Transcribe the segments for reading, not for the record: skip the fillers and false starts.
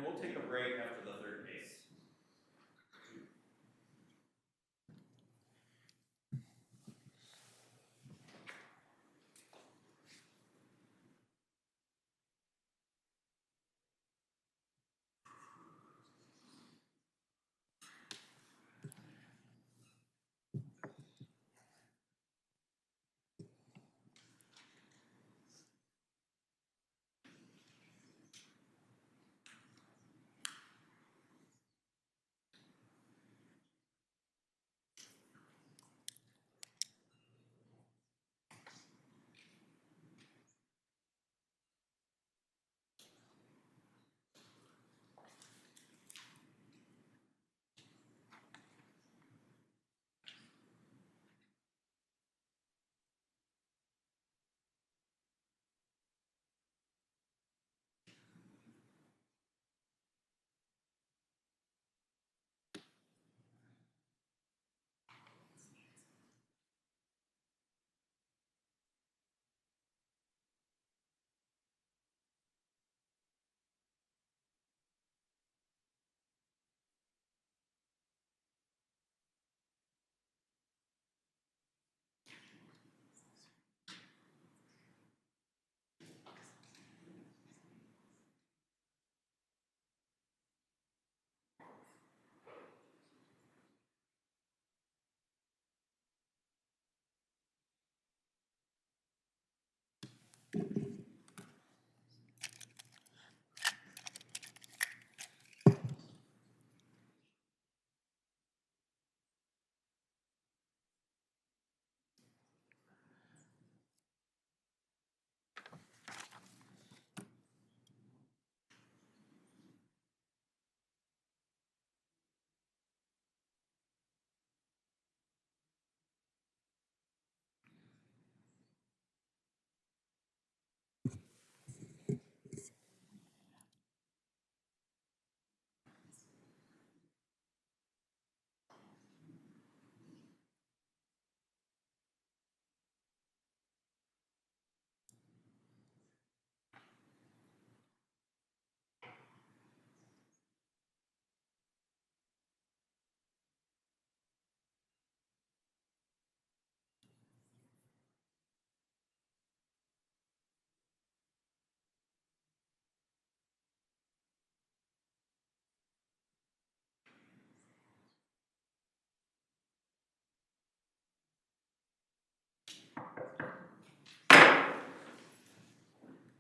And we'll take a break after the third case.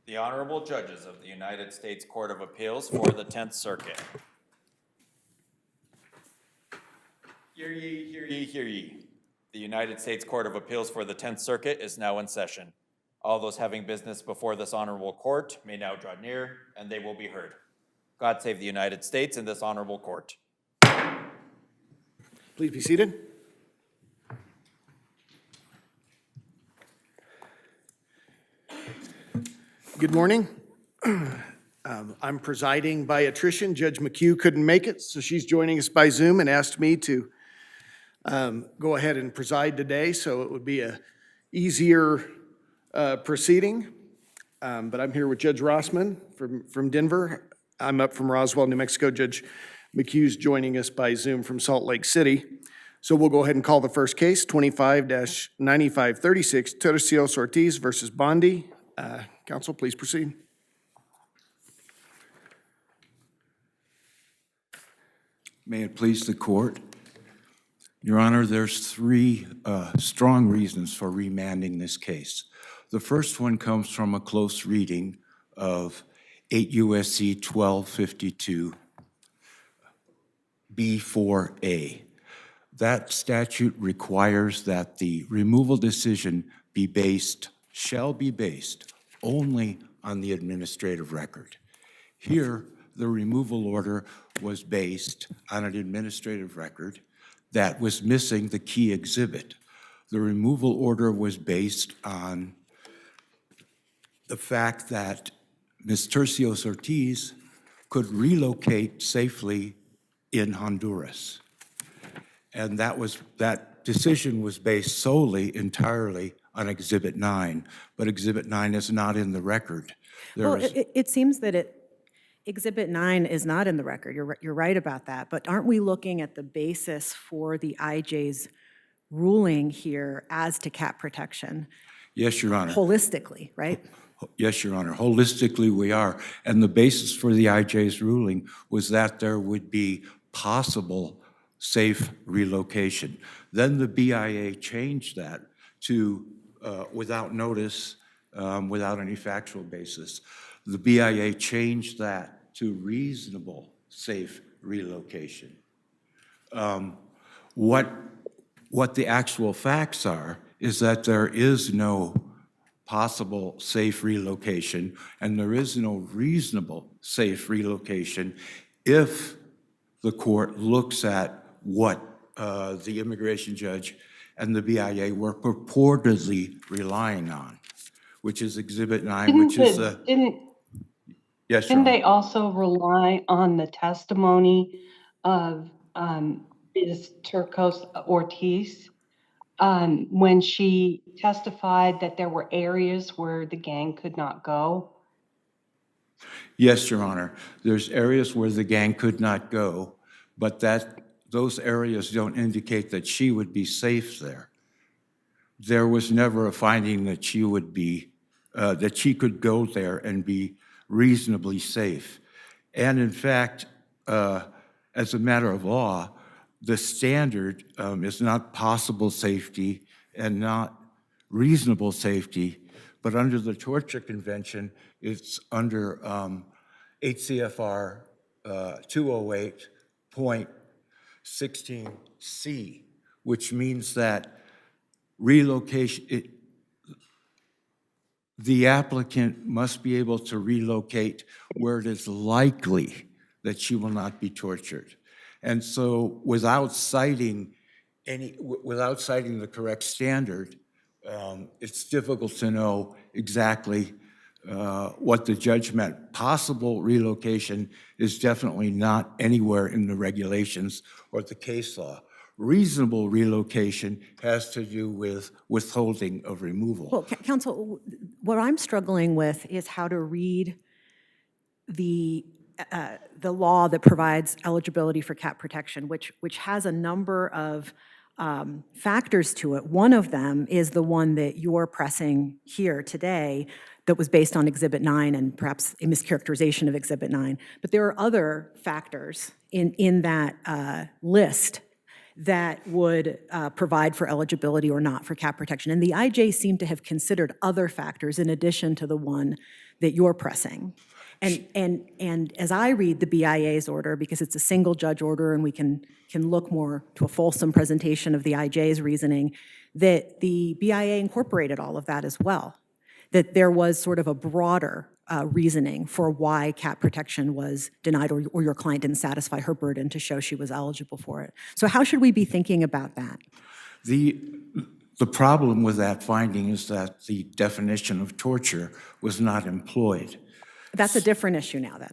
The Honorable Judges of the United States Court of Appeals for the 10th Circuit. Hear ye, hear ye, hear ye. The United States Court of Appeals for the 10th Circuit is now in session. All those having business before this honorable court may now draw near, and they will be heard. God save the United States and this honorable court. Please be seated. Good morning. I'm presiding by attrition. Judge McHugh couldn't make it, so she's joining us by Zoom and asked me to go ahead and preside today, so it would be a easier proceeding. But I'm here with Judge Rossman from Denver. I'm up from Roswell, New Mexico. Judge McHugh's joining us by Zoom from Salt Lake City. So we'll go ahead and call the first case, 25-9536, Turcios-Ortiz versus Bondi. Counsel, please proceed. May it please the court. Your Honor, there's three strong reasons for remanding this case. The first one comes from a close reading of 8 U.S.C. 1252 B4A. That statute requires that the removal decision shall be based only on the administrative record. Here, the removal order was based on an administrative record that was missing the key exhibit. The removal order was based on the fact that Ms. Turcios-Ortiz could relocate safely in Honduras. And that decision was based solely, entirely on Exhibit 9, but Exhibit 9 is not in the record. Well, it seems that Exhibit 9 is not in the record. You're right about that. But aren't we looking at the basis for the IJ's ruling here as to cat protection Yes, Your Honor. holistically, right? Yes, Your Honor. Holistically, we are. And the basis for the IJ's ruling was that there would be possible safe relocation. Then the BIA changed that to without notice, without any factual basis. The BIA changed that to reasonable safe relocation. What the actual facts are is that there is no possible safe relocation, and there is no reasonable safe relocation if the court looks at what the immigration judge and the BIA were purportedly relying on, which is Exhibit 9, which is the... Yes, Your Didn't Honor. they also rely on the testimony of Ms. Turcios-Ortiz when she testified that there were areas where the gang could not go? Yes, Your Honor. There's areas where the gang could not go, but those areas don't indicate that she would be safe there. There was never a finding that she would be, that she could go there and be reasonably safe. And in fact, as a matter of law, the standard is not possible safety and not reasonable safety, but under the Torture Convention, it's under 8 CFR 208.16C, which means that relocation, the applicant must be able to relocate where it is likely that she will not be tortured. And so without citing the correct standard, it's difficult to know exactly what the judge meant. Possible relocation is definitely not anywhere in the regulations or the case law. Reasonable relocation has to do with withholding of removal. Well, counsel, what I'm struggling with is how to read the law that provides eligibility for cat protection, which has a number of factors to it. One of them is the one that you're pressing here today that was based on Exhibit 9 and perhaps a mischaracterization of Exhibit 9. But there are other factors in that list that would provide for eligibility or not for cat protection. And the IJ seemed to have considered other factors in addition to the one that you're pressing. And as I read the BIA's order, because it's a single judge order and we can look more to a fulsome presentation of the IJ's reasoning, that the BIA incorporated all of that as well, that there was sort of a broader reasoning for why cat protection was denied or your client didn't satisfy her burden to show she was eligible for it. So how should we be thinking about that? The problem with that finding is that the definition of torture was not employed. That's a different issue now then.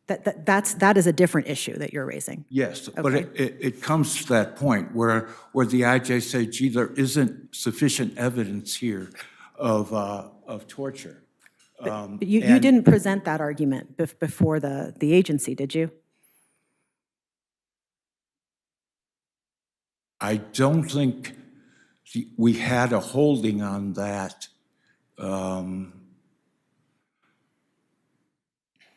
That is a different issue that you're raising. Yes, Okay. but it comes to that point where the IJ said, gee, there isn't sufficient evidence here of torture. But you didn't present that argument before the agency, did you? I don't think we had a holding on that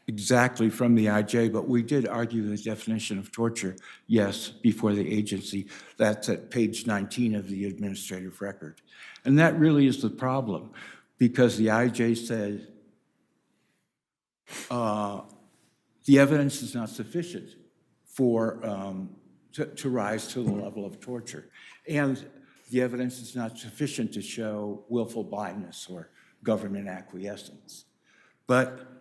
exactly from the IJ, but we did argue the definition of torture, yes, before the agency. That's at page 19 of the administrative record. And that really is the problem, because the IJ said the evidence is not sufficient for to rise to the level of torture. And the evidence is not sufficient to show willful blindness or government acquiescence. But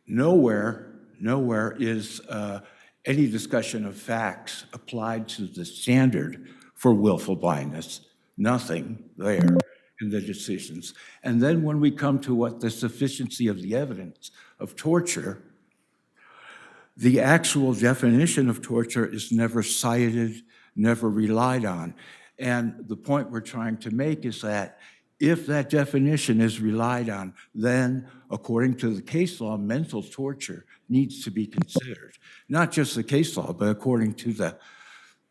nowhere is any discussion of facts applied to the standard for willful blindness. Nothing there in the decisions. And then when we come to what the sufficiency of the evidence of torture, the actual definition of torture is never cited, never relied on. And the point we're trying to make is that If that definition is relied on, then according to the case law, mental torture needs to be considered. Not just the case law, but according to the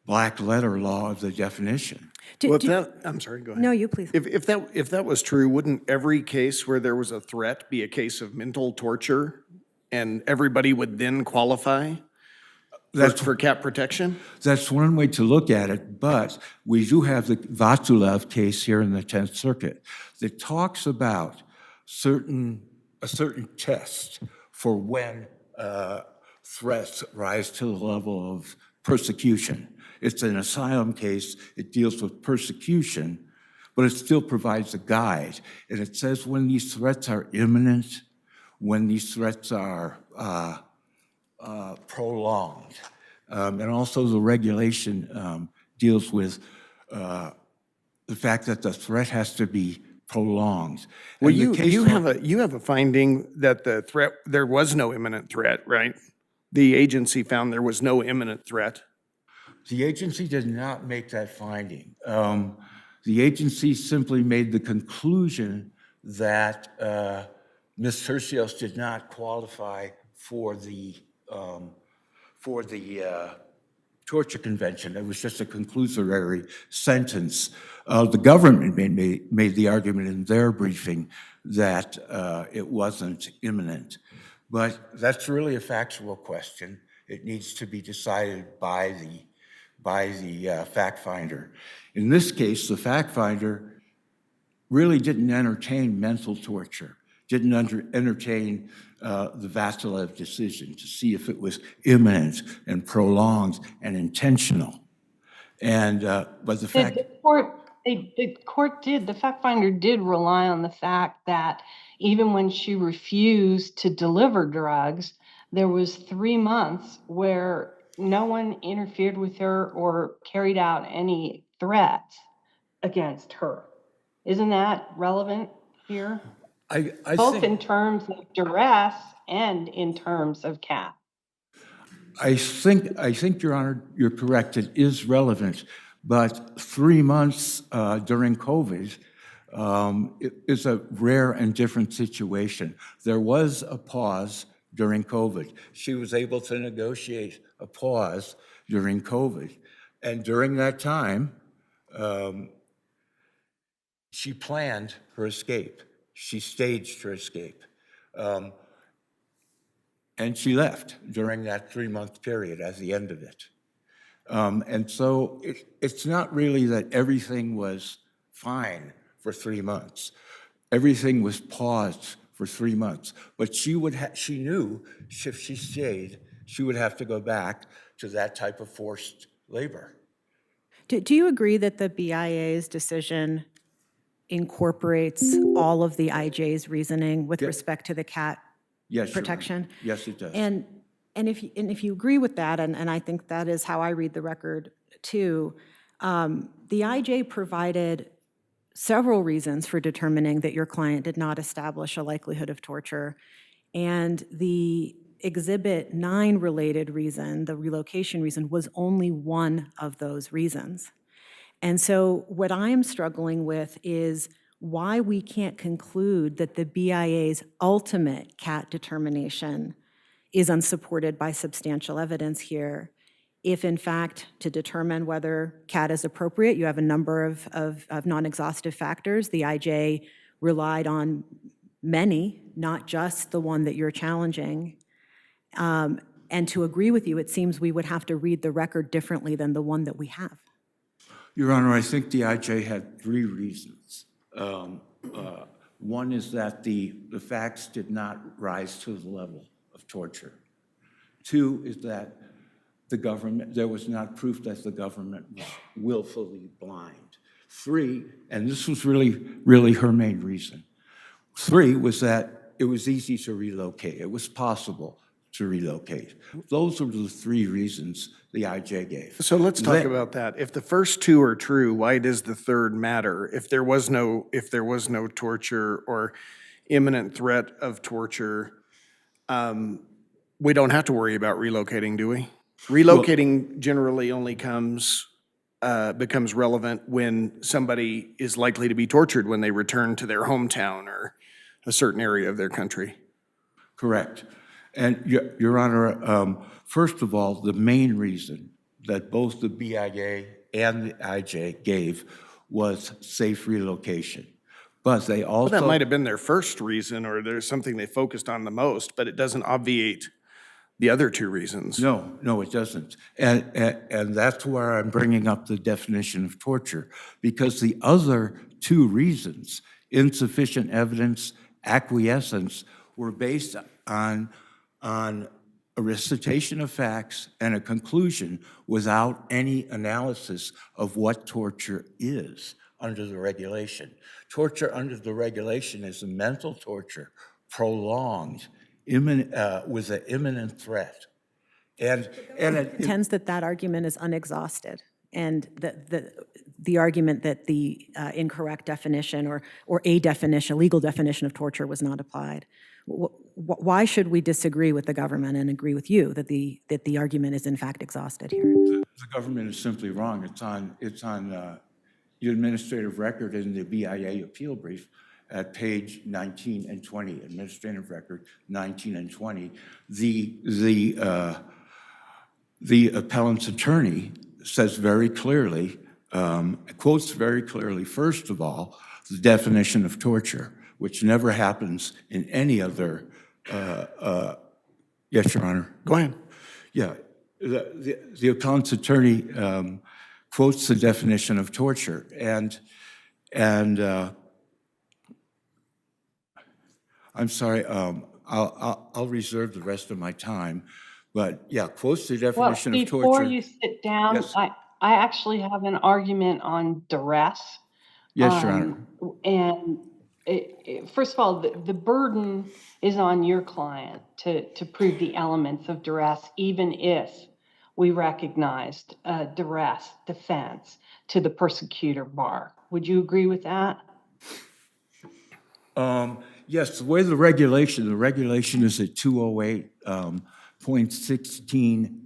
black letter law of the definition. Do- Well, do- I'm sorry, go ahead. No, you please. If that was true, wouldn't every case where there was a threat be a case of mental torture? And everybody would then qualify for cat protection? That's one way to look at it, but we do have the Vatulev case here in the 10th Circuit that talks about a certain test for when threats rise to the level of persecution. It's an asylum case. It deals with persecution, but it still provides a guide. And it says when these threats are imminent, when these threats are prolonged. And also the regulation deals with the fact that the threat has to be prolonged. Well, And the case law- you have a finding that there was no imminent threat, right? The agency found there was no imminent threat. The agency did not make that finding. The agency simply made the conclusion that Ms. Turcios did not qualify for the torture convention. It was just a conclusory sentence. The government made the argument in their briefing that it wasn't imminent. But that's really a factual question. It needs to be decided by the fact finder. In this case, the fact finder really didn't entertain mental torture, didn't entertain the Vasilev decision to see if it was imminent and prolonged and intentional. And but the fact The fact finder did rely on the fact that even when she refused to deliver drugs, there was 3 months where no one interfered with her or carried out any threats against her. Isn't that relevant here? I Both think, in terms of duress and in terms of cat. I think, Your Honor, you're correct. It is relevant, but 3 months during COVID is a rare and different situation. There was a pause during COVID. She was able to negotiate a pause during COVID, and during that time, she planned her escape. She staged her escape. And she left during that 3-month period at the end of it. And so it's not really that everything was fine for 3 months. Everything was paused for 3 months. But she knew if she stayed, she would have to go back to that type of forced labor. Do you agree that the BIA's decision incorporates all of the IJ's reasoning with respect to the cat Yes, Your Honor. protection? Yes, it does. And if you agree with that, and I think that is how I read the record too, the IJ provided several reasons for determining that your client did not establish a likelihood of torture. And the Exhibit 9 related reason, the relocation reason, was only one of those reasons. And so what I'm struggling with is why we can't conclude that the BIA's ultimate cat determination is unsupported by substantial evidence here. If in fact, to determine whether cat is appropriate, you have a number of non-exhaustive factors. The IJ relied on many, not just the one that you're challenging. And to agree with you, it seems we would have to read the record differently than the one that we have. Your Honor, I think the IJ had 3 reasons. One is that the facts did not rise to the level of torture. 2 is that there was not proof that the government was willfully blind. 3, and this was really her main reason. 3 was that it was easy to relocate. It was possible to relocate. Those were the 3 reasons the IJ gave. So let's talk about that. If the first 2 are true, why does the third matter? If there was no torture or imminent threat of torture, we don't have to worry about relocating, do we? Relocating generally only comes becomes relevant when somebody is likely to be tortured when they return to their hometown or a certain area of their country. Correct. And Your Honor, first of all, the main reason that both the BIA and the IJ gave was safe relocation. But they also... Well, that might have been their first reason, or there's something they focused on the most, but it doesn't obviate the other two reasons. No, it doesn't. And that's where I'm bringing up the definition of torture, because the other two reasons, insufficient evidence, acquiescence, were based on a recitation of facts and a conclusion without any analysis of what torture is under the regulation. Torture under the regulation is a mental torture, prolonged, with an imminent threat. And it Contends that that argument is unexhausted, and the argument that the incorrect definition or a definition, a legal definition of torture was not applied. Why should we disagree with the government and agree with you that the argument is in fact exhausted here? the government is simply wrong. It's on the administrative record in the BIA appeal brief at page 19 and 20, administrative record 19 and 20. The appellant's attorney says very clearly, quotes very clearly, first of all, the definition of torture, which never happens in any other, yes, Your Honor. Go ahead. Yeah, the appellant's attorney quotes the definition of torture, and I'm sorry, I'll reserve the rest of my time, but yeah, quotes the definition of torture. Before you sit down, Yes. I actually have an argument on duress. Yes, Your Honor. And first of all, the burden is on your client to prove the elements of duress, even if we recognized duress defense to the persecutor bar. Would you agree with that? Yes, the way the regulation is at 208.16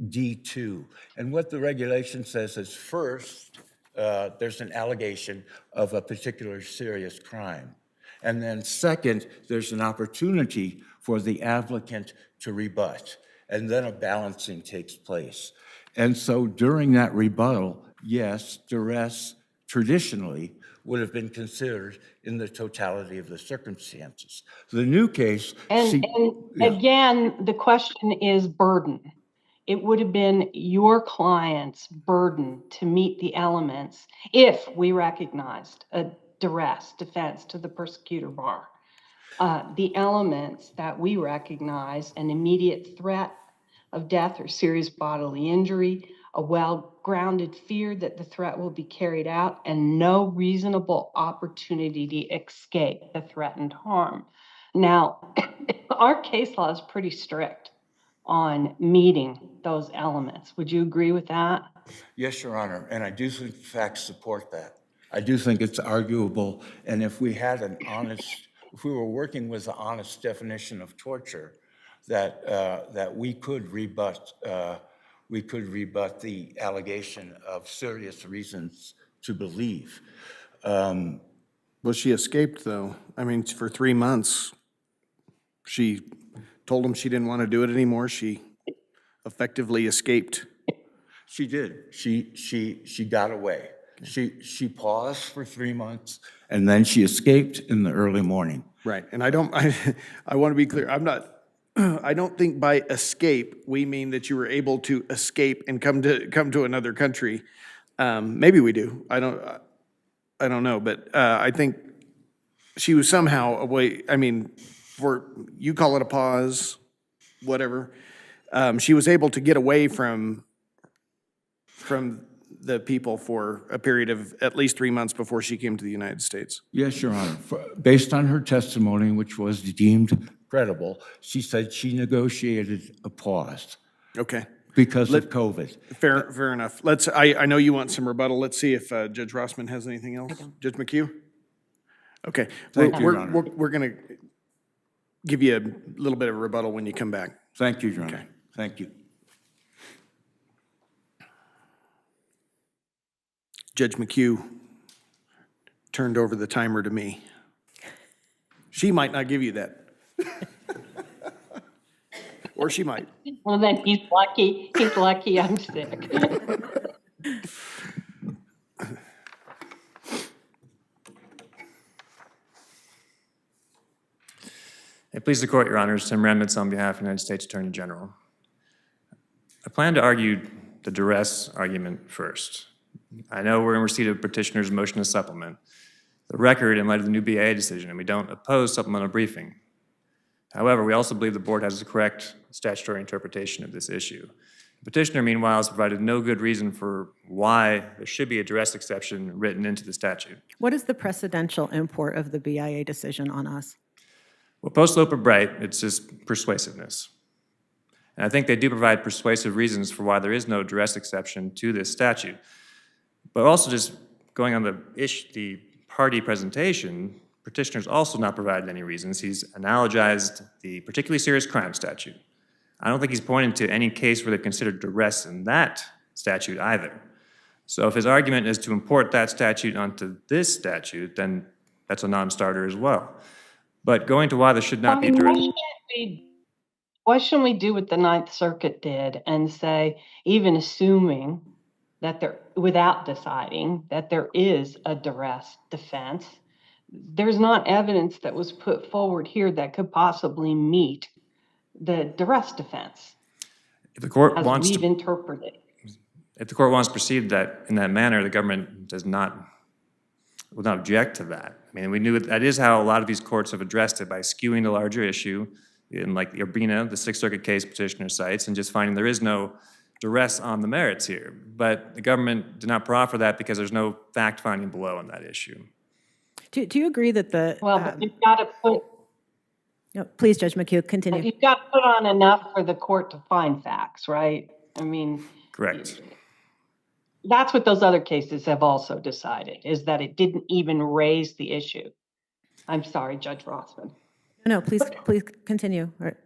D2. And what the regulation says is first, there's an allegation of a particular serious crime. And then second, there's an opportunity for the applicant to rebut. And then a balancing takes place. And so during that rebuttal, yes, duress traditionally would have been considered in the totality of the circumstances. The new case... Again, the question is burden. It would have been your client's burden to meet the elements if we recognized a duress defense to the persecutor bar. The elements that we recognize: an immediate threat of death or serious bodily injury, a well-grounded fear that the threat will be carried out, and no reasonable opportunity to escape the threatened harm. Now, our case law is pretty strict on meeting those elements. Would you agree with that? Yes, Your Honor, and I do think the facts support that. I do think it's arguable, and if we had if we were working with an honest definition of torture, that we could rebut the allegation of serious reasons to believe. Well, she escaped, though. I mean, for 3 months, she told him she didn't want to do it anymore. She effectively escaped. She did. She got away. She paused for 3 months, and then she escaped in the early morning. Right, and I want to be clear, I don't think by escape, we mean that you were able to escape and come to another country. Maybe we do, I don't know, but I think she was somehow away. I mean, you call it a pause, whatever. She was able to get away from the people for a period of at least 3 months before she came to the United States. Yes, Your Honor. Based on her testimony, which was deemed credible, she said she negotiated a pause. Okay. Because of COVID. Fair enough. I know you want some rebuttal. Let's see if Judge Rossman has anything else. Judge McHugh? Okay. Thank you, Your Honor. We're going to give you a little bit of a rebuttal when you come back. Thank you, Your Honor. Okay. Thank you. Judge McHugh turned over the timer to me. She might not give you that. Or she might. Well, then he's lucky. He's lucky I'm sick. It please the court, Your Honors. Tim Remitz on behalf of the United States Attorney General. I plan to argue the duress argument first. I know we're in receipt of petitioner's motion to supplement the record in light of the new BIA decision, and we don't oppose supplemental briefing. However, we also believe the board has the correct statutory interpretation of this issue. The petitioner, meanwhile, has provided no good reason for why there should be a duress exception written into the statute. What is the precedential import of the BIA decision on us? Well, post-Loper Bright, it's just persuasiveness. And I think they do provide persuasive reasons for why there is no duress exception to this statute. But also just going on the party presentation, petitioner's also not provided any reasons. He's analogized the particularly serious crime statute. I don't think he's pointed to any case where they've considered duress in that statute either. So if his argument is to import that statute onto this statute, then that's a non-starter as well. But going to why there should not be duress. Why shouldn't we do what the Ninth Circuit did and say, even assuming that without deciding that there is a duress defense, there's not evidence that was put forward here that could possibly meet the duress defense. If the court as wants we've to, interpreted. if the court wants to proceed that in that manner, the government will not object to that. I mean, we knew that is how a lot of these courts have addressed it, by skewing the larger issue in like the Urbina, the Sixth Circuit case petitioner cites, and just finding there is no duress on the merits here. But the government did not proffer that because there's no fact-finding below on that issue. Do you agree that the... Well, but you've got to put... No, please, Judge McHugh, continue. You've got to put on enough for the court to find facts, right? I mean... Correct. That's what those other cases have also decided, is that it didn't even raise the issue. I'm sorry, Judge Rossman. No, please continue. All right.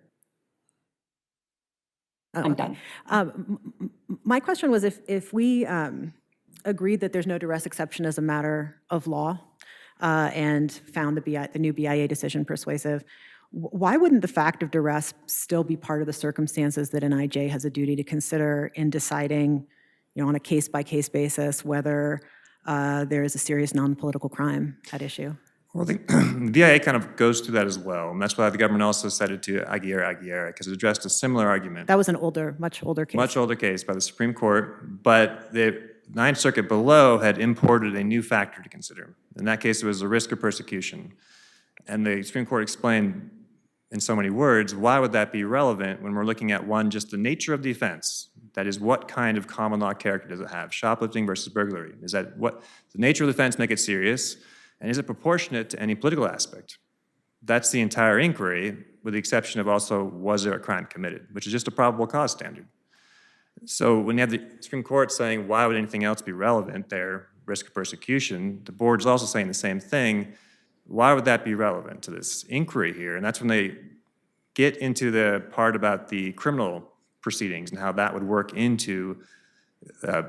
Oh, I'm okay. done. My question was if we agreed that there's no duress exception as a matter of law and found the new BIA decision persuasive, why wouldn't the fact of duress still be part of the circumstances that an IJ has a duty to consider in deciding, on a case-by-case basis, whether there is a serious non-political crime at issue? Well, the BIA kind of goes through that as well, and that's why the government also cited to Aguirre, because it addressed a similar argument. That was an much older case. Much older case by the Supreme Court, but the Ninth Circuit below had imported a new factor to consider. In that case, it was the risk of persecution. And the Supreme Court explained in so many words, why would that be relevant when we're looking at, one, just the nature of the offense? That is, what kind of common law character does it have? Shoplifting versus burglary. Is that what the nature of the offense make it serious? And is it proportionate to any political aspect? That's the entire inquiry, with the exception of also, was there a crime committed, which is just a probable cause standard. So when you have the Supreme Court saying, why would anything else be relevant there, risk of persecution, the board's also saying the same thing. Why would that be relevant to this inquiry here? And that's when they get into the part about the criminal proceedings and how that would work into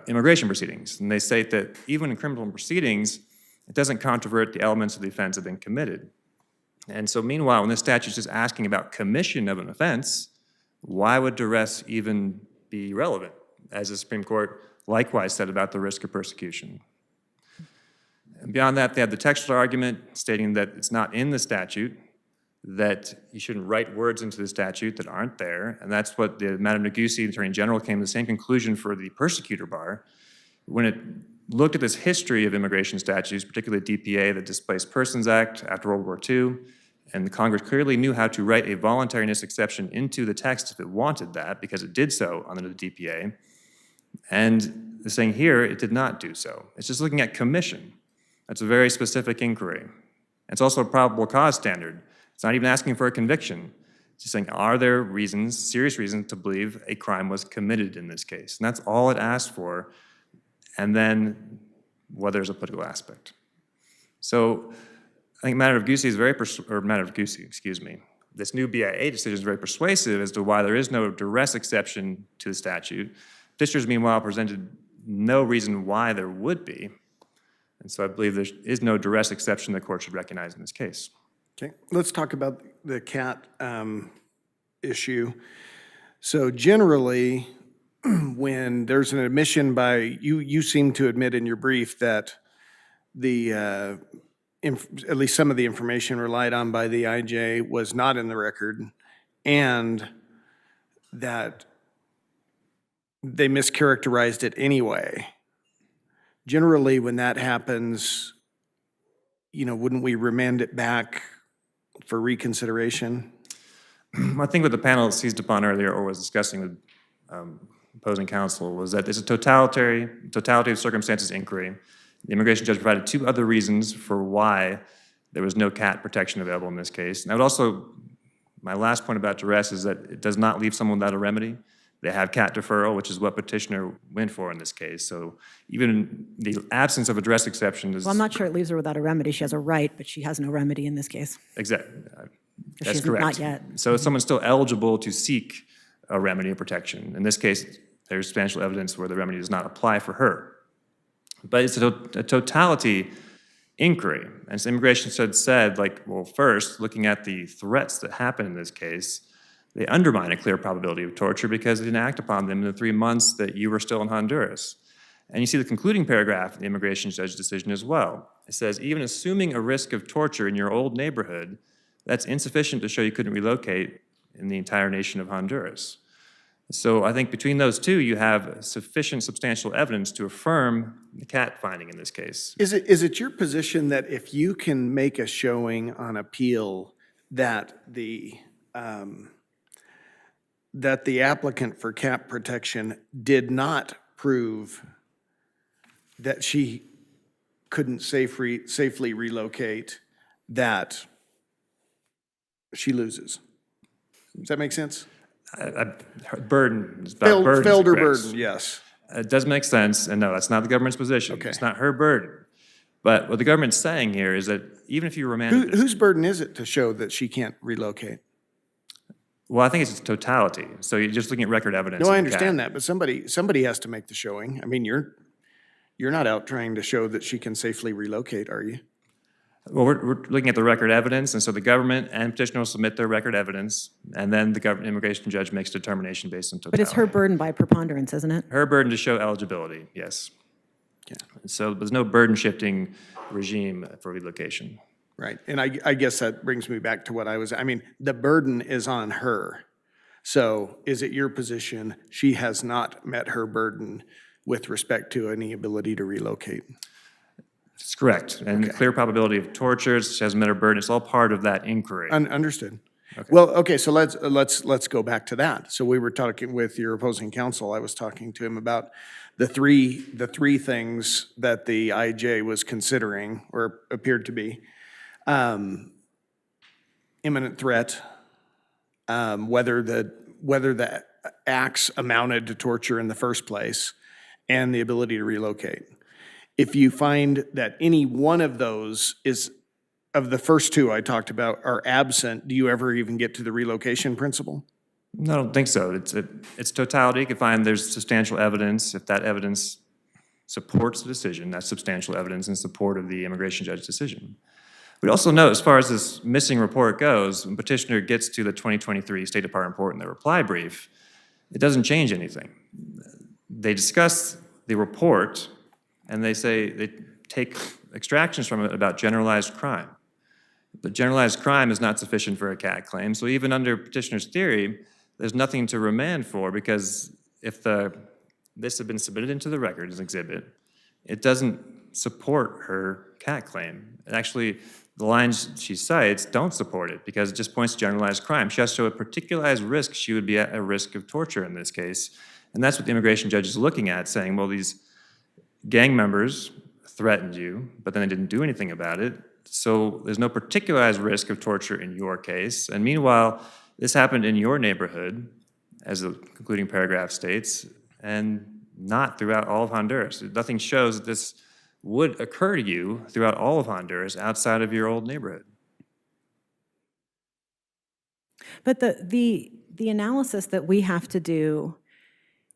immigration proceedings. And they state that even in criminal proceedings, it doesn't controvert the elements of the offense that have been committed. And so meanwhile, when this statute is just asking about commission of an offense, why would duress even be relevant, as the Supreme Court likewise said about the risk of persecution? And beyond that, they have the textual argument stating that it's not in the statute, that you shouldn't write words into the statute that aren't there, and that's what Madam Negussi, the Attorney General, came to the same conclusion for the persecutor bar. When it looked at this history of immigration statutes, particularly DPA, the Displaced Persons Act after World War II, and the Congress clearly knew how to write a voluntariness exception into the text if it wanted that, because it did so under the DPA. And the saying here, it did not do so. It's just looking at commission. That's a very specific inquiry. It's also a probable cause standard. It's not even asking for a conviction. It's just saying, are there reasons, serious reasons, to believe a crime was committed in this case? And that's all it asked for. And then whether there's a political aspect. So I think matter of Goosey is this new BIA decision is very persuasive as to why there is no duress exception to the statute. Petitioners, meanwhile, presented no reason why there would be. And so I believe there is no duress exception the court should recognize in this case. Okay, let's talk about the cat issue. So generally, when there's an admission by, you seem to admit in your brief that the, at least some of the information relied on by the IJ was not in the record, and that they mischaracterized it anyway. Generally, when that happens, wouldn't we remand it back for reconsideration? I think what the panel seized upon earlier or was discussing with opposing counsel was that it's a totality of circumstances inquiry. The immigration judge provided two other reasons for why there was no cat protection available in this case. And I would also, my last point about duress is that it does not leave someone without a remedy. They have cat deferral, which is what petitioner went for in this case. So even the absence of a duress exception is... Well, I'm not sure it leaves her without a remedy. She has a right, but she has no remedy in this case. Exactly. That's She's correct. not yet. So someone's still eligible to seek a remedy of protection. In this case, there's substantial evidence where the remedy does not apply for her. But it's a totality inquiry. And as the immigration judge said, well, first, looking at the threats that happened in this case, they undermine a clear probability of torture because they didn't act upon them in the 3 months that you were still in Honduras. And you see the concluding paragraph in the immigration judge's decision as well. It says, even assuming a risk of torture in your old neighborhood, that's insufficient to show you couldn't relocate in the entire nation of Honduras. So I think between those two, you have sufficient substantial evidence to affirm the cat finding in this case. Is it your position that if you can make a showing on appeal that the applicant for cat protection did not prove that she couldn't safely relocate, that she loses? Does that make sense? Burden is about burden. Failed her burden, yes. It does make sense, and no, that's not the government's position. Okay. It's not her burden. But what the government's saying here is that even if you remanded this, Whose burden is it to show that she can't relocate? well, I think it's totality. So you're just looking at record evidence. No, I of the cat. understand that, but somebody has to make the showing. I mean, you're not out trying to show that she can safely relocate, are you? Well, we're looking at the record evidence, and so the government and petitioner will submit their record evidence, and then the government immigration judge makes a determination based on totality. But it's her burden by preponderance, isn't it? Her burden to show eligibility, yes. Yeah. So there's no burden shifting regime for relocation. Right, and I guess that brings me back to what the burden is on her. So is it your position she has not met her burden with respect to any ability to relocate? It's correct. And the clear probability of torture, she hasn't met her burden, it's all part of that inquiry. Understood. Well, okay, so let's go back to that. So we were talking with your opposing counsel. I was talking to him about the three things that the IJ was considering or appeared to be. Imminent threat, whether the acts amounted to torture in the first place, and the ability to relocate. If you find that any one of those of the first two I talked about are absent, do you ever even get to the relocation principle? No, I don't think so. It's totality. You can find there's substantial evidence. If that evidence supports the decision, that's substantial evidence in support of the immigration judge's decision. We also note, as far as this missing report goes, when petitioner gets to the 2023 State Department report in their reply brief, it doesn't change anything. They discuss the report, and they say they take extractions from it about generalized crime. But generalized crime is not sufficient for a CAT claim, so even under petitioner's theory, there's nothing to remand for, because if this had been submitted into the record as an exhibit, it doesn't support her CAT claim. And actually, the lines she cites don't support it, because it just points to generalized crime. She has to show a particularized risk she would be at a risk of torture in this case. And that's what the immigration judge is looking at, saying, well, these gang members threatened you, but then they didn't do anything about it. So there's no particularized risk of torture in your case. And meanwhile, this happened in your neighborhood, as the concluding paragraph states, and not throughout all of Honduras. Nothing shows that this would occur to you throughout all of Honduras outside of your old neighborhood. But the analysis that we have to do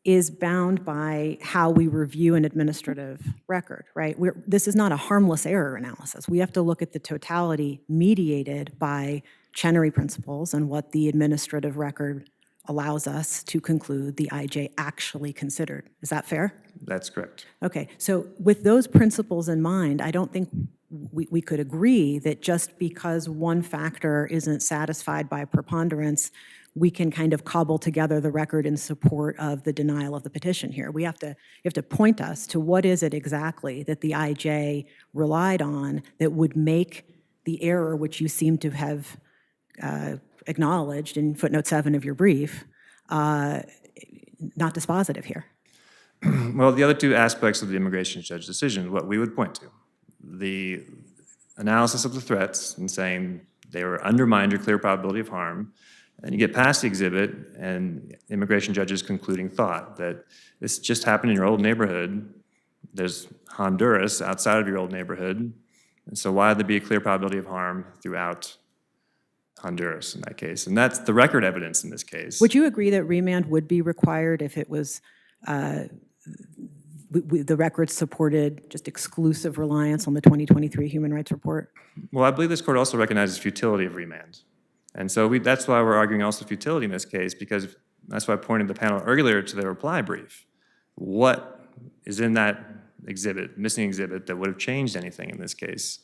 is bound by how we review an administrative record, right? This is not a harmless error analysis. We have to look at the totality mediated by Chenery principles and what the administrative record allows us to conclude the IJ actually considered. Is that fair? That's correct. Okay, so with those principles in mind, I don't think we could agree that just because one factor isn't satisfied by preponderance, we can kind of cobble together the record in support of the denial of the petition here. You have to point us to what is it exactly that the IJ relied on that would make the error, which you seem to have acknowledged in footnote 7 of your brief, not dispositive here. Well, the other two aspects of the immigration judge's decision, what we would point to, the analysis of the threats and saying they were undermined or clear probability of harm, and you get past the exhibit and the immigration judge's concluding thought that this just happened in your old neighborhood. There's Honduras outside of your old neighborhood, and so why would there be a clear probability of harm throughout Honduras in that case? And that's the record evidence in this case. Would you agree that remand would be required if it was the record supported just exclusive reliance on the 2023 Human Rights Report? Well, I believe this court also recognizes futility of remand. And so that's why we're arguing also futility in this case, because that's why I pointed the panel earlier to the reply brief. What is in that exhibit, missing exhibit, that would have changed anything in this case?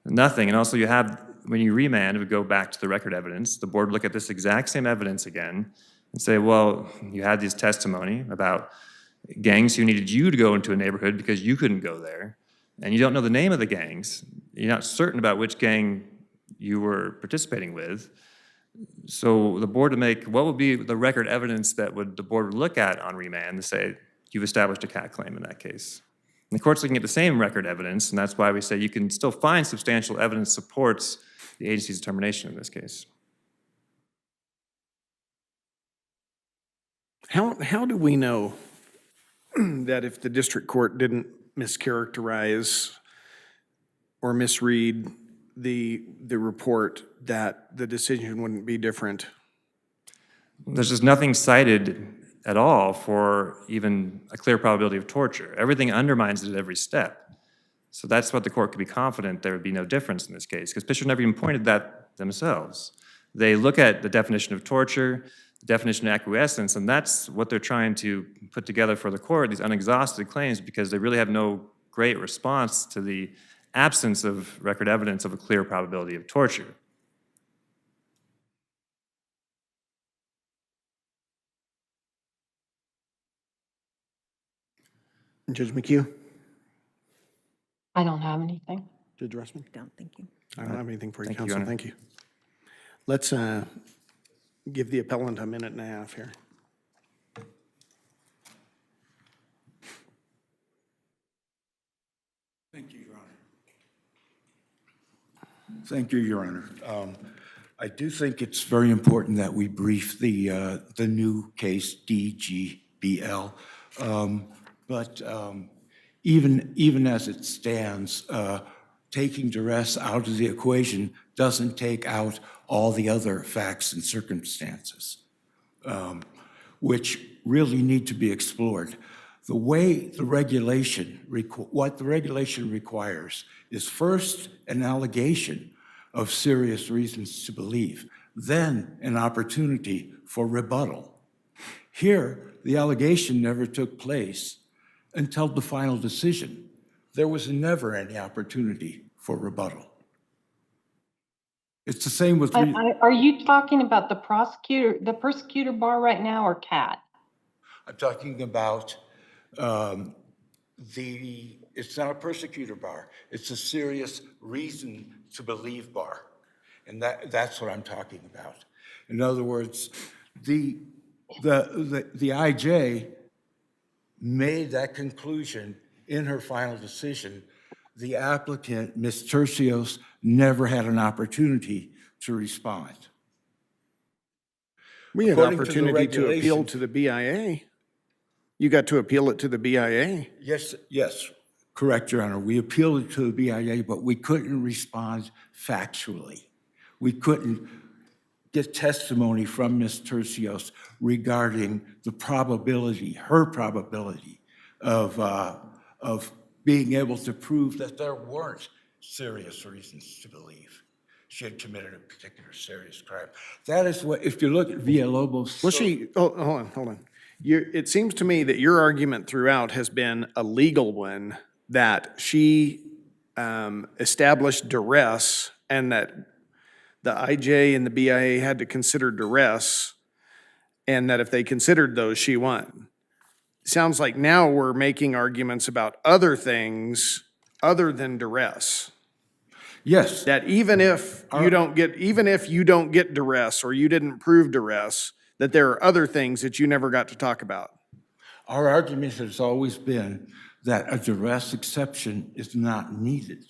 Nothing. And also you have, when you remand, it would go back to the record evidence. The board would look at this exact same evidence again and say, well, you had this testimony about gangs who needed you to go into a neighborhood because you couldn't go there, and you don't know the name of the gangs. You're not certain about which gang you were participating with. So the board to make, what would be the record evidence that the board would look at on remand to say, you've established a CAT claim in that case? And the court's looking at the same record evidence, and that's why we say you can still find substantial evidence supports the agency's determination in this case. How do we know that if the district court didn't mischaracterize or misread the report, that the decision wouldn't be different? There's just nothing cited at all for even a clear probability of torture. Everything undermines it at every step. So that's what the court could be confident there would be no difference in this case, because Petitioner never even pointed that themselves. They look at the definition of torture, the definition of acquiescence, and that's what they're trying to put together for the court, these unexhausted claims, because they really have no great response to the absence of record evidence of a clear probability of torture. Judge McHugh? I don't have anything. Judge Russman? Don't, thank you. I don't have anything for you, Thank you, Your counsel. Honor. Thank you. Let's give the appellant a minute and a half here. Thank you, Your Honor. Thank you, Your Honor. I do think it's very important that we brief the new case, DGBL. But even as it stands, taking duress out of the equation doesn't take out all the other facts and circumstances, which really need to be explored. The way the regulation, what the regulation requires is first an allegation of serious reasons to believe, then an opportunity for rebuttal. Here, the allegation never took place until the final decision. There was never any opportunity for rebuttal. It's the same with... Are you talking about the persecutor bar right now, or CAT? I'm talking about it's not a persecutor bar. It's a serious reason to believe bar. And that's what I'm talking about. In other words, the IJ made that conclusion in her final decision. The applicant, Ms. Turcios, never had an opportunity to respond. We had According to the opportunity to appeal regulation- to the BIA. You got to appeal it to the BIA. Yes, correct, Your Honor. We appealed it to the BIA, but we couldn't respond factually. We couldn't get testimony from Ms. Turcios regarding the probability, her probability of being able to prove that there weren't serious reasons to believe she had committed a particular serious crime. That is what, if you look at Villalobos. Well, hold on. It seems to me that your argument throughout has been a legal one, that she established duress and that the IJ and the BIA had to consider duress, and that if they considered those, she won. Sounds like now we're making arguments about other things other than duress. Yes. That even if you don't get duress or you didn't prove duress, that there are other things that you never got to talk about. Our argument has always been that a duress exception is not needed.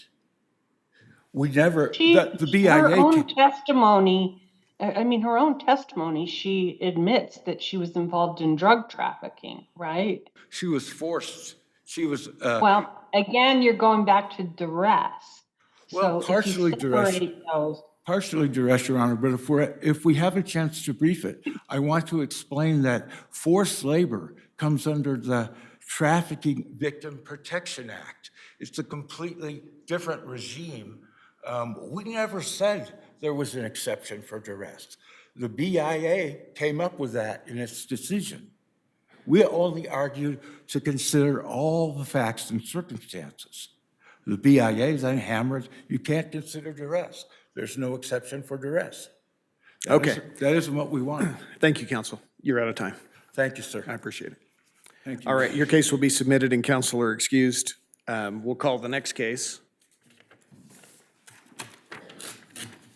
We never, the BIA. Her own testimony, her own testimony, she admits that she was involved in drug trafficking, right? She was forced. She was. Well, again, you're going back to duress. Well, So partially if you duress. separate those, Partially duress, Your Honor, but if we have a chance to brief it, I want to explain that forced labor comes under the Trafficking Victim Protection Act. It's a completely different regime. We never said there was an exception for duress. The BIA came up with that in its decision. We only argued to consider all the facts and circumstances. The BIA then hammered, you can't consider duress. There's no exception for duress. Okay. That isn't what we wanted. Thank you, counsel. You're out of time. Thank you, sir. I appreciate it. Thank you. All right, your case will be submitted and counsel are excused. We'll call the next case.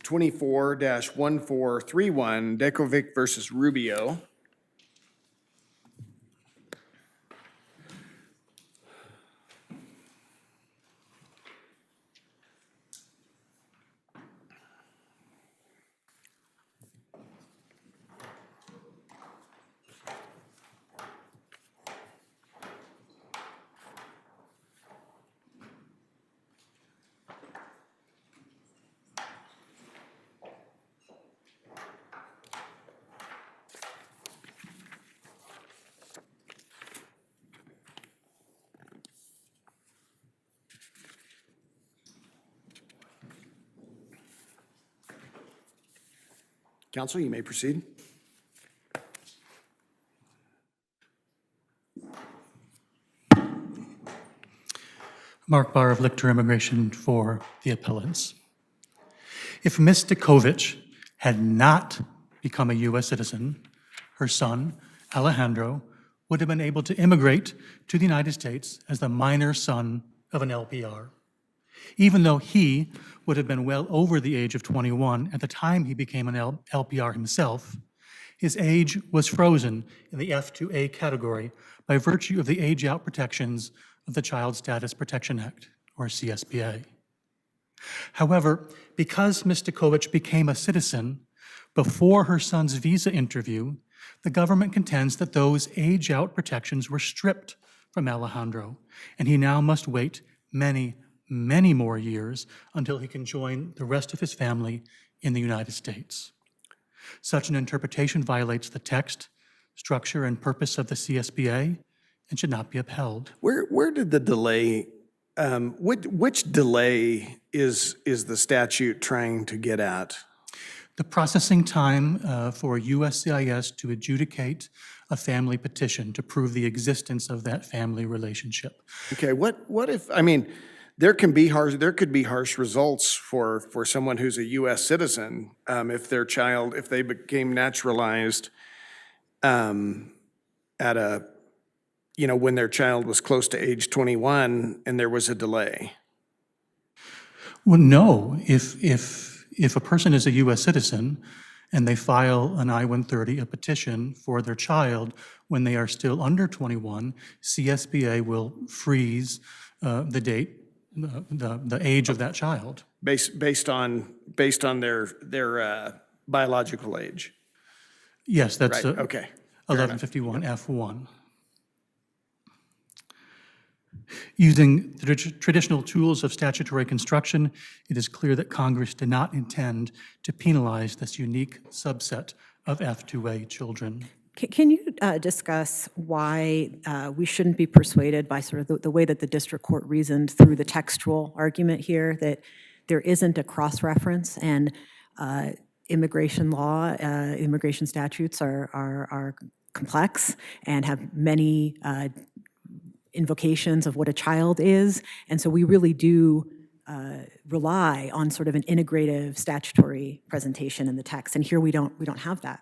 24-1431, Dekovic versus Rubio. Counsel, you may proceed. Mark Barr of Lichter Immigration for the appellants. If Ms. Dekovic had not become a U.S. citizen, her son, Alejandro, would have been able to immigrate to the United States as the minor son of an LPR. Even though he would have been well over the age of 21 at the time he became an LPR himself, his age was frozen in the F2A category by virtue of the age-out protections of the Child Status Protection Act, or CSPA. However, because Ms. Dekovic became a citizen before her son's visa interview, the government contends that those age-out protections were stripped from Alejandro, and he now must wait many more years until he can join the rest of his family in the United States. Such an interpretation violates the text, structure, and purpose of the CSPA and should not be upheld. Where did the delay, which delay is the statute trying to get at? The processing time for USCIS to adjudicate a family petition to prove the existence of that family relationship. Okay, what if, there could be harsh results for someone who's a U.S. citizen if they became naturalized when their child was close to age 21 and there was a delay. Well, no. If a person is a U.S. citizen and they file an I-130, a petition for their child when they are still under 21, CSPA will freeze the date, the age of that child. Based on their biological age. Yes, that's Right, okay. 1151 F1. Using the traditional tools of statutory construction, it is clear that Congress did not intend to penalize this unique subset of F2A children. Can you discuss why we shouldn't be persuaded by sort of the way that the district court reasoned through the textual argument here, that there isn't a cross-reference and immigration law, immigration statutes are complex and have many invocations of what a child is, and so we really do rely on sort of an integrative statutory presentation in the text, and here we don't have that.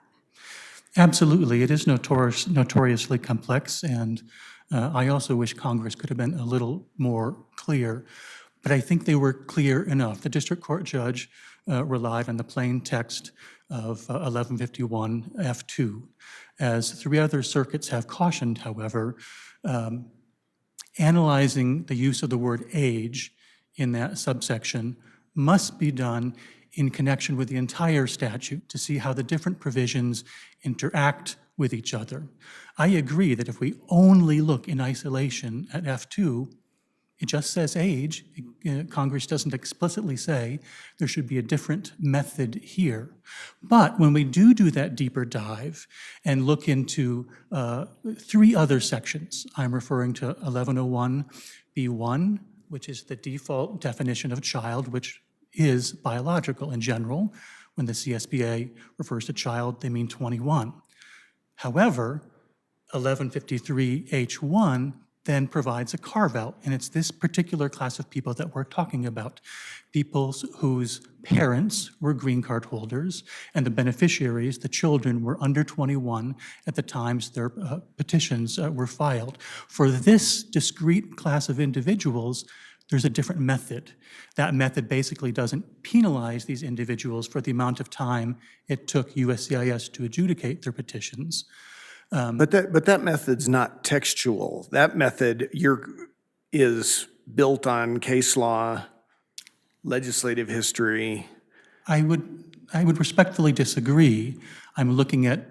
Absolutely, it is notoriously complex, and I also wish Congress could have been a little more clear, but I think they were clear enough. The district court judge relied on the plain text of 1151 F2. As 3 other circuits have cautioned, however, analyzing the use of the word age in that subsection must be done in connection with the entire statute to see how the different provisions interact with each other. I agree that if we only look in isolation at F2, it just says age. Congress doesn't explicitly say there should be a different method here. But when we do that deeper dive and look into 3 other sections, I'm referring to 1101B1, which is the default definition of child, which is biological in general. When the CSBA refers to child, they mean 21. However, 1153H1 then provides a carve-out, and it's this particular class of people that we're talking about, people whose parents were green card holders, and the beneficiaries, the children, were under 21 at the times their petitions were filed. For this discrete class of individuals, there's a different method. That method basically doesn't penalize these individuals for the amount of time it took USCIS to adjudicate their petitions. But that method's not textual. That method is built on case law, legislative history. I would respectfully disagree. I'm looking at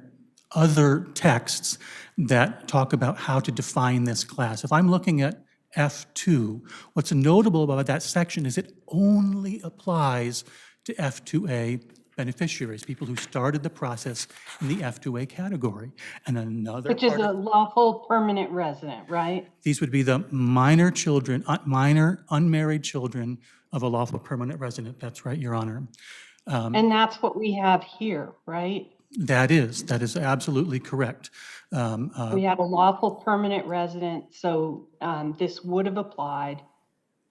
other texts that talk about how to define this class. If I'm looking at F2, what's notable about that section is it only applies to F2A beneficiaries, people who started the process in the F2A category. And another Which is a lawful permanent resident, right? These would be the minor children, minor unmarried children of a lawful permanent resident. That's right, Your Honor. And that's what we have here, right? That is absolutely correct. We have a lawful permanent resident, so this would have applied.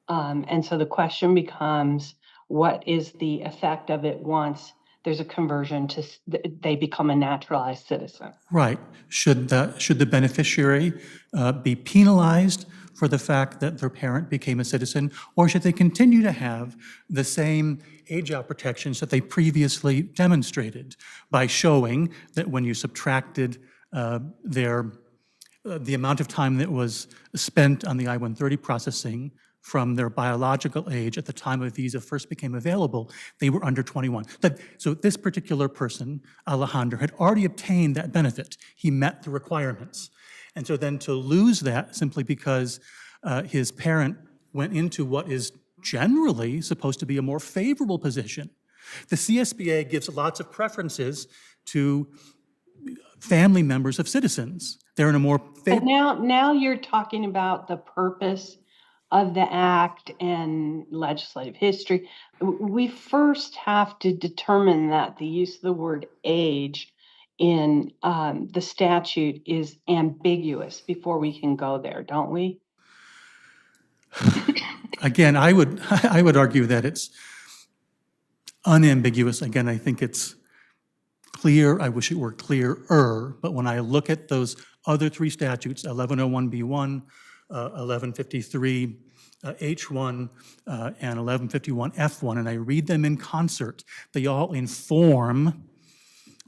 And so the question becomes, what is the effect of it once there's a conversion to they become a naturalized citizen? Right. Should the beneficiary be penalized for the fact that their parent became a citizen, or should they continue to have the same age-out protections that they previously demonstrated by showing that when you subtracted the amount of time that was spent on the I-130 processing from their biological age at the time a visa first became available, they were under 21. So this particular person, Alejandro, had already obtained that benefit. He met the requirements. And so then to lose that simply because his parent went into what is generally supposed to be a more favorable position. The CSBA gives lots of preferences to family members of citizens. They're in a more But now you're talking about the purpose of the act and legislative history. We first have to determine that the use of the word age in the statute is ambiguous before we can go there, don't we? Again, I would argue that it's unambiguous. Again, I think it's clear. I wish it were clearer. But when I look at those other 3 statutes, 1101B1, 1153 H1, and 1151F1, and I read them in concert, they all inform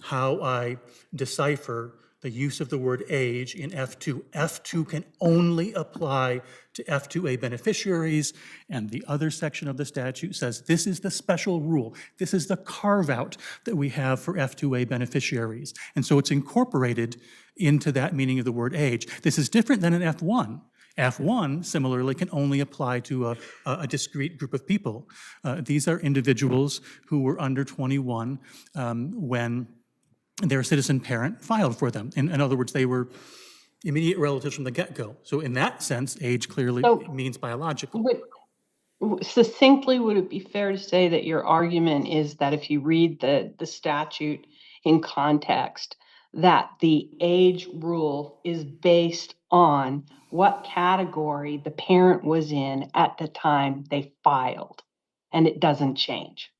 how I decipher the use of the word age in F2. F2 can only apply to F2A beneficiaries, and the other section of the statute says this is the special rule. This is the carve-out that we have for F2A beneficiaries. And so it's incorporated into that meaning of the word age. This is different than an F1. F1, similarly, can only apply to a discrete group of people. These are individuals who were under 21 when their citizen parent filed for them. In other words, they were immediate relatives from the get-go. So in that sense, age clearly So- means biological. Succinctly, would it be fair to say that your argument is that if you read the statute in context, that the age rule is based on what category the parent was in at the time they filed, and it doesn't change?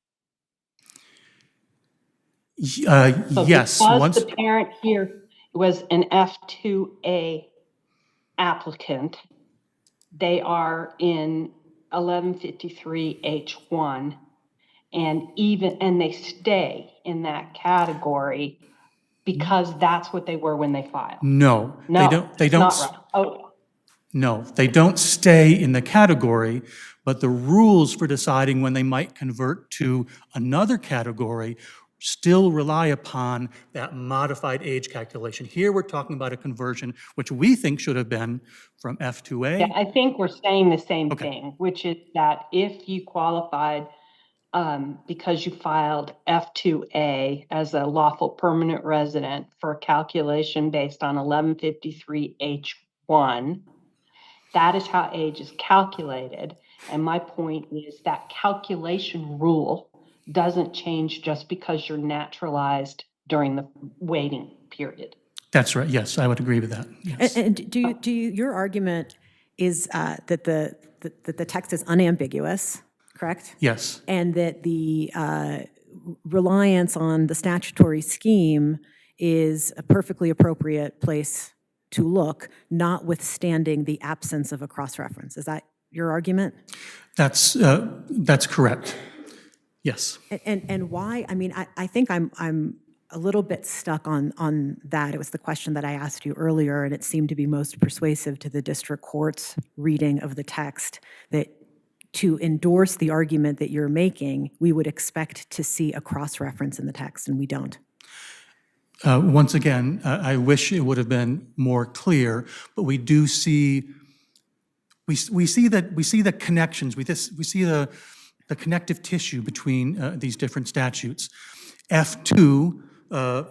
So Yes, because once, the parent here was an F2A applicant, they are in 1153H1, and they stay in that category because that's what they were when they filed. no, No, they it's don't. not right. Oh, No, they don't stay in the category, but the rules for deciding when they might convert to another category still rely upon that modified age calculation. Here, we're talking about a conversion, which we think should have been from F2A. yeah, I think we're saying the same Okay. thing, which is that if you qualified because you filed F2A as a lawful permanent resident for a calculation based on 1153H1, that is how age is calculated. And my point is that calculation rule doesn't change just because you're naturalized during the waiting period. That's right, yes, I would agree with that, yes. And do you, your argument is that the text is unambiguous, correct? Yes, And that the reliance on the statutory scheme is a perfectly appropriate place to look, notwithstanding the absence of a cross-reference. Is that your argument? that's correct, yes. And why? I mean, I think I'm a little bit stuck on that. It was the question that I asked you earlier, and it seemed to be most persuasive to the district court's reading of the text, that to endorse the argument that you're making, we would expect to see a cross-reference in the text, and we don't. Once again, I wish it would have been more clear, but we do see, we see the connections, we see the connective tissue between these different statutes. F2,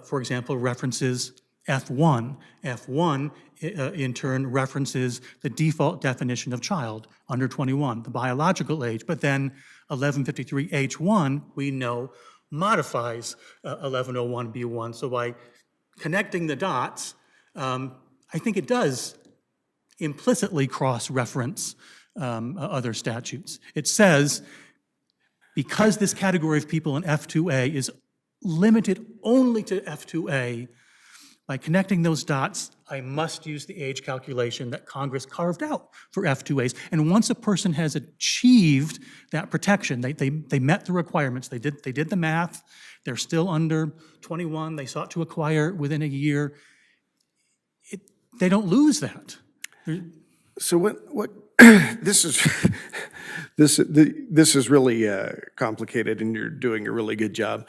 for example, references F1. F1, in turn, references the default definition of child, under 21, the biological age. But then 1153H1, we know, modifies 1101B1. So by connecting the dots, I think it does implicitly cross-reference other statutes. It says, because this category of people in F2A is limited only to F2A, by connecting those dots, I must use the age calculation that Congress carved out for F2As. And once a person has achieved that protection, they met the requirements, they did the math, they're still under 21, they sought to acquire within a year, they don't lose that. So what this is really complicated, and you're doing a really good job.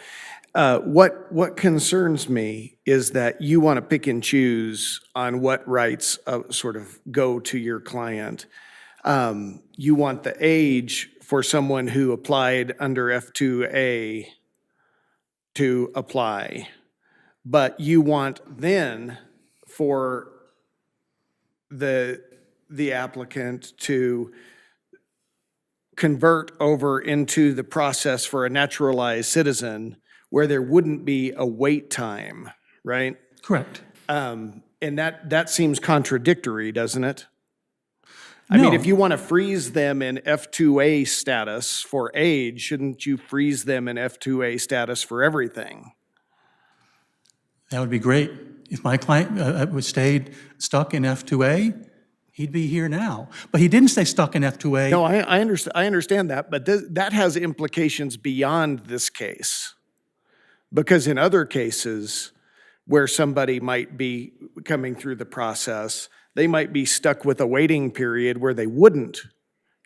What concerns me is that you want to pick and choose on what rights sort of go to your client. You want the age for someone who applied under F2A to apply, but you want then for the applicant to convert over into the process for a naturalized citizen where there wouldn't be a wait time, right? Correct. And that seems contradictory, doesn't it? I mean, No. if you want to freeze them in F2A status for age, shouldn't you freeze them in F2A status for everything? That would be great. If my client was stayed stuck in F2A, he'd be here now. But he didn't stay stuck in F2A. No, I understand that, but that has implications beyond this case. Because in other cases where somebody might be coming through the process, they might be stuck with a waiting period where they wouldn't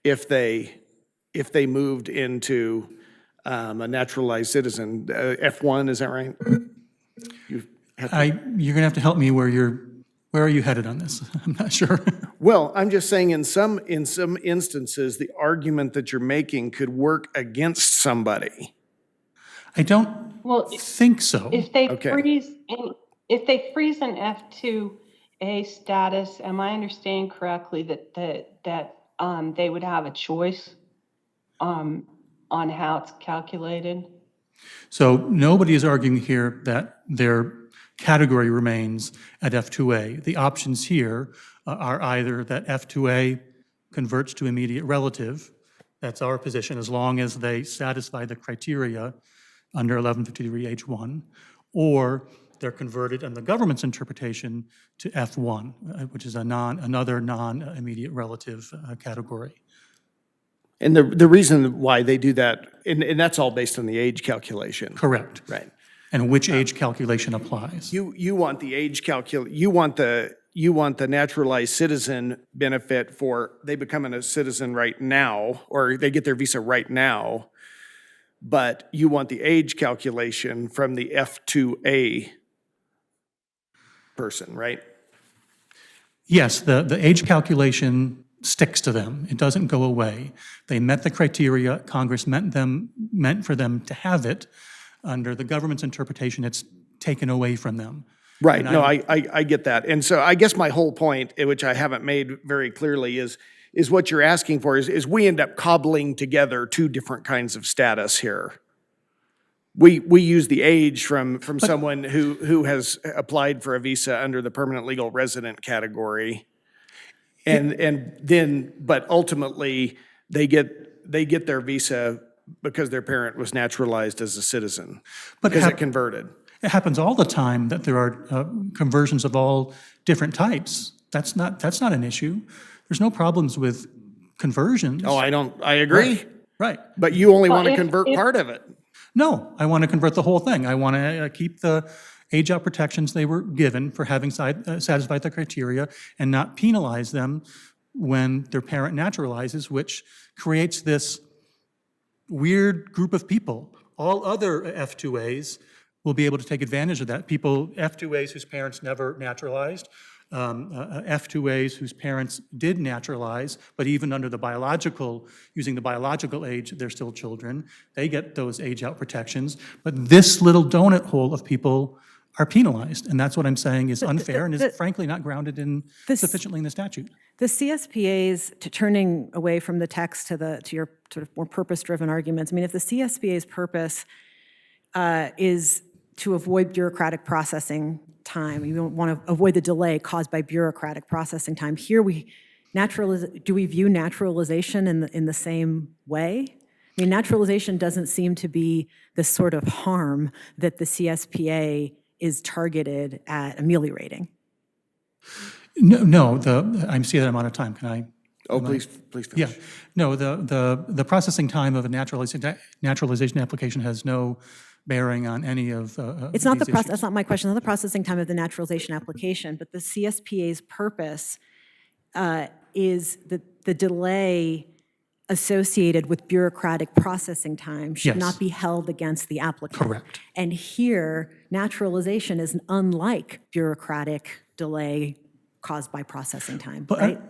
if they moved into a naturalized citizen. F1, is that right? You're gonna have to help me where you're Where are you headed on this? I'm not sure. Well, I'm just saying in some instances, the argument that you're making could work against somebody. I don't Well, think so. if they Okay. if they freeze an F2A status, am I understanding correctly that they would have a choice on how it's calculated? So nobody is arguing here that their category remains at F2A. The options here are either that F2A converts to immediate relative, that's our position, as long as they satisfy the criteria under 1153H1, or they're converted in the government's interpretation to F1, which is another non-immediate relative category. And the reason why they do that, and that's all based on the age calculation. Correct. Right. And which age calculation applies? You want the age you want the naturalized citizen benefit for they becoming a citizen right now, or they get their visa right now, but you want the age calculation from the F2A person, right? Yes, the age calculation sticks to them. It doesn't go away. They met the criteria. Congress meant for them to have it. Under the government's interpretation, it's taken away from them. Right, And no, I get that. And so I guess my whole point, which I haven't made very clearly, is what you're asking for is we end up cobbling together two different kinds of status here. We use the age from someone who has applied for a visa under the permanent legal resident category. And then, but ultimately, they get their visa because their parent was naturalized as a citizen, because it converted. It happens all the time that there are conversions of all different types. That's not an issue. There's no problems with conversions. Oh, I agree. Right. But you only Well, want to if- convert if- part of it. No, I want to convert the whole thing. I want to keep the age-out protections they were given for having satisfied the criteria and not penalize them when their parent naturalizes, which creates this weird group of people. All other F2As will be able to take advantage of that. F2As whose parents never naturalized, F2As whose parents did naturalize, but even under using the biological age, they're still children. They get those age-out protections. But this little donut hole of people are penalized, and that's what I'm saying is unfair and is frankly not grounded sufficiently in the statute. The CSPA's, turning away from the text to your sort of more purpose-driven arguments, I mean, if the CSPA's purpose is to avoid bureaucratic processing time, you don't want to avoid the delay caused by bureaucratic processing time. Here, do we view naturalization in the same way? I mean, naturalization doesn't seem to be the sort of harm that the CSPA is targeted at ameliorating. No, I see that I'm out of time. Can I? Oh, please finish. Yeah. No, the processing time of a naturalization application has no bearing on any of It's not these that's issues. not my question, not the processing time of the naturalization application, but the CSPA's purpose is the delay associated with bureaucratic processing time should Yes. not be held against the applicant. Correct. And here, naturalization is unlike bureaucratic delay caused by processing time, But, right?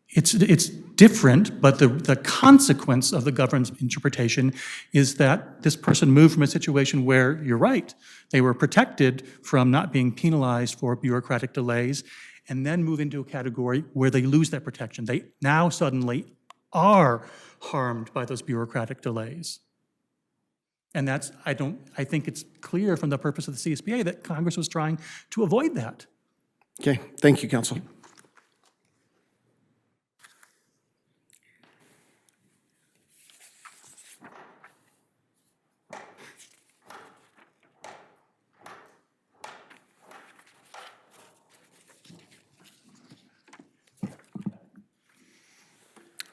It's different, but the consequence of the government's interpretation is that this person moved from a situation where, you're right, they were protected from not being penalized for bureaucratic delays, and then move into a category where they lose that protection. They now suddenly are harmed by those bureaucratic delays. And I think it's clear from the purpose of the CSPA that Congress was trying to avoid that. Okay, thank you, counsel.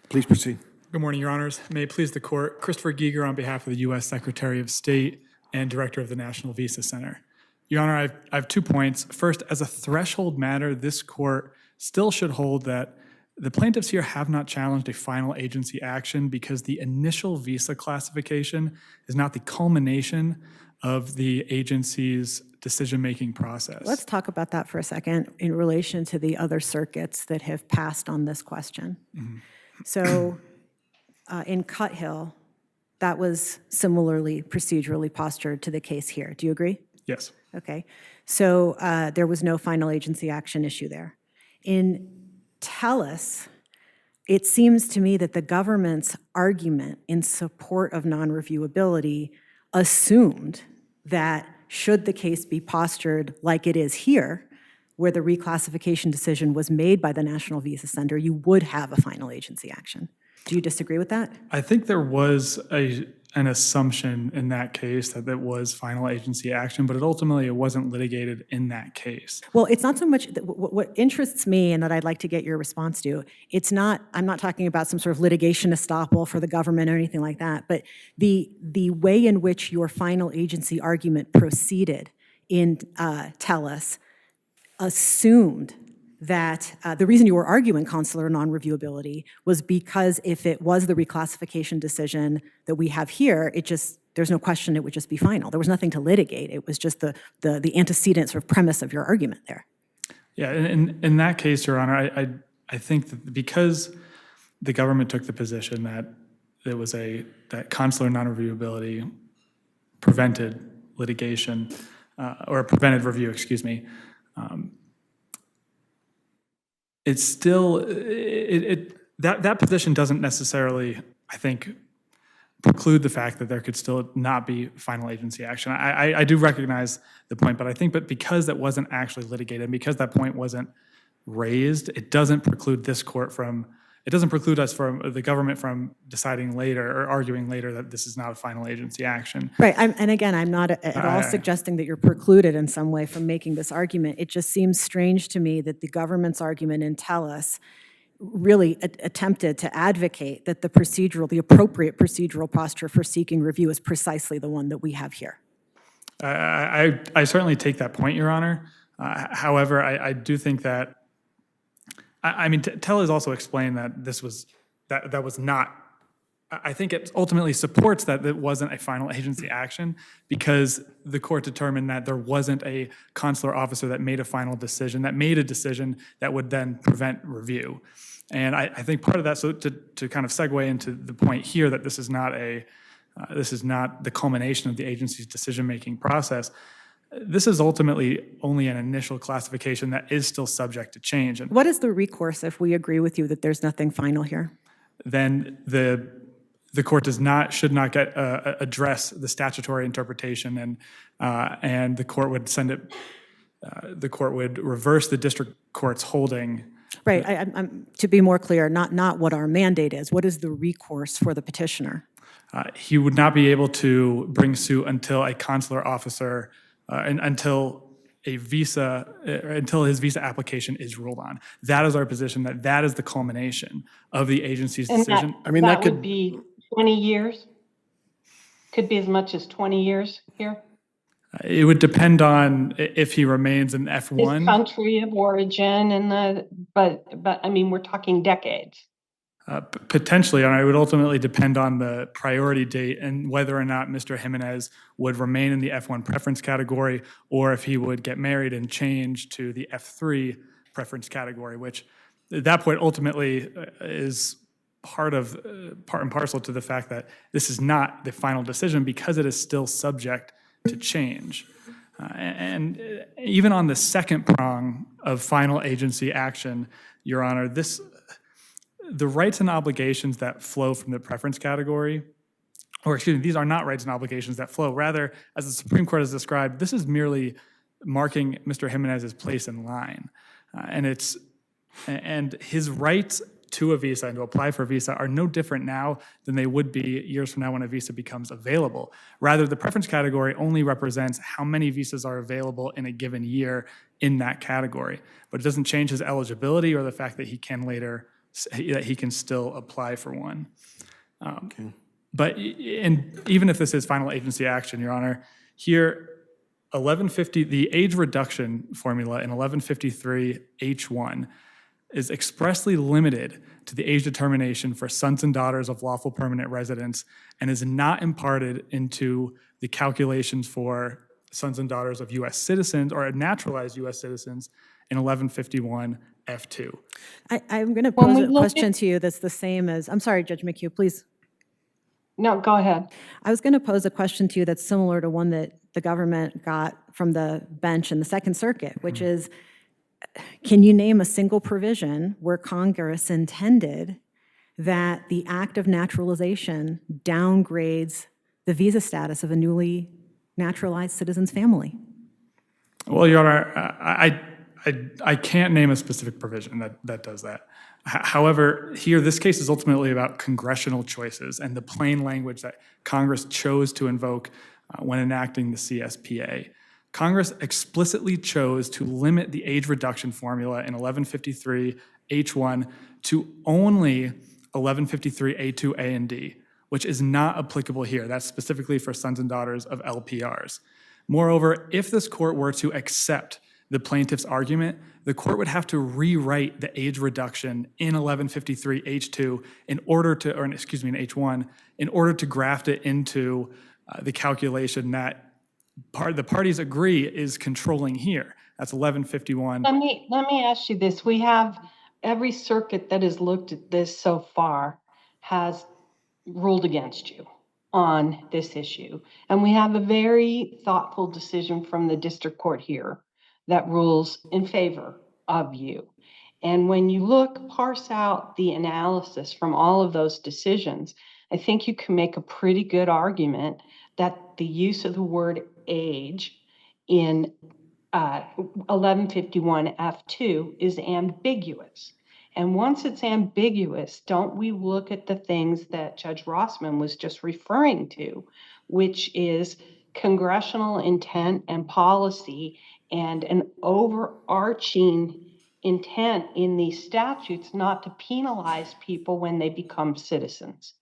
Please proceed. Good morning, Your Honors. May it please the Court, Christopher Giger on behalf of the U.S. Secretary of State and Director of the National Visa Center. Your Honor, I have 2 points. First, as a threshold matter, this Court still should hold that The plaintiffs here have not challenged a final agency action because the initial visa classification is not the culmination of the agency's decision-making process. Let's talk about that for a second in relation to the other circuits that have passed on this question. So in Cuthill, that was similarly procedurally postured to the case here. Do you agree? Yes. Okay. So there was no final agency action issue there. In Tellus, it seems to me that the government's argument in support of non-reviewability assumed that should the case be postured like it is here, where the reclassification decision was made by the National Visa Center, you would have a final agency action. Do you disagree with that? I think there was an assumption in that case that it was final agency action, but it wasn't litigated in that case. Well, it's not so much, what interests me and that I'd like to get your response to, I'm not talking about some sort of litigation estoppel for the government or anything like that, but the way in which your final agency argument proceeded in Tellus assumed that the reason you were arguing consular non-reviewability was because if it was the reclassification decision that we have here, there's no question it would just be final. There was nothing to litigate. It was just the antecedent sort of premise of your argument there. Yeah, in that case, Your Honor, I think that because the government took the position that there was that consular non-reviewability prevented litigation, or prevented review, excuse me, it's still, that position doesn't necessarily, I think, preclude the fact that there could still not be final agency action. I do recognize the point, but I think because that wasn't actually litigated, and because that point wasn't raised, it doesn't preclude this court from, it doesn't preclude us from, the government from deciding later or arguing later that this is not a final agency action. Right, and again, I'm not at all suggesting that you're precluded in some way from making this argument. It just seems strange to me that the government's argument in Tellus really attempted to advocate that the appropriate procedural posture for seeking review is precisely the one that we have here. I certainly take that point, Your Honor. However, I do think that, I mean, Tellus also explained that that was not, I think it ultimately supports that it wasn't a final agency action because the court determined that there wasn't a consular officer that made a final decision, that made a decision that would then prevent review. And I think part of that, so to kind of segue into the point here that this is not the culmination of the agency's decision-making process, this is ultimately only an initial classification that is still subject to change. And what is the recourse if we agree with you that there's nothing final here? then the court should not address the statutory interpretation, and the court would send it. The court would reverse the district court's holding. Right. I'm to be more clear, not what our mandate is. What is the recourse for the petitioner? He would not be able to bring suit until a consular officer, until his visa application is ruled on. That is our position. That is the culmination of the agency's decision. That would be 20 years. Could be as much as 20 years here. It would depend on if he remains in F1. His country of origin but I mean, we're talking decades. Potentially, and it would ultimately depend on the priority date and whether or not Mr. Jimenez would remain in the F1 preference category or if he would get married and change to the F3 preference category, which at that point ultimately is part and parcel to the fact that this is not the final decision because it is still subject to change. And even on the second prong of final agency action, Your Honor, the rights and obligations that flow from the preference category, or excuse me, these are not rights and obligations that flow. Rather, as the Supreme Court has described, this is merely marking Mr. Jimenez's place in line. And his rights to a visa and to apply for a visa are no different now than they would be years from now when a visa becomes available. Rather, the preference category only represents how many visas are available in a given year in that category. But it doesn't change his eligibility or the fact that he can still apply for one. But even if this is final agency action, Your Honor, here, the age reduction formula in 1153 H1 is expressly limited to the age determination for sons and daughters of lawful permanent residents and is not imparted into the calculations for sons and daughters of U.S. citizens or naturalized U.S. citizens in 1151 F2. I'm going to When pose we a look question at- to you that's the same as, I'm sorry, Judge McHugh, please. No, go ahead. I was going to pose a question to you that's similar to one that the government got from the bench in the Second Circuit, which is, can you name a single provision where Congress intended that the act of naturalization downgrades the visa status of a newly naturalized citizen's family? Well, Your Honor, I can't name a specific provision that does that. However, here, this case is ultimately about congressional choices and the plain language that Congress chose to invoke when enacting the CSPA. Congress explicitly chose to limit the age reduction formula in 1153 H1 to only 1153 A2 A and D, which is not applicable here. That's specifically for sons and daughters of LPRs. Moreover, if this court were to accept the plaintiff's argument, the court would have to rewrite the age reduction in 1153 H2 in order to, or excuse me, in H1, in order to graft it into the calculation that the parties agree is controlling here. That's 1151. Let me ask you this. We have every circuit that has looked at this so far has ruled against you on this issue. And we have a very thoughtful decision from the district court here that rules in favor of you. And when you parse out the analysis from all of those decisions, I think you can make a pretty good argument that the use of the word age in 1151 F2 is ambiguous. And once it's ambiguous, don't we look at the things that Judge Rossman was just referring to, which is congressional intent and policy and an overarching intent in these statutes not to penalize people when they become citizens.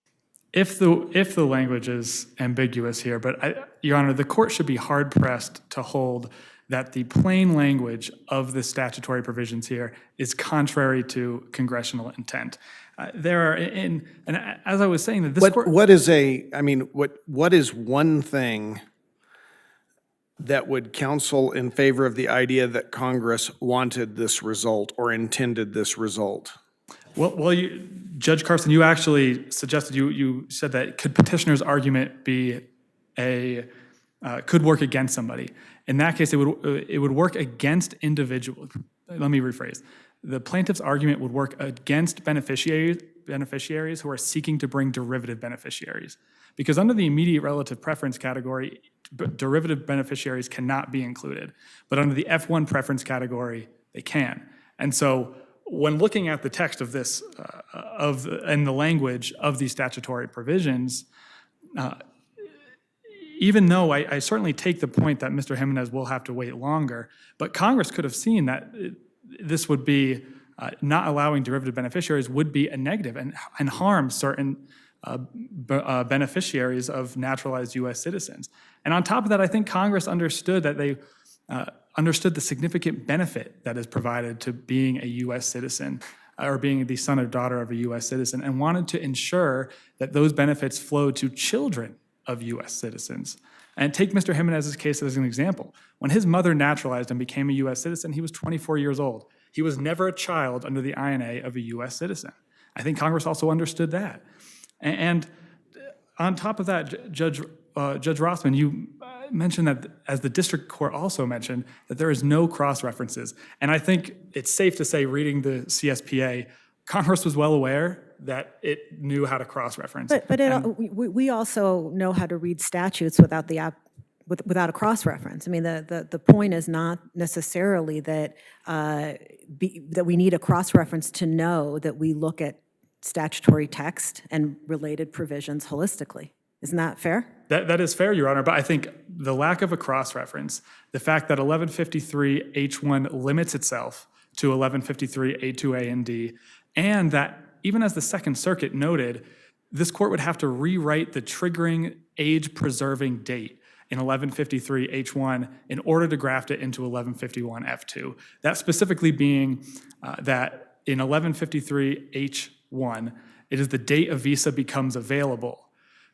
If the language is ambiguous here, but Your Honor, the court should be hard-pressed to hold that the plain language of the statutory provisions here is contrary to congressional intent. There are, and as I was saying, that this court... What is one thing that would counsel in favor of the idea that Congress wanted this result or intended this result? Well, Judge Carson, you actually suggested, you said that could petitioner's argument be could work against somebody. In that case, it would work against individuals. Let me rephrase. The plaintiff's argument would work against beneficiaries who are seeking to bring derivative beneficiaries. Because under the immediate relative preference category, derivative beneficiaries cannot be included. But under the F1 preference category, they can. And so when looking at the text of this, and the language of these statutory provisions, even though I certainly take the point that Mr. Jimenez will have to wait longer, but Congress could have seen that this would be, not allowing derivative beneficiaries would be a negative and harm certain beneficiaries of naturalized U.S. citizens. And on top of that, I think Congress understood that they understood the significant benefit that is provided to being a U.S. citizen or being the son or daughter of a U.S. citizen and wanted to ensure that those benefits flow to children of U.S. citizens. And take Mr. Jimenez's case as an example. When his mother naturalized and became a U.S. citizen, he was 24 years old. He was never a child under the INA of a U.S. citizen. I think Congress also understood that. And on top of that, Judge Rossman, you mentioned that, as the district court also mentioned, that there is no cross-references. And I think it's safe to say, reading the CSPA, Congress was well aware that it knew how to cross-reference. But we also know how to read statutes without a cross-reference. I mean, the point is not necessarily that that we need a cross-reference to know that we look at statutory text and related provisions holistically. Isn't that fair? That is fair, Your Honor, but I think the lack of a cross-reference, the fact that 1153 H1 limits itself to 1153 A2 A and D, and that even as the Second Circuit noted, this court would have to rewrite the triggering age-preserving date in 1153 H1 in order to graft it into 1151 F2. That specifically being that in 1153H1, it is the date a visa becomes available.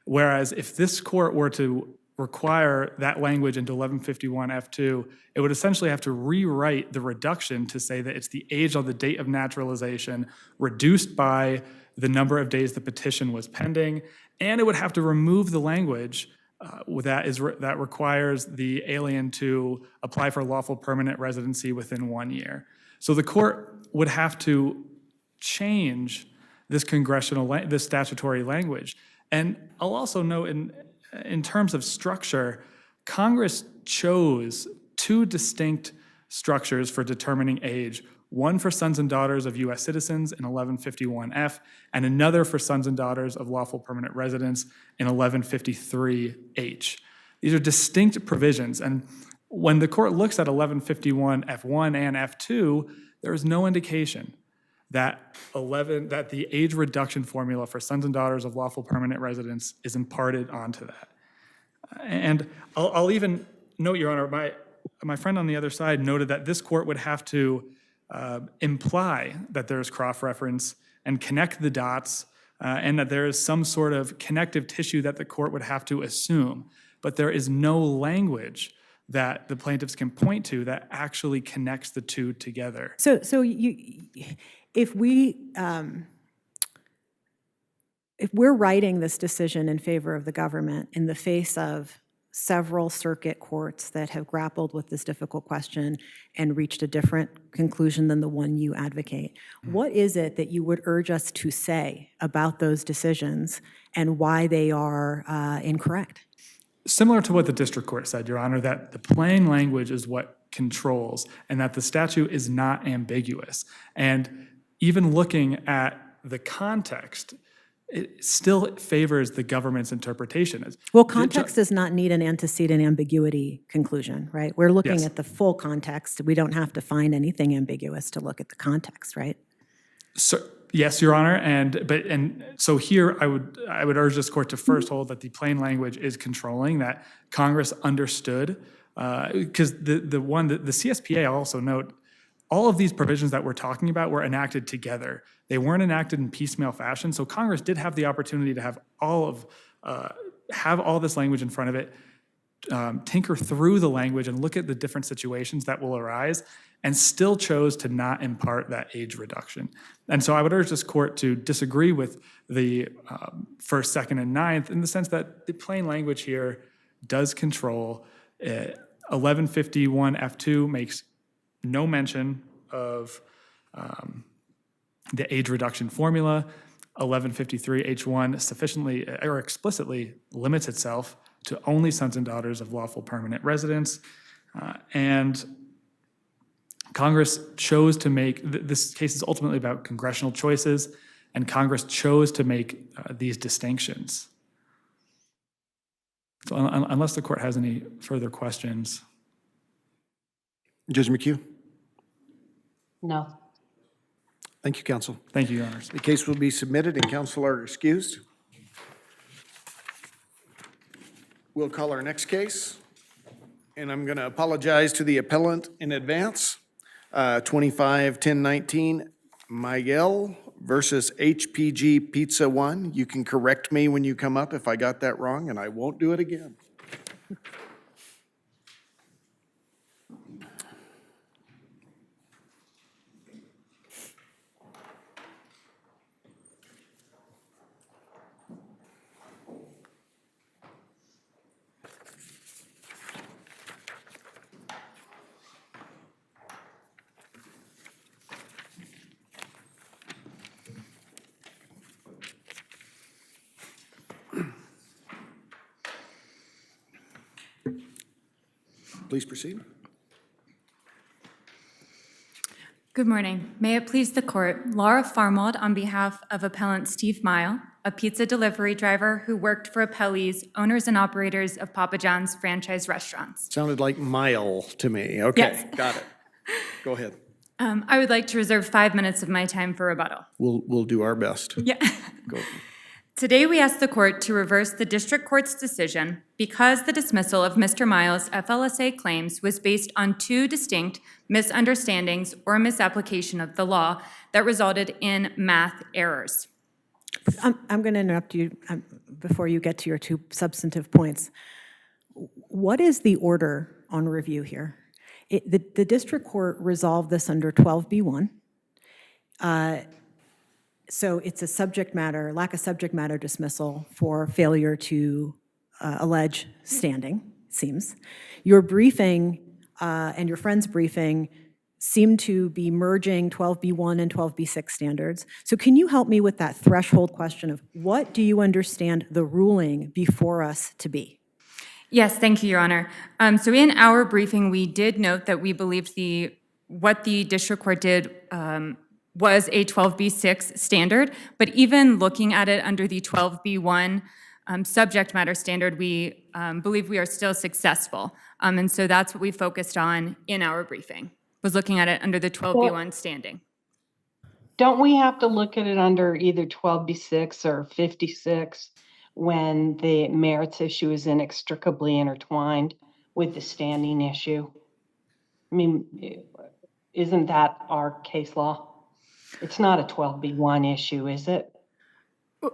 Whereas if this court were to require that language into 1151F2, it would essentially have to rewrite the reduction to say that it's the age on the date of naturalization reduced by the number of days the petition was pending, and it would have to remove the language that requires the alien to apply for lawful permanent residency within 1 year. So the court would have to change this this statutory language. And I'll also note in terms of structure, Congress chose two distinct structures for determining age, one for sons and daughters of U.S. citizens in 1151F, and another for sons and daughters of lawful permanent residents in 1153H. These are distinct provisions, and when the court looks at 1151F1 and F2, there is no indication that the age reduction formula for sons and daughters of lawful permanent residents is imparted onto that. And I'll even note, Your Honor, my friend on the other side noted that this court would have to imply that there's cross-reference and connect the dots, and that there is some sort of connective tissue that the court would have to assume. But there is no language that the plaintiffs can point to that actually connects the two together. So if we're writing this decision in favor of the government in the face of several circuit courts that have grappled with this difficult question and reached a different conclusion than the one you advocate, what is it that you would urge us to say about those decisions and why they are incorrect? Similar to what the district court said, Your Honor, that the plain language is what controls and that the statute is not ambiguous. And even looking at the context, it still favors the government's interpretation. Well, context does not need an antecedent ambiguity conclusion, right? We're looking Yes. at the full context. We don't have to find anything ambiguous to look at the context, right? So, yes, Your Honor, and so here I would urge this court to first hold that the plain language is controlling, that Congress understood, because the CSPA, I'll also note, all of these provisions that we're talking about were enacted together. They weren't enacted in piecemeal fashion, so Congress did have the opportunity to have all this language in front of it, tinker through the language and look at the different situations that will arise, and still chose to not impart that age reduction. And so I would urge this court to disagree with the first, second, and ninth in the sense that the plain language here does control. 1151F2 makes no mention of the age reduction formula. 1153H1 sufficiently or explicitly limits itself to only sons and daughters of lawful permanent residents. And Congress chose to make, this case is ultimately about congressional choices, and Congress chose to make these distinctions. So unless the court has any further questions. Judge McHugh? No. Thank you, counsel. Thank you, Your Honors. The case will be submitted and counsel are excused. We'll call our next case, and I'm going to apologize to the appellant in advance. 25-1019, Mighell versus HPG Pizza One. You can correct me when you come up if I got that wrong, and I won't do it again. Please proceed. Good morning. May it please the court, Laura Farmold on behalf of Appellant Steve Mighell, a pizza delivery driver who worked for Appellees, owners and operators of Papa John's franchise restaurants. Sounded like mile to me. Okay, Yes. got it. Go ahead. I would like to reserve 5 minutes of my time for rebuttal. We'll do our best. Yeah. Go. Today, we ask the court to reverse the district court's decision because the dismissal of Mr. Miles' FLSA claims was based on two distinct misunderstandings or misapplication of the law that resulted in math errors. I'm going to interrupt you before you get to your two substantive points. What is the order on review here? The district court resolved this under 12B1. So it's a subject matter, lack of subject matter dismissal for failure to allege standing, it seems. Your briefing and your friend's briefing seem to be merging 12B1 and 12B6 standards. So can you help me with that threshold question of what do you understand the ruling before us to be? Yes, thank you, Your Honor. So in our briefing, we did note that we believed what the district court did was a 12B6 standard, but even looking at it under the 12B1 subject matter standard, we believe we are still successful. And so that's what we focused on in our briefing, was looking at it under the 12B1 standing. Don't we have to look at it under either 12B6 or 56 when the merits issue is inextricably intertwined with the standing issue? I mean, isn't that our case law? It's not a 12B1 issue, is it?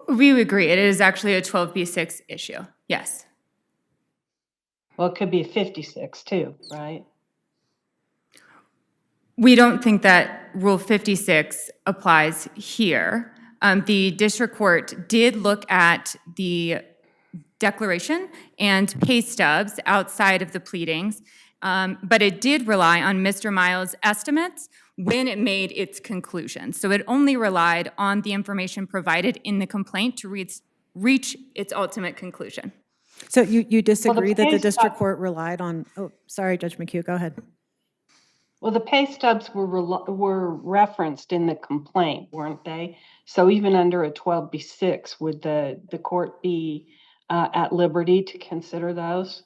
We agree. It is actually a 12B6 issue. Yes. Well, it could be a 56 too, right? We don't think that Rule 56 applies here. The district court did look at the declaration and pay stubs outside of the pleadings, but it did rely on Mr. Miles' estimates when it made its conclusion. So it only relied on the information provided in the complaint to reach its ultimate conclusion. So you disagree that the pay district stub- court relied on, oh, sorry, Judge McHugh, go ahead. Well, the pay stubs were referenced in the complaint, weren't they? So even under a 12B6, would the court be at liberty to consider those?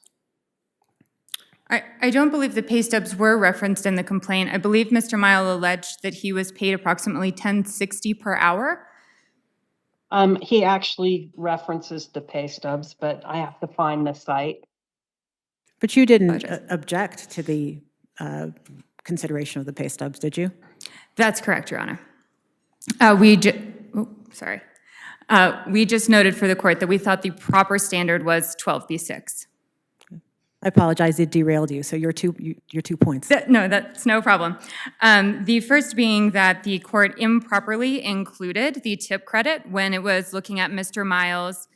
I don't believe the pay stubs were referenced in the complaint. I believe Mr. Miles alleged that he was paid approximately $10.60 per hour. He actually references the pay stubs, but I have to find the site. But you didn't object to the consideration of the pay stubs, did you? That's correct, Your Honor. We just noted for the court that we thought the proper standard was 12B6. I apologize, it derailed you. So your two points. No, that's no problem. The first being that the court improperly included the tip credit when it was looking at Mr. Miles'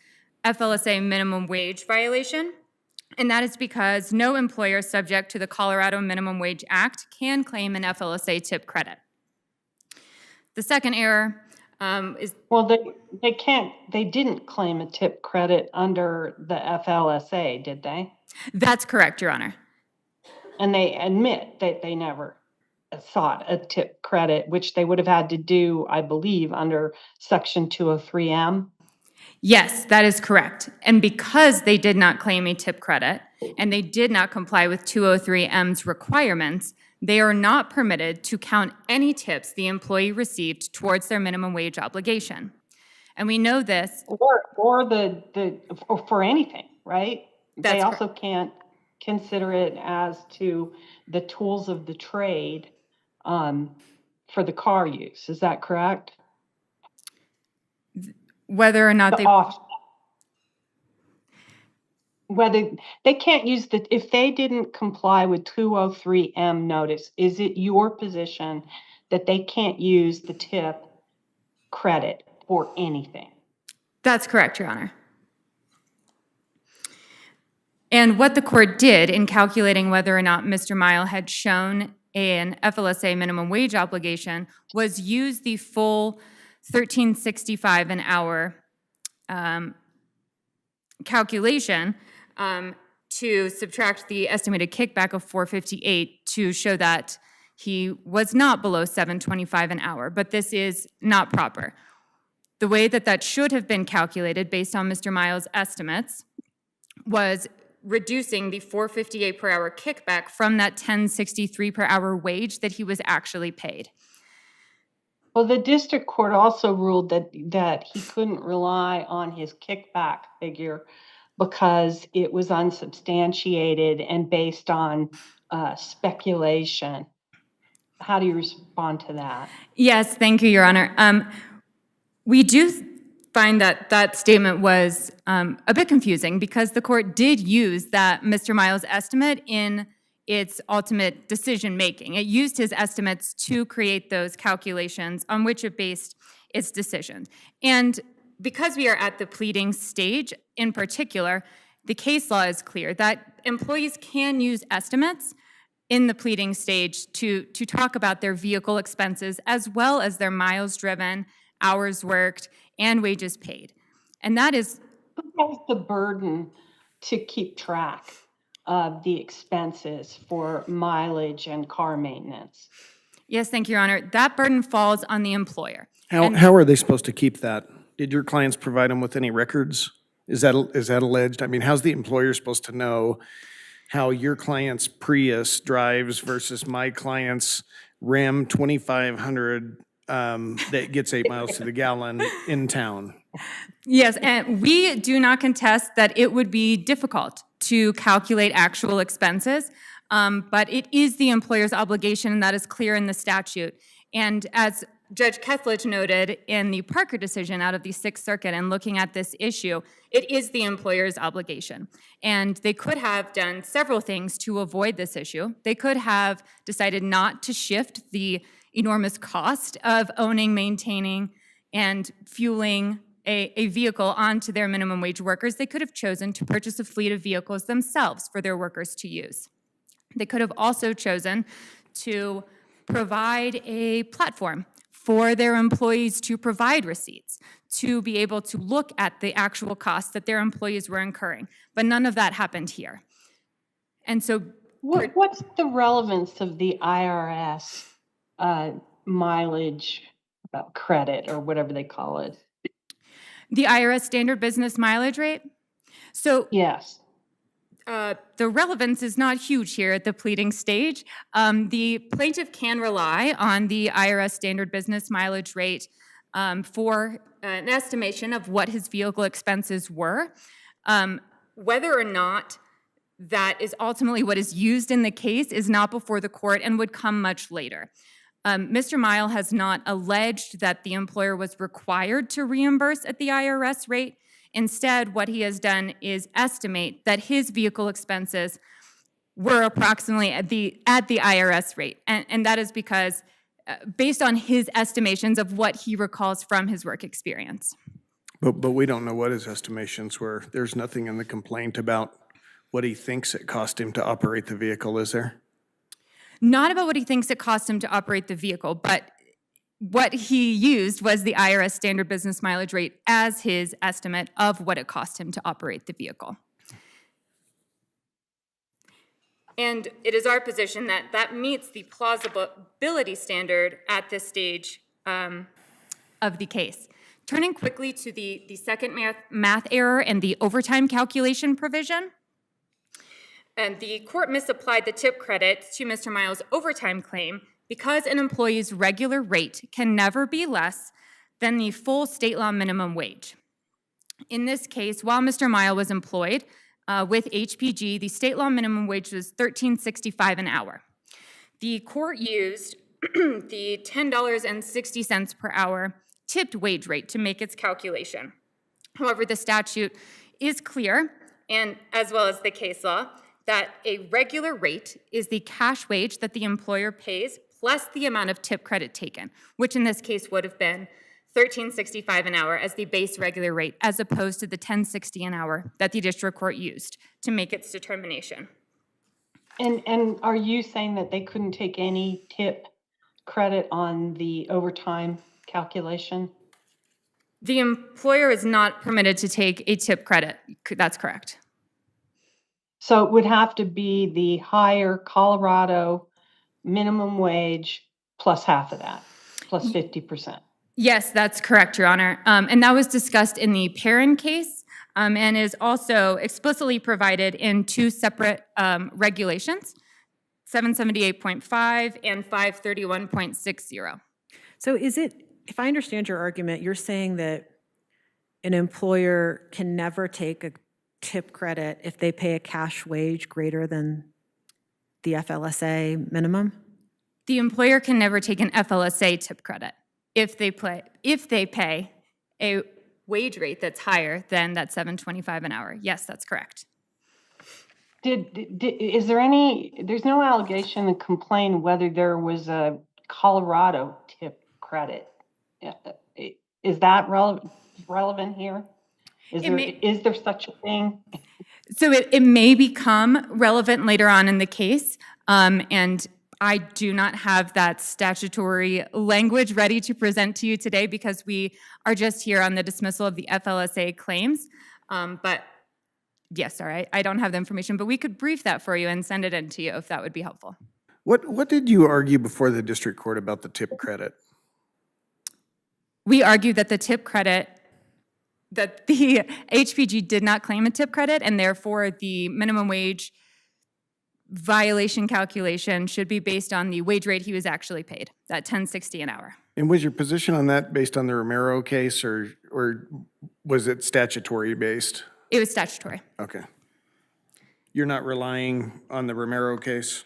FLSA minimum wage violation. And that is because no employer subject to the Colorado Minimum Wage Act can claim an FLSA tip credit. The second error is... Well, they didn't claim a tip credit under the FLSA, did they? That's correct, Your Honor. And they admit that they never sought a tip credit, which they would have had to do, I believe, under Section 203M. Yes, that is correct. And because they did not claim a tip credit and they did not comply with 203M's requirements, they are not permitted to count any tips the employee received towards their minimum wage obligation. And we know this. Or for anything, right? That's they also can't consider it as to the tools of the trade for the car use. Is that correct? Whether or not whether they can't use if they didn't comply with 203M notice, is it your position that they can't use the tip credit for anything? That's correct, Your Honor. And what the court did in calculating whether or not Mr. Mighell had shown an FLSA minimum wage obligation was use the full $13.65 an hour calculation to subtract the estimated kickback of $4.58 to show that he was not below $7.25 an hour, but this is not proper. The way that should have been calculated based on Mr. Mighell's estimates was reducing the $4.58 per hour kickback from that $10.63 per hour wage that he was actually paid. Well, the district court also ruled that he couldn't rely on his kickback figure because it was unsubstantiated and based on speculation. How do you respond to that? Yes, thank you, Your Honor. We do find that that statement was a bit confusing because the court did use that Mr. Miles' estimate in its ultimate decision-making. It used his estimates to create those calculations on which it based its decision. And because we are at the pleading stage in particular, the case law is clear that employees can use estimates in the pleading stage to talk about their vehicle expenses as well as their miles driven, hours worked, and wages paid. And that is... Who has the burden to keep track of the expenses for mileage and car maintenance? Yes, thank you, Your Honor. That burden falls on the employer. How are they supposed to keep that? Did your clients provide them with any records? Is that alleged? I mean, how's the employer supposed to know how your client's Prius drives versus my client's Ram 2500 that gets 8 miles to the gallon in town? Yes, and we do not contest that it would be difficult to calculate actual expenses, but it is the employer's obligation, and that is clear in the statute. And as Judge Kethledge noted in the Parker decision out of the Sixth Circuit and looking at this issue, it is the employer's obligation. And they could have done several things to avoid this issue. They could have decided not to shift the enormous cost of owning, maintaining, and fueling a vehicle onto their minimum wage workers. They could have chosen to purchase a fleet of vehicles themselves for their workers to use. They could have also chosen to provide a platform for their employees to provide receipts, to be able to look at the actual costs that their employees were incurring. But none of that happened here. And so... What's the relevance of the IRS mileage credit, or whatever they call it? The IRS standard business mileage rate? So Yes. the relevance is not huge here at the pleading stage. The plaintiff can rely on the IRS standard business mileage rate for an estimation of what his vehicle expenses were. Whether or not that is ultimately what is used in the case is not before the court and would come much later. Mr. Mighell has not alleged that the employer was required to reimburse at the IRS rate. Instead, what he has done is estimate that his vehicle expenses were approximately at the IRS rate. And that is because, based on his estimations of what he recalls from his work experience. But we don't know what his estimations were. There's nothing in the complaint about what he thinks it cost him to operate the vehicle, is there? Not about what he thinks it cost him to operate the vehicle, but what he used was the IRS standard business mileage rate as his estimate of what it cost him to operate the vehicle. And it is our position that that meets the plausibility standard at this stage of the case. Turning quickly to the second math error and the overtime calculation provision. And the court misapplied the tip credit to Mr. Mighell's overtime claim because an employee's regular rate can never be less than the full state law minimum wage. In this case, while Mr. Mighell was employed with HPG, the state law minimum wage was $13.65 an hour. The court used the $10.60 per hour tipped wage rate to make its calculation. However, the statute is clear, and as well as the case law, that a regular rate is the cash wage that the employer pays plus the amount of tip credit taken, which in this case would have been $13.65 an hour as the base regular rate, as opposed to the $10.60 an hour that the district court used to make its determination. And are you saying that they couldn't take any tip credit on the overtime calculation? The employer is not permitted to take a tip credit. That's correct. So it would have to be the higher Colorado minimum wage plus half of that, plus 50%. Yes, that's correct, Your Honor. And that was discussed in the Perrin case and is also explicitly provided in two separate regulations, 778.5 and 531.60. So is it, if I understand your argument, you're saying that an employer can never take a tip credit if they pay a cash wage greater than the FLSA minimum? The employer can never take an FLSA tip credit if they pay a wage rate that's higher than that $7.25 an hour. Yes, that's correct. Is there there's no allegation in the complaint whether there was a Colorado tip credit. Is that relevant here? Is there such a thing? So it may become relevant later on in the case, and I do not have that statutory language ready to present to you today because we are just here on the dismissal of the FLSA claims. But yes, sorry, I don't have the information, but we could brief that for you and send it in to you if that would be helpful. What did you argue before the district court about the tip credit? We argued that the tip credit, that the HPG did not claim a tip credit, and therefore the minimum wage violation calculation should be based on the wage rate he was actually paid, that $10.60 an hour. And was your position on that based on the Romero case, or was it statutory based? It was statutory. Okay. You're not relying on the Romero case?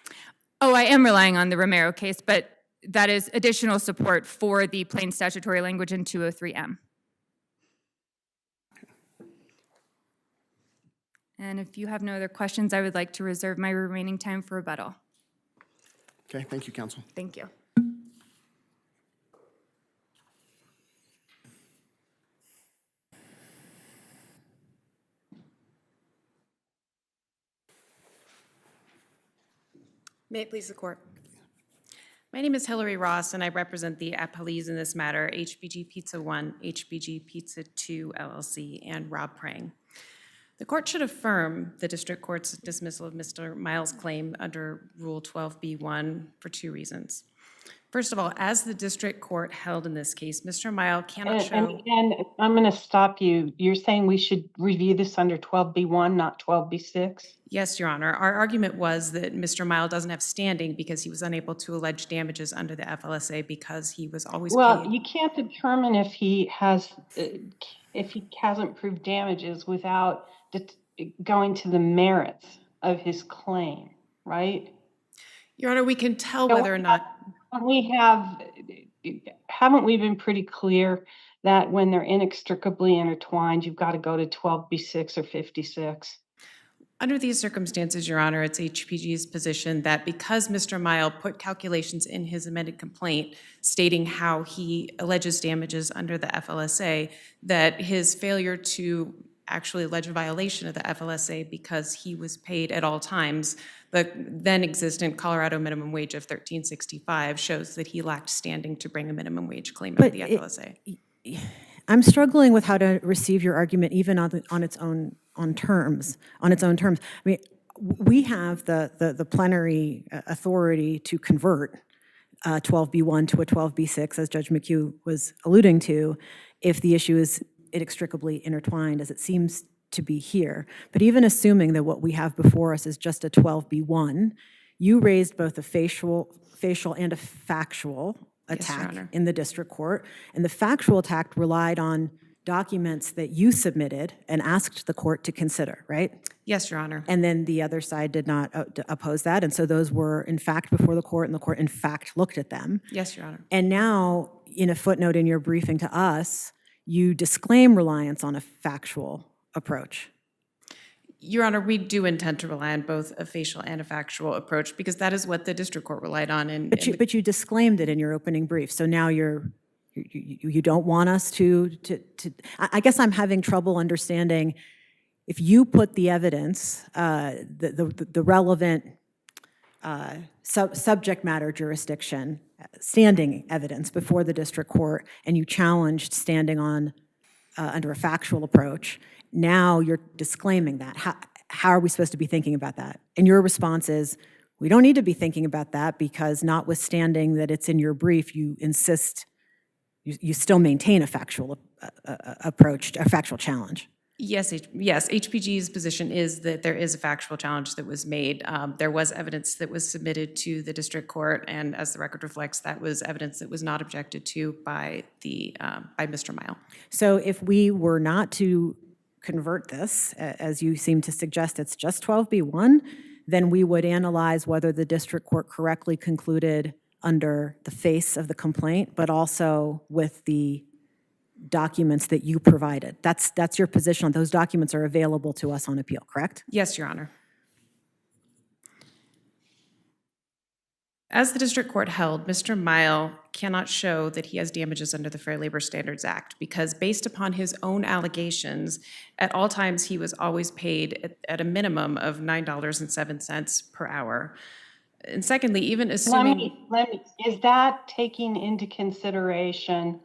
Oh, I am relying on the Romero case, but that is additional support for the plain statutory language in 203M. And if you have no other questions, I would like to reserve my remaining time for rebuttal. Okay, thank you, counsel. Thank you. May it please the court. My name is Hillary Ross, and I represent the appellees in this matter, HBG Pizza 1, HBG Pizza 2 LLC, and Rob Prang. The court should affirm the district court's dismissal of Mr. Mighell's claim under Rule 12b1 for two reasons. First of all, as the district court held in this case, Mr. Mighell cannot show... And I'm going to stop you. You're saying we should review this under 12b1, not 12b6? Yes, Your Honor. Our argument was that Mr. Mighell doesn't have standing because he was unable to allege damages under the FLSA because he was always Well, paid. you can't determine if he hasn't proved damages without going to the merits of his claim, right? Your Honor, we can tell whether or not... Haven't we been pretty clear that when they're inextricably intertwined, you've got to go to 12b6 or 56? Under these circumstances, Your Honor, it's HPG's position that because Mr. Mighell put calculations in his amended complaint stating how he alleges damages under the FLSA, that his failure to actually allege a violation of the FLSA because he was paid at all times, the then existent Colorado minimum wage of $13.65 shows that he lacked standing to bring a minimum wage claim under the FLSA. I'm struggling with how to receive your argument even on its own terms. I mean, we have the plenary authority to convert 12b1 to a 12b6, as Judge McHugh was alluding to, if the issue is inextricably intertwined, as it seems to be here. But even assuming that what we have before us is just a 12b1, you raised both a facial and a factual attack in the district court, and the factual attack relied on documents that you submitted and asked the court to consider, right? Yes, Your Honor. And then the other side did not oppose that, and so those were in fact before the court, and the court in fact looked at them. Yes, Your Honor. And now, in a footnote in your briefing to us, you disclaim reliance on a factual approach. Your Honor, we do intend to rely on both a facial and a factual approach because that is what the district court relied on. But you disclaimed it in your opening brief, so now you don't want us to. I guess I'm having trouble understanding if you put the evidence, the relevant subject matter jurisdiction, standing evidence before the district court, and you challenged standing on under a factual approach. Now you're disclaiming that. How are we supposed to be thinking about that? And your response is, we don't need to be thinking about that because notwithstanding that it's in your brief, you insist, you still maintain a factual approach, a factual challenge. Yes, HPG's position is that there is a factual challenge that was made. There was evidence that was submitted to the district court, and as the record reflects, that was evidence that was not objected to by Mr. Mighell. So if we were not to convert this, as you seem to suggest, it's just 12B1, then we would analyze whether the district court correctly concluded under the face of the complaint, but also with the documents that you provided. That's your position. Those documents are available to us on appeal, correct? Yes, Your Honor. As the district court held, Mr. Mighell cannot show that he has damages under the Fair Labor Standards Act because based upon his own allegations, at all times he was always paid at a minimum of $9.07 per hour. And secondly, even assuming... Is that taking into consideration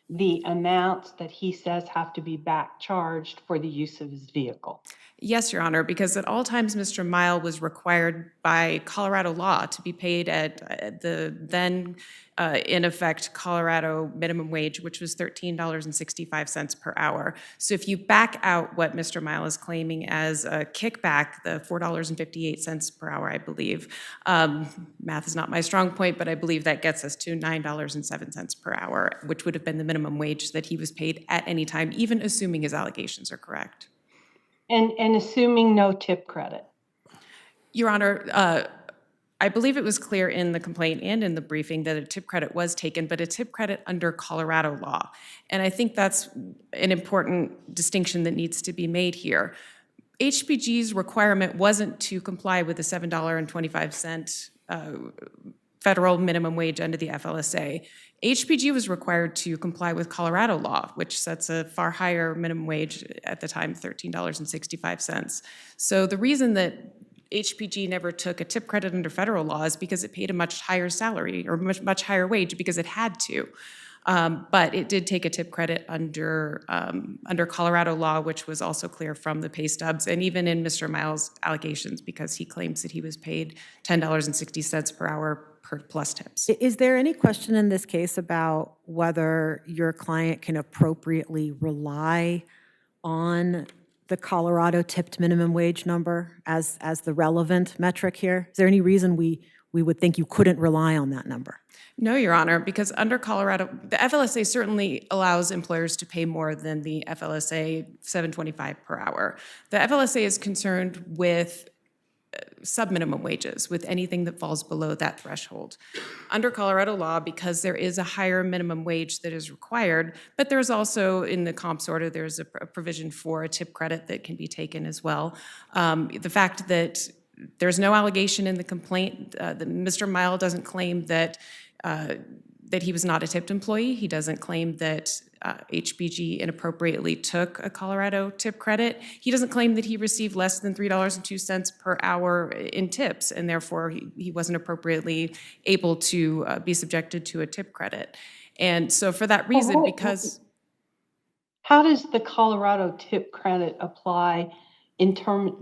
the amounts that he says have to be back charged for the use of his vehicle? Yes, Your Honor, because at all times Mr. Mighell was required by Colorado law to be paid at the then in effect Colorado minimum wage, which was $13.65 per hour. So if you back out what Mr. Mighell is claiming as a kickback, the $4.58 per hour, I believe, math is not my strong point, but I believe that gets us to $9.07 per hour, which would have been the minimum wage that he was paid at any time, even assuming his allegations are correct. And assuming no tip credit? Your Honor, I believe it was clear in the complaint and in the briefing that a tip credit was taken, but a tip credit under Colorado law. And I think that's an important distinction that needs to be made here. HPG's requirement wasn't to comply with the $7.25 federal minimum wage under the FLSA. HPG was required to comply with Colorado law, which sets a far higher minimum wage at the time, $13.65. So the reason that HPG never took a tip credit under federal law is because it paid a much higher salary or much higher wage because it had to. But it did take a tip credit under Colorado law, which was also clear from the pay stubs and even in Mr. Mighell's allegations because he claims that he was paid $10.60 per hour plus tips. Is there any question in this case about whether your client can appropriately rely on the Colorado tipped minimum wage number as the relevant metric here? Is there any reason we would think you couldn't rely on that number? No, Your Honor, because under Colorado, the FLSA certainly allows employers to pay more than the FLSA $7.25 per hour. The FLSA is concerned with sub-minimum wages, with anything that falls below that threshold. Under Colorado law, because there is a higher minimum wage that is required, but there's also, in the comps order, there's a provision for a tip credit that can be taken as well. The fact that there's no allegation in the complaint, that Mr. Mighell doesn't claim that he was not a tipped employee. He doesn't claim that HPG inappropriately took a Colorado tip credit. He doesn't claim that he received less than $3.02 per hour in tips, and therefore he wasn't appropriately able to be subjected to a tip credit. And so for that reason, because... How does the Colorado tip credit apply in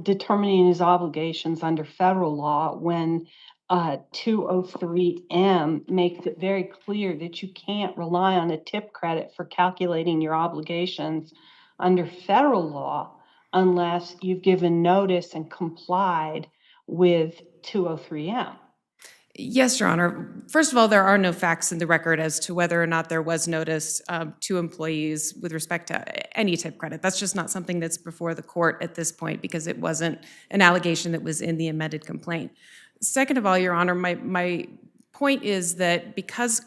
determining his obligations under federal law when 203M makes it very clear that you can't rely on a tip credit for calculating your obligations under federal law unless you've given notice and complied with 203M? Yes, Your Honor. First of all, there are no facts in the record as to whether or not there was notice to employees with respect to any tip credit. That's just not something that's before the court at this point because it wasn't an allegation that was in the amended complaint. Second of all, Your Honor, my point is that because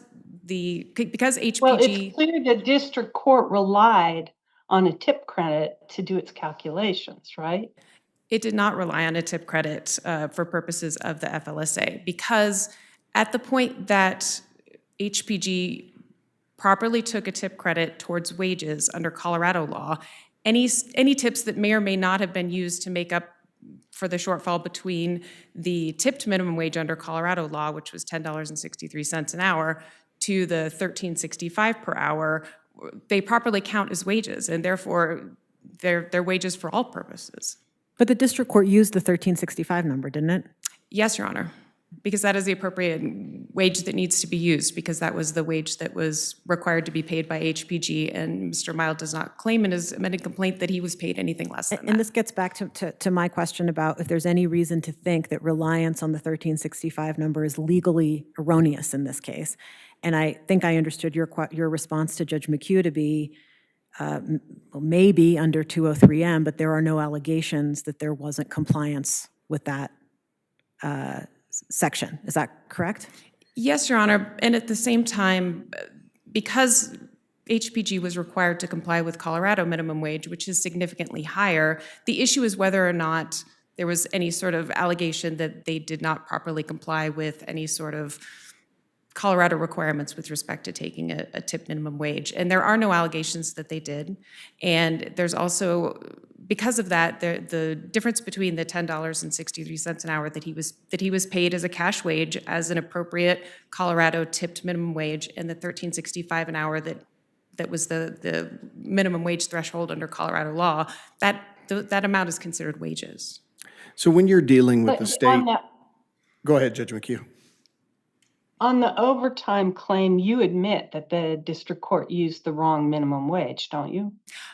HPG... Well, it's clear the district court relied on a tip credit to do its calculations, right? It did not rely on a tip credit for purposes of the FLSA because at the point that HPG properly took a tip credit towards wages under Colorado law, any tips that may or may not have been used to make up for the shortfall between the tipped minimum wage under Colorado law, which was $10.63 an hour, to the $13.65 per hour, they properly count as wages, and therefore they're wages for all purposes. But the district court used the $13.65 number, didn't it? Yes, Your Honor. Because that is the appropriate wage that needs to be used, because that was the wage that was required to be paid by HPG, and Mr. Miles does not claim in his amended complaint that he was paid anything less than And that. this gets back to my question about if there's any reason to think that reliance on the 1365 number is legally erroneous in this case. And I think I understood your response to Judge McHugh to be maybe under 203M, but there are no allegations that there wasn't compliance with that section. Is that correct? Yes, Your Honor, and at the same time, because HPG was required to comply with Colorado minimum wage, which is significantly higher, the issue is whether or not there was any sort of allegation that they did not properly comply with any sort of Colorado requirements with respect to taking a tip minimum wage. And there are no allegations that they did. And there's also, because of that, the difference between the $10.63 an hour that he was paid as a cash wage as an appropriate Colorado tipped minimum wage, and the $13.65 an hour that was the minimum wage threshold under Colorado law, that amount is considered wages. So when you're dealing with But the state, on that, go ahead, Judge McHugh. on the overtime claim, you admit that the district court used the wrong minimum wage, don't you?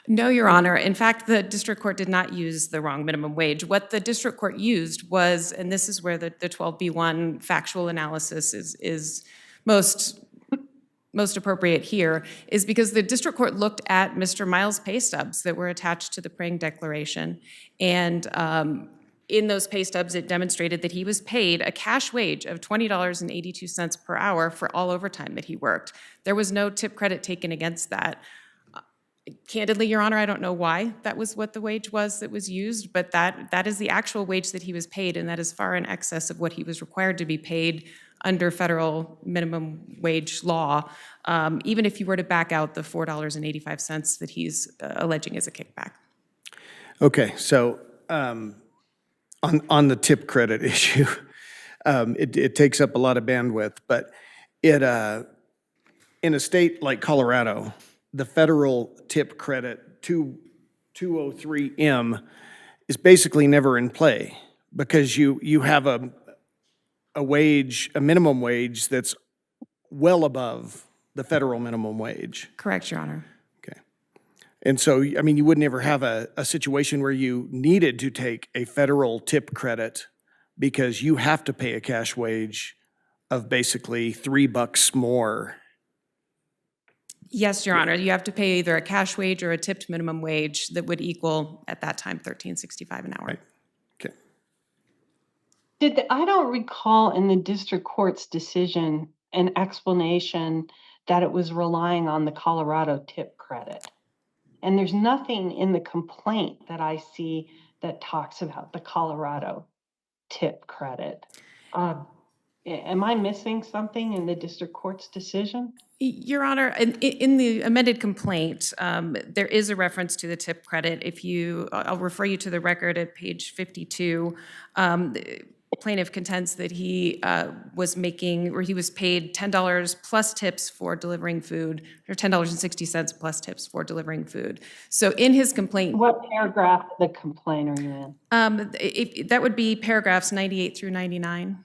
No, Your Honor. In fact, the district court did not use the wrong minimum wage. What the district court used was, and this is where the 12B1 factual analysis is most appropriate here, is because the district court looked at Mr. Miles' pay stubs that were attached to the Prang Declaration, and in those pay stubs, it demonstrated that he was paid a cash wage of $20.82 per hour for all overtime that he worked. There was no tip credit taken against that. Candidly, Your Honor, I don't know why that was what the wage was that was used, but that is the actual wage that he was paid, and that is far in excess of what he was required to be paid under federal minimum wage law, even if you were to back out the $4.85 that he's alleging as a kickback. Okay, so on the tip credit issue, it takes up a lot of bandwidth, but in a state like Colorado, the federal tip credit 203M is basically never in play because you have a minimum wage that's well above the federal minimum wage. Correct, Your Honor. Okay. And so, I mean, you would never have a situation where you needed to take a federal tip credit because you have to pay a cash wage of basically $3 more. Yes, Your Honor. You have to pay either a cash wage or a tipped minimum wage that would equal, at that time, $13.65 an hour. Right. Okay. I don't recall in the district court's decision an explanation that it was relying on the Colorado tip credit. And there's nothing in the complaint that I see that talks about the Colorado tip credit. Am I missing something in the district court's decision? Your Honor, in the amended complaint, there is a reference to the tip credit. I'll refer you to the record at page 52. The plaintiff contends that he was paid $10 plus tips for delivering food, or $10.60 plus tips for delivering food. So in his complaint— What paragraph of the complaint are you in? that would be paragraphs 98 through 99.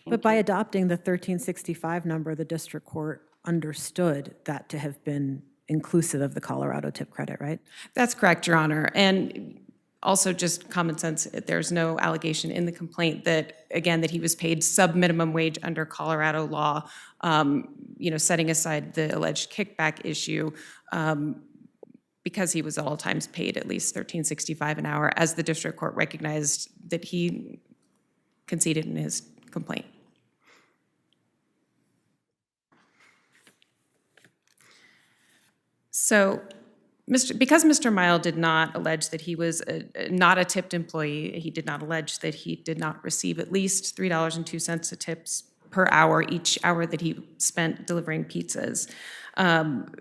But by adopting the 1365 number, the district court understood that to have been inclusive of the Colorado tip credit, right? That's correct, Your Honor. And also just common sense, there's no allegation in the complaint that, again, that he was paid sub-minimum wage under Colorado law, setting aside the alleged kickback issue, because he was at all times paid at least $13.65 an hour, as the district court recognized that he conceded in his complaint. So, because Mr. Mighell did not allege that he was not a tipped employee, he did not allege that he did not receive at least $3.02 of tips per hour each hour that he spent delivering pizzas.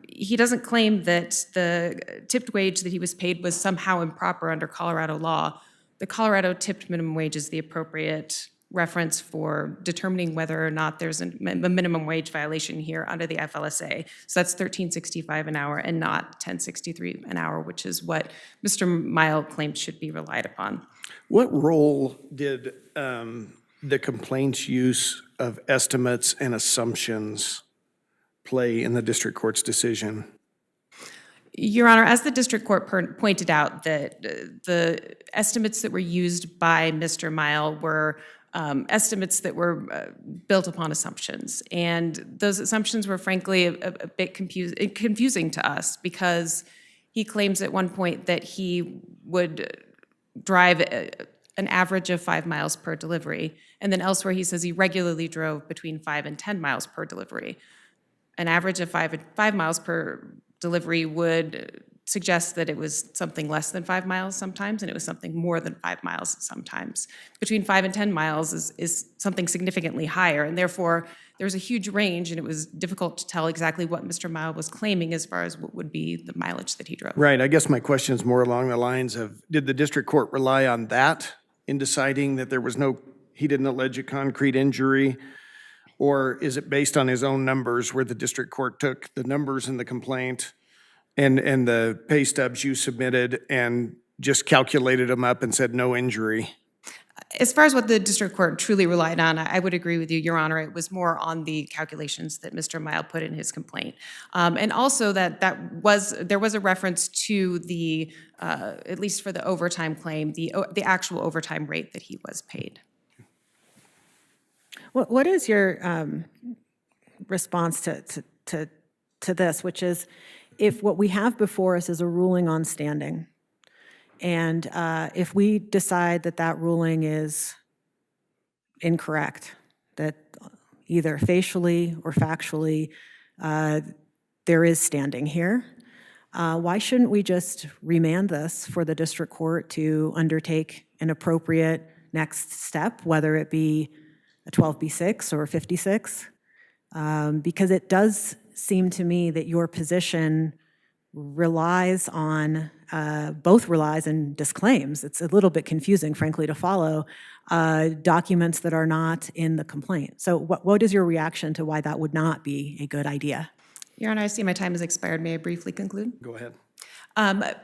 He doesn't claim that the tipped wage that he was paid was somehow improper under Colorado law. The Colorado tipped minimum wage is the appropriate reference for determining whether or not there's a minimum wage violation here under the FLSA. So that's $13.65 an hour and not $10.63 an hour, which is what Mr. Mighell claims should be relied upon. What role did the complaint's use of estimates and assumptions play in the district court's decision? Your Honor, as the district court pointed out, that the estimates that were used by Mr. Mighell were estimates that were built upon assumptions. And those assumptions were frankly a bit confusing to us, because he claims at one point that he would drive an average of 5 miles per delivery. And then elsewhere, he says he regularly drove between 5 and 10 miles per delivery. An average of 5 miles per delivery would suggest that it was something less than 5 miles sometimes, and it was something more than 5 miles sometimes. Between 5 and 10 miles is something significantly higher, and therefore there was a huge range, and it was difficult to tell exactly what Mr. Mighell was claiming as far as what would be the mileage that he drove. Right, I guess my question is more along the lines of, did the district court rely on that in deciding that there was he didn't allege a concrete injury? Or is it based on his own numbers, where the district court took the numbers in the complaint and the pay stubs you submitted and just calculated them up and said no injury? As far as what the district court truly relied on, I would agree with you, Your Honor. It was more on the calculations that Mr. Mighell put in his complaint. And also that there was a reference to the, at least for the overtime claim, the actual overtime rate that he was paid. What is your response to this, which is, if what we have before us is a ruling on standing, and if we decide that that ruling is incorrect, that either facially or factually there is standing here, why shouldn't we just remand this for the district court to undertake an appropriate next step, whether it be a 12B6 or 56? Because it does seem to me that your position relies on, both relies and disclaims, it's a little bit confusing, frankly, to follow, documents that are not in the complaint. So what is your reaction to why that would not be a good idea? Your Honor, I see my time has expired. May I briefly conclude? Go ahead. I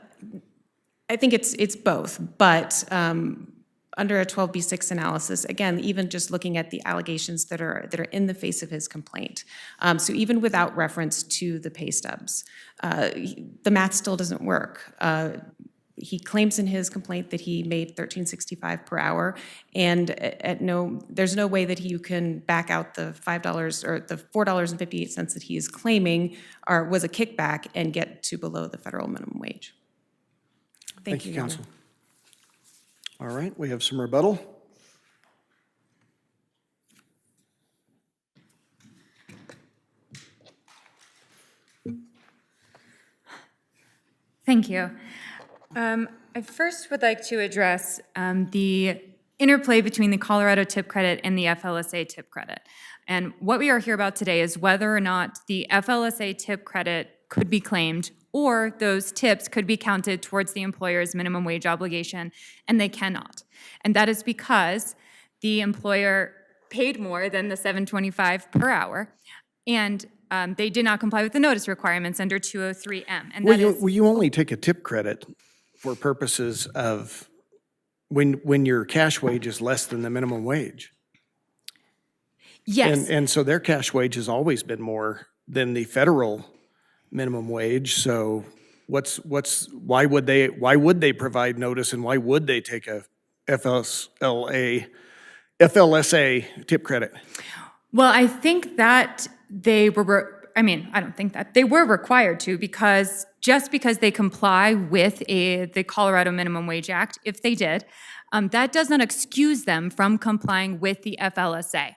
think it's both, but under a 12B6 analysis, again, even just looking at the allegations that are in the face of his complaint, so even without reference to the pay stubs, the math still doesn't work. He claims in his complaint that he made $13.65 per hour, and there's no way that you can back out the $5 or the $4.58 that he is claiming was a kickback and get to below the federal minimum wage. Thank you, Your Honor. counsel. All right, we have some rebuttal. Thank you. I first would like to address the interplay between the Colorado tip credit and the FLSA tip credit. And what we are here about today is whether or not the FLSA tip credit could be claimed, or those tips could be counted towards the employer's minimum wage obligation, and they cannot. And that is because the employer paid more than the $7.25 per hour, and they did not comply with the notice requirements under 203M. And that is, Well, you only take a tip credit for purposes of when your cash wage is less than the minimum wage. yes. And so their cash wage has always been more than the federal minimum wage. So why would they provide notice, and why would they take a FLSA tip credit? Well, I think that they were, I don't think that. They were required to, because just because they comply with the Colorado Minimum Wage Act, if they did, that does not excuse them from complying with the FLSA.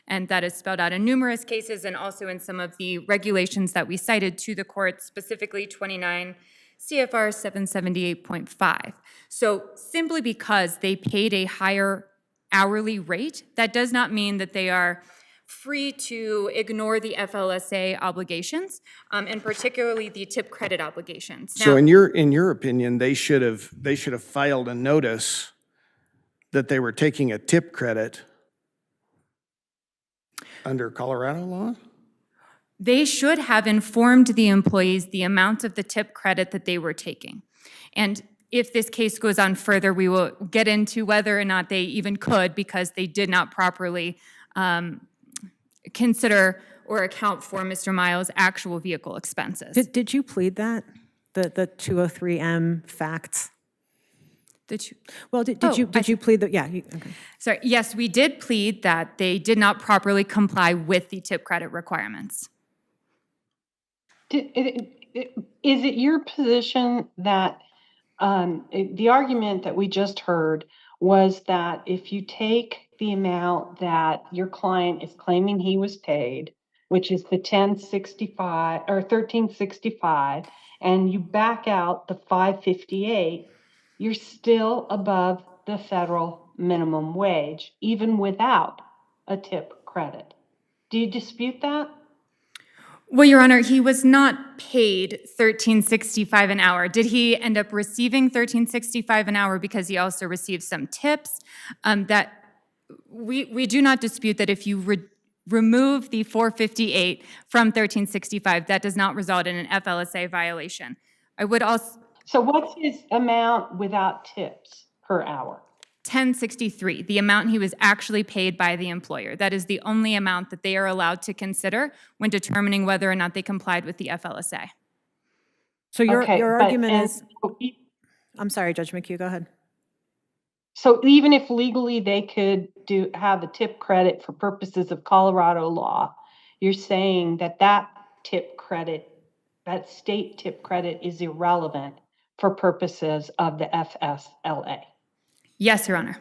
And that is spelled out in numerous cases and also in some of the regulations that we cited to the court, specifically 29 CFR 778.5. So simply because they paid a higher hourly rate, that does not mean that they are free to ignore the FLSA obligations, and particularly the tip credit obligations. So Now, in your opinion, they should have filed a notice that they were taking a tip credit under Colorado law? they should have informed the employees the amount of the tip credit that they were taking. And if this case goes on further, we will get into whether or not they even could, because they did not properly consider or account for Mr. Miles' actual vehicle expenses. Did you plead that, the 203M facts? Well, did you plead that? Yeah. Okay. Sorry, yes, we did plead that they did not properly comply with the tip credit requirements. Is it your position that the argument that we just heard was that if you take the amount that your client is claiming he was paid, which is the 1065 or 1365, and you back out the 558, you're still above the federal minimum wage, even without a tip credit? Do you dispute that? Well, Your Honor, he was not paid $13.65 an hour. Did he end up receiving $13.65 an hour because he also received some tips? That we do not dispute that if you remove the 458 from 1365, that does not result in an FLSA violation. I would also So what's his amount without tips per hour? 1063, the amount he was actually paid by the employer. That is the only amount that they are allowed to consider when determining whether or not they complied with the FLSA. So your argument and is, I'm sorry, Judge McHugh, go ahead. So even if legally they could have a tip credit for purposes of Colorado law, you're saying that that tip credit, that state tip credit, is irrelevant for purposes of the FSLA? Yes, Your Honor.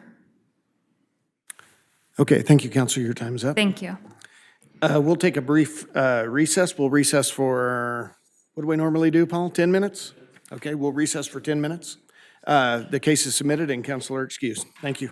Okay, thank you, Counselor. Your time's up. Thank you. We'll take a brief recess. We'll recess for, what do we normally do, Paul? 10 minutes? Okay, we'll recess for 10 minutes. The case is submitted and Counselor excused. Thank you.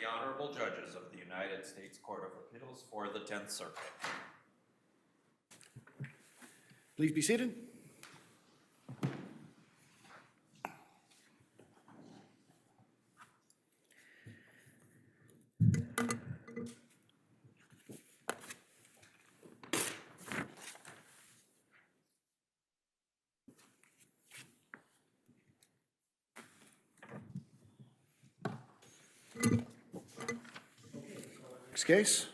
Honorable Judges of the United States Court of Appeals for the 10th Circuit. Please be seated. Next case.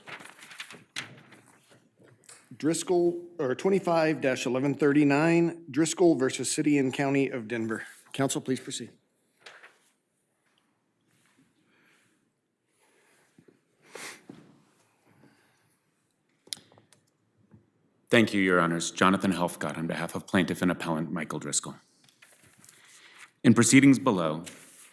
Driscoll, or 25-1139, Driscoll versus City and County of Denver. Counsel, please proceed. Thank you, Your Honors. Jonathan Helfgott on behalf of Plaintiff and Appellant Michael Driscoll. In proceedings below,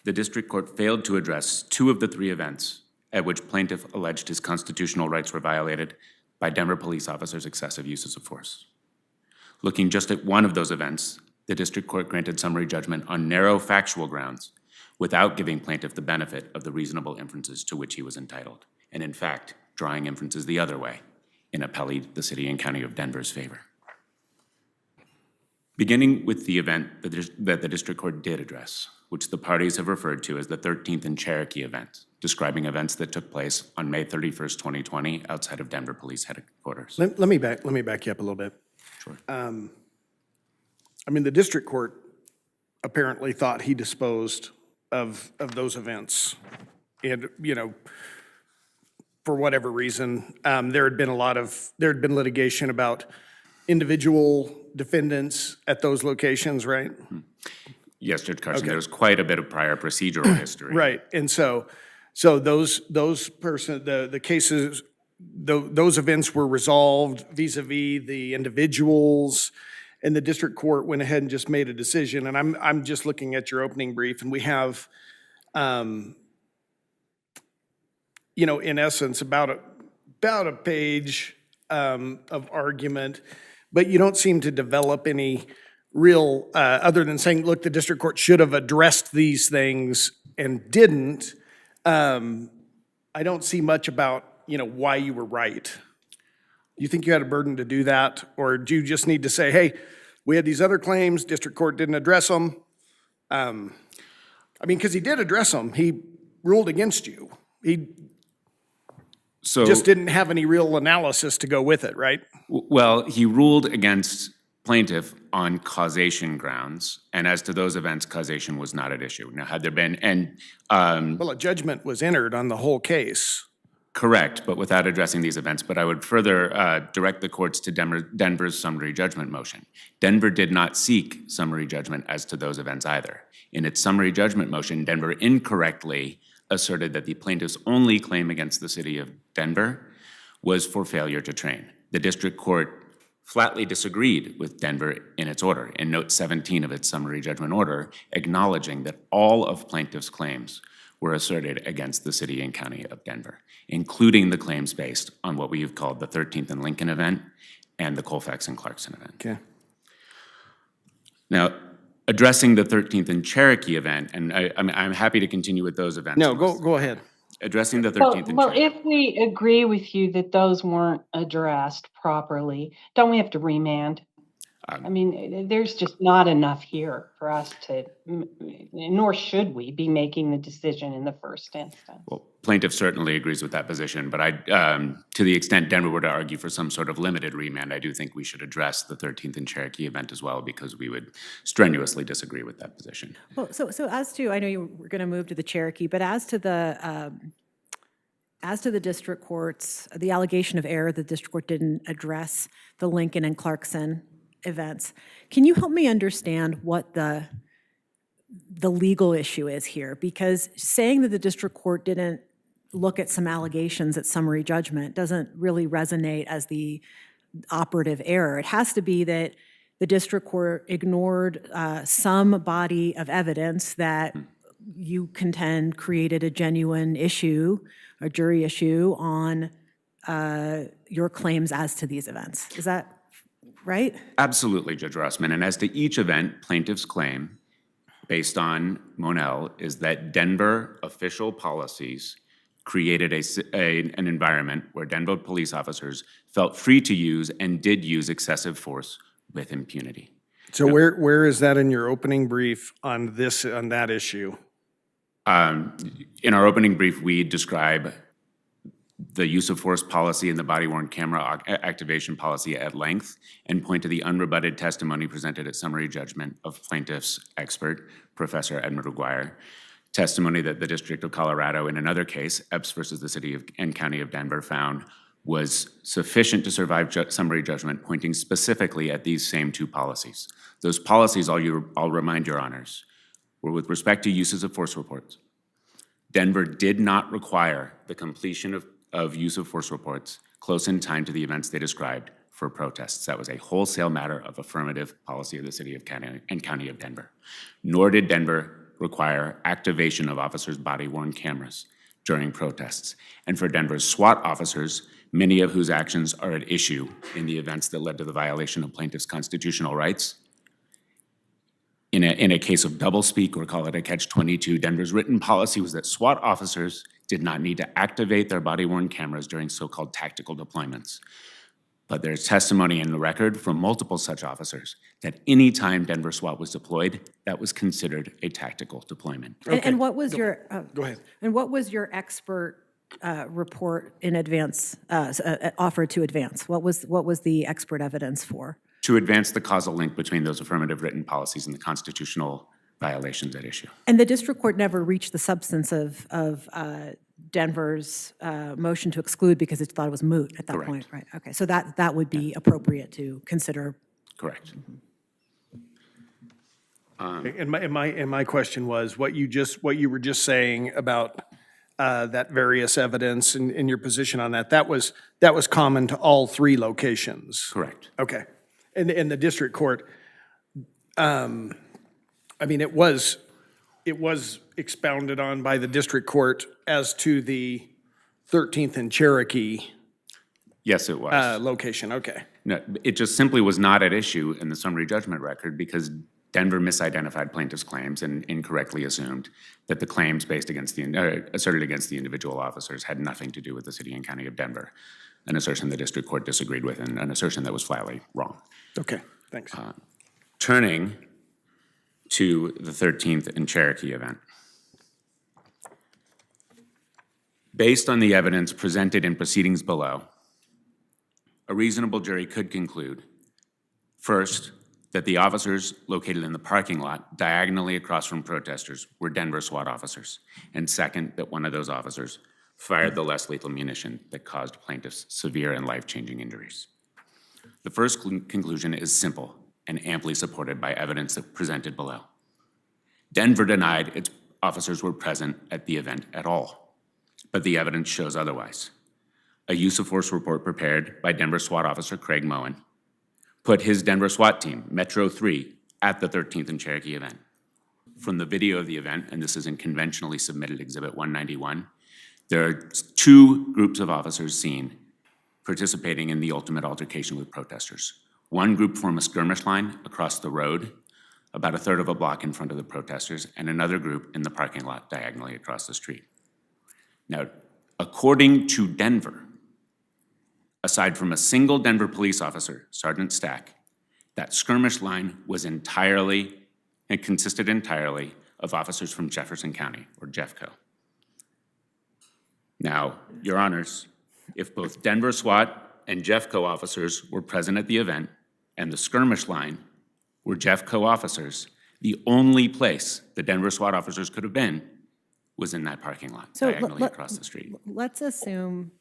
the District Court failed to address two of the three events at which plaintiff alleged his constitutional rights were violated by Denver police officers' excessive uses of force. Looking just at one of those events, the District Court granted summary judgment on narrow factual grounds without giving plaintiff the benefit of the reasonable inferences to which he was entitled, and in fact, drawing inferences the other way in appellee the City and County of Denver's favor. Beginning with the event that the District Court did address, which the parties have referred to as the 13th and Cherokee event, describing events that took place on May 31st, 2020, outside of Denver Police Headquarters. Let me back you up a little bit. Sure. I mean, the district court apparently thought he disposed of those events. And, you know, for whatever reason, there had been litigation about individual defendants at those locations, right? Yes, Judge Carson, Okay. there was quite a bit of prior procedural history. Right, and so those the cases, those events were resolved vis-a-vis the individuals, and the district court went ahead and just made a decision. And I'm just looking at your opening brief, and we have, you know, in essence, about a page of argument, but you don't seem to develop any real, other than saying, look, the district court should have addressed these things and didn't. I don't see much about, you know, why you were right. You think you had a burden to do that? Or do you just need to say, hey, we had these other claims, district court didn't address them? I mean, because he did address them. He ruled against you. He just didn't have any real analysis to go with it, right? Well, he ruled against plaintiff on causation grounds, and as to those events, causation was not at issue. Now, had there been, Well, a judgment was entered on the whole case. correct, but without addressing these events. But I would further direct the courts to Denver's summary judgment motion. Denver did not seek summary judgment as to those events either. In its summary judgment motion, Denver incorrectly asserted that the plaintiff's only claim against the city of Denver was for failure to train. The district court flatly disagreed with Denver in its order, in note 17 of its summary judgment order, acknowledging that all of plaintiff's claims were asserted against the city and county of Denver, including the claims based on what we have called the 13th and Lincoln event and the Colfax and Clarkson event. Okay. Now, addressing the 13th and Cherokee event, and I'm happy to continue with those events. No, go ahead. Addressing the 13th and Well, Cherokee. if we agree with you that those weren't addressed properly, don't we have to remand? I mean, there's just not enough here for us to, nor should we be making the decision in the first instance. Well, plaintiff certainly agrees with that position, but to the extent Denver were to argue for some sort of limited remand, I do think we should address the 13th and Cherokee event as well, because we would strenuously disagree with that position. Well, so as to, I know you were going to move to the Cherokee, but as to the district courts, the allegation of error, the district court didn't address the Lincoln and Clarkson events. Can you help me understand what the legal issue is here? Because saying that the district court didn't look at some allegations at summary judgment doesn't really resonate as the operative error. It has to be that the district court ignored some body of evidence that you contend created a genuine issue, a jury issue on your claims as to these events. Is that right? Absolutely, Judge Rossman. And as to each event, plaintiff's claim, based on Mighell, is that Denver official policies created an environment where Denver police officers felt free to use and did use excessive force with impunity. So where is that in your opening brief on that issue? In our opening brief, we describe the use of force policy and the body-worn camera activation policy at length and point to the unrebutted testimony presented at summary judgment of plaintiff's expert, Professor Edmund Aguirre, testimony that the District of Colorado in another case, Epps versus the City and County of Denver, found was sufficient to survive summary judgment, pointing specifically at these same two policies. Those policies, I'll remind your honors, were with respect to uses of force reports. Denver did not require the completion of use of force reports close in time to the events they described for protests. That was a wholesale matter of affirmative policy of the City of County of Denver. Nor did Denver require activation of officers' body-worn cameras during protests. And for Denver's SWAT officers, many of whose actions are at issue in the events that led to the violation of plaintiffs' constitutional rights, in a case of doublespeak, or call it a catch-22, Denver's written policy was that SWAT officers did not need to activate their body-worn cameras during so-called tactical deployments. But there's testimony in the record from multiple such officers that any time Denver SWAT was deployed, that was considered a tactical deployment. And what was your... Go ahead. And what was your expert report in advance, offered to advance? What was the expert evidence for? To advance the causal link between those affirmative written policies and the constitutional violations at issue. And the district court never reached the substance of Denver's motion to exclude because it thought it was moot at that Correct. point, right? Okay, so that would be appropriate to consider. Correct. And my question was, what you were just saying about that various evidence and your position on that was common to all three locations? Correct. Okay. And the district court, I mean, it was expounded on by the district court as to the 13th and Cherokee Yes, it was. location, okay. No, it just simply was not at issue in the summary judgment record because Denver misidentified plaintiff's claims and incorrectly assumed that the claims asserted against the individual officers had nothing to do with the City and County of Denver, an assertion the district court disagreed with and an assertion that was flatly wrong. Okay, thanks. Turning to the 13th and Cherokee event. Based on the evidence presented in proceedings below, a reasonable jury could conclude, first, that the officers located in the parking lot diagonally across from protesters were Denver SWAT officers, and second, that one of those officers fired the less lethal munition that caused plaintiffs severe and life-changing injuries. The first conclusion is simple and amply supported by evidence that presented below. Denver denied its officers were present at the event at all, but the evidence shows otherwise. A use of force report prepared by Denver SWAT officer Craig Moen put his Denver SWAT team, Metro 3, at the 13th and Cherokee event. From the video of the event, and this is in conventionally submitted Exhibit 191, there are two groups of officers seen participating in the ultimate altercation with protesters. One group formed a skirmish line across the road, about a third of a block in front of the protesters, and another group in the parking lot diagonally across the street. Now, according to Denver, aside from a single Denver police officer, Sergeant Stack, that skirmish line was consisted entirely of officers from Jefferson County, or JEFCO. Now, Your Honors, if both Denver SWAT and JEFCO officers were present at the event and the skirmish line were JEFCO officers, the only place the Denver SWAT officers could have been was in that parking lot, diagonally across the street. Let's assume,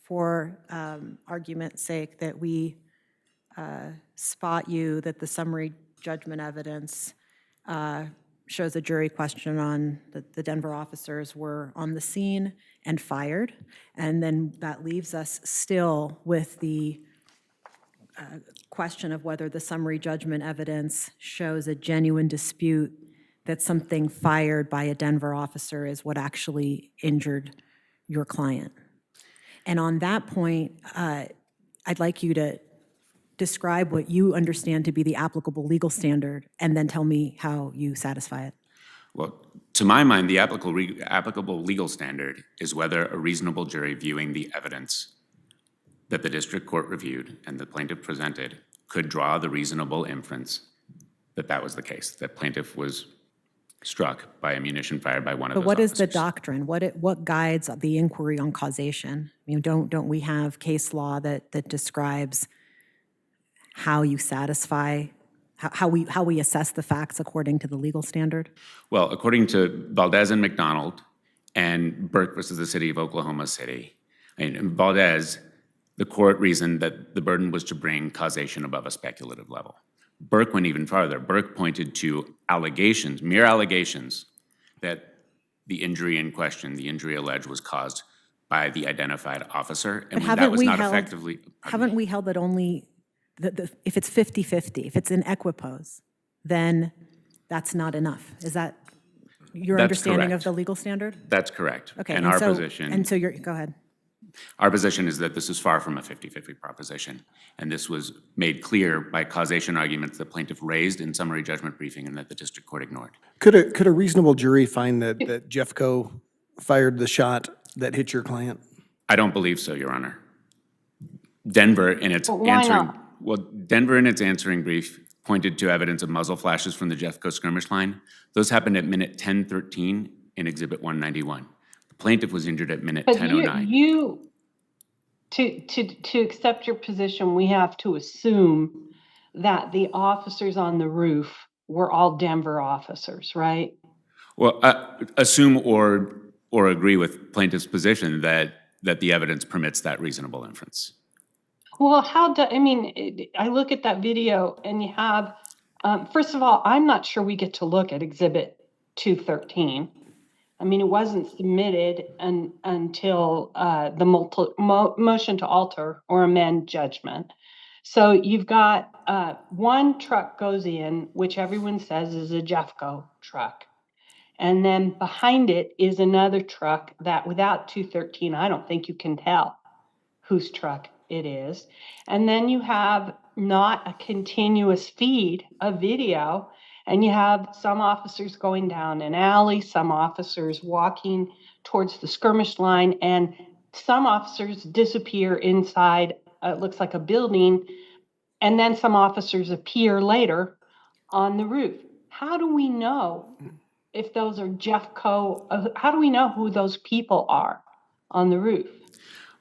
for argument's sake, that we spot you that the summary judgment evidence shows a jury question on that the Denver officers were on the scene and fired, and then that leaves us still with the question of whether the summary judgment evidence shows a genuine dispute that something fired by a Denver officer is what actually injured your client. And on that point, I'd like you to describe what you understand to be the applicable legal standard and then tell me how you satisfy it. Well, to my mind, the applicable legal standard is whether a reasonable jury viewing the evidence that the district court reviewed and the plaintiff presented could draw the reasonable inference that that was the case, that plaintiff was struck by ammunition fired by one of But those what is the officers. doctrine? What guides the inquiry on causation? I mean, don't we have case law that describes how you satisfy, how we assess the facts according to the legal standard? Well, according to Valdez and McDonald and Burke versus the city of Oklahoma City, in Valdez, the court reasoned that the burden was to bring causation above a speculative level. Burke went even farther. Burke pointed to allegations, mere allegations, that the injury in question, the injury alleged, was caused by the identified officer, and when that was not effectively... Haven't we held that only, if it's 50-50, if it's in equipoise, then that's not enough? Is that your That's understanding of correct. the legal standard? That's correct. Okay, And and our so- position... And so you're, go ahead. Our position is that this is far from a 50-50 proposition, and this was made clear by causation arguments the plaintiff raised in summary judgment briefing and that the district court ignored. Could a reasonable jury find that Jeffco fired the shot that hit your client? I don't believe so, Your Honor. Denver, in its But why answering... not? Well, Denver, in its answering brief, pointed to evidence of muzzle flashes from the Jeffco skirmish line. Those happened at minute 10:13 in Exhibit 191. The plaintiff was injured at minute But 10:09. To accept your position, we have to assume that the officers on the roof were all Denver officers, right? Well, assume or agree with plaintiff's position that the evidence permits that reasonable inference. Well, I look at that video and you have, first of all, I'm not sure we get to look at Exhibit 213. I mean, it wasn't submitted until the motion to alter or amend judgment. So you've got one truck goes in, which everyone says is a Jeffco truck. And then behind it is another truck that without 213, I don't think you can tell whose truck it is. And then you have not a continuous feed of video, and you have some officers going down an alley, some officers walking towards the skirmish line, and some officers disappear inside, it looks like a building, and then some officers appear later on the roof. How do we know if those are Jeffco? How do we know who those people are on the roof?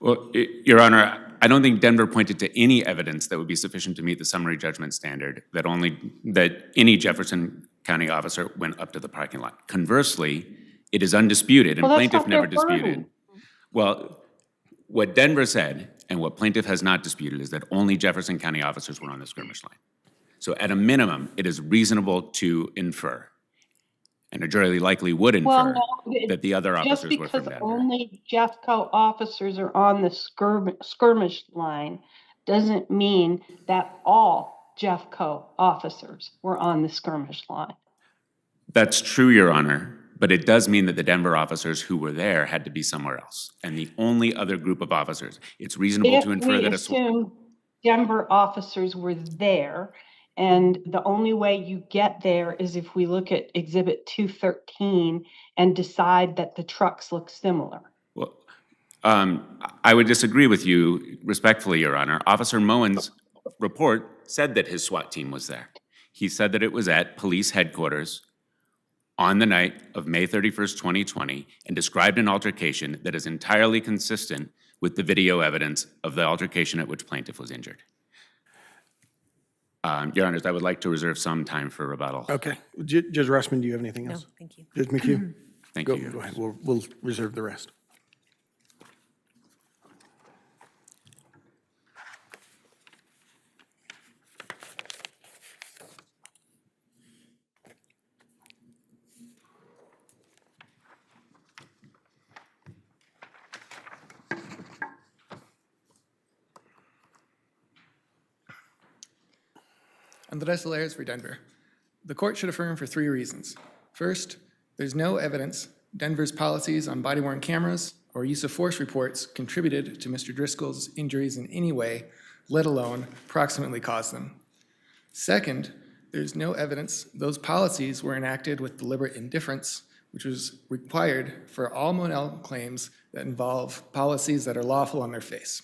Well, Your Honor, I don't think Denver pointed to any evidence that would be sufficient to meet the summary judgment standard that any Jefferson County officer went up to the parking lot. Conversely, it is undisputed, and Well, that's plaintiff not their never disputed. burden. Well, what Denver said, and what plaintiff has not disputed, is that only Jefferson County officers were on the skirmish line. So at a minimum, it is reasonable to infer, and a jury likely would infer, that the other Just officers were from because Denver. only Jeffco officers are on the skirmish line doesn't mean that all Jeffco officers were on the skirmish line. That's true, Your Honor, but it does mean that the Denver officers who were there had to be somewhere else. And the only other group of officers, it's reasonable If to infer we that assume Denver officers were there, and the only way you get there is if we look at Exhibit 213 and decide that the trucks look similar. Well, I would disagree with you respectfully, Your Honor. Officer Moen's report said that his SWAT team was there. He said that it was at police headquarters on the night of May 31st, 2020, and described an altercation that is entirely consistent with the video evidence of the altercation at which plaintiff was injured. Your Honors, I would like to reserve some time for rebuttal. Okay. Judge Russman, do you have anything No, else? thank you. Judge McHugh? Thank Go you. ahead. We'll reserve the rest. Andres Solares for Denver. The court should affirm for 3 reasons. First, there's no evidence Denver's policies on body-worn cameras or use of force reports contributed to Mr. Driscoll's injuries in any way, let alone proximately caused them. Second, there's no evidence those policies were enacted with deliberate indifference, which was required for all Monell claims that involve policies that are lawful on their face.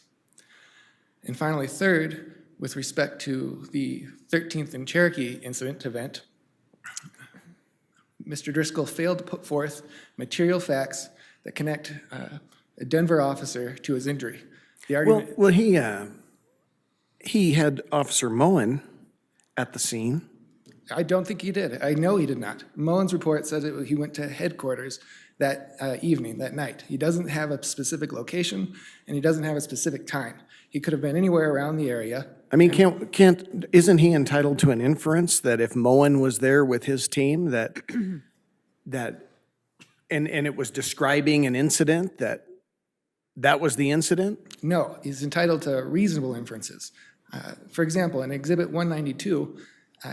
And finally, third, with respect to the 13th and Cherokee incident event, Mr. Driscoll failed to put forth material facts that connect a Denver officer to his injury. The argument, Well, he had Officer Moen at the scene. I don't think he did. I know he did not. Moen's report says he went to headquarters that evening, that night. He doesn't have a specific location, and he doesn't have a specific time. He could have been anywhere around the area. I mean, isn't he entitled to an inference that if Moen was there with his team, that and it was describing an incident, that was the incident? No, he's entitled to reasonable inferences. For example, in Exhibit 192,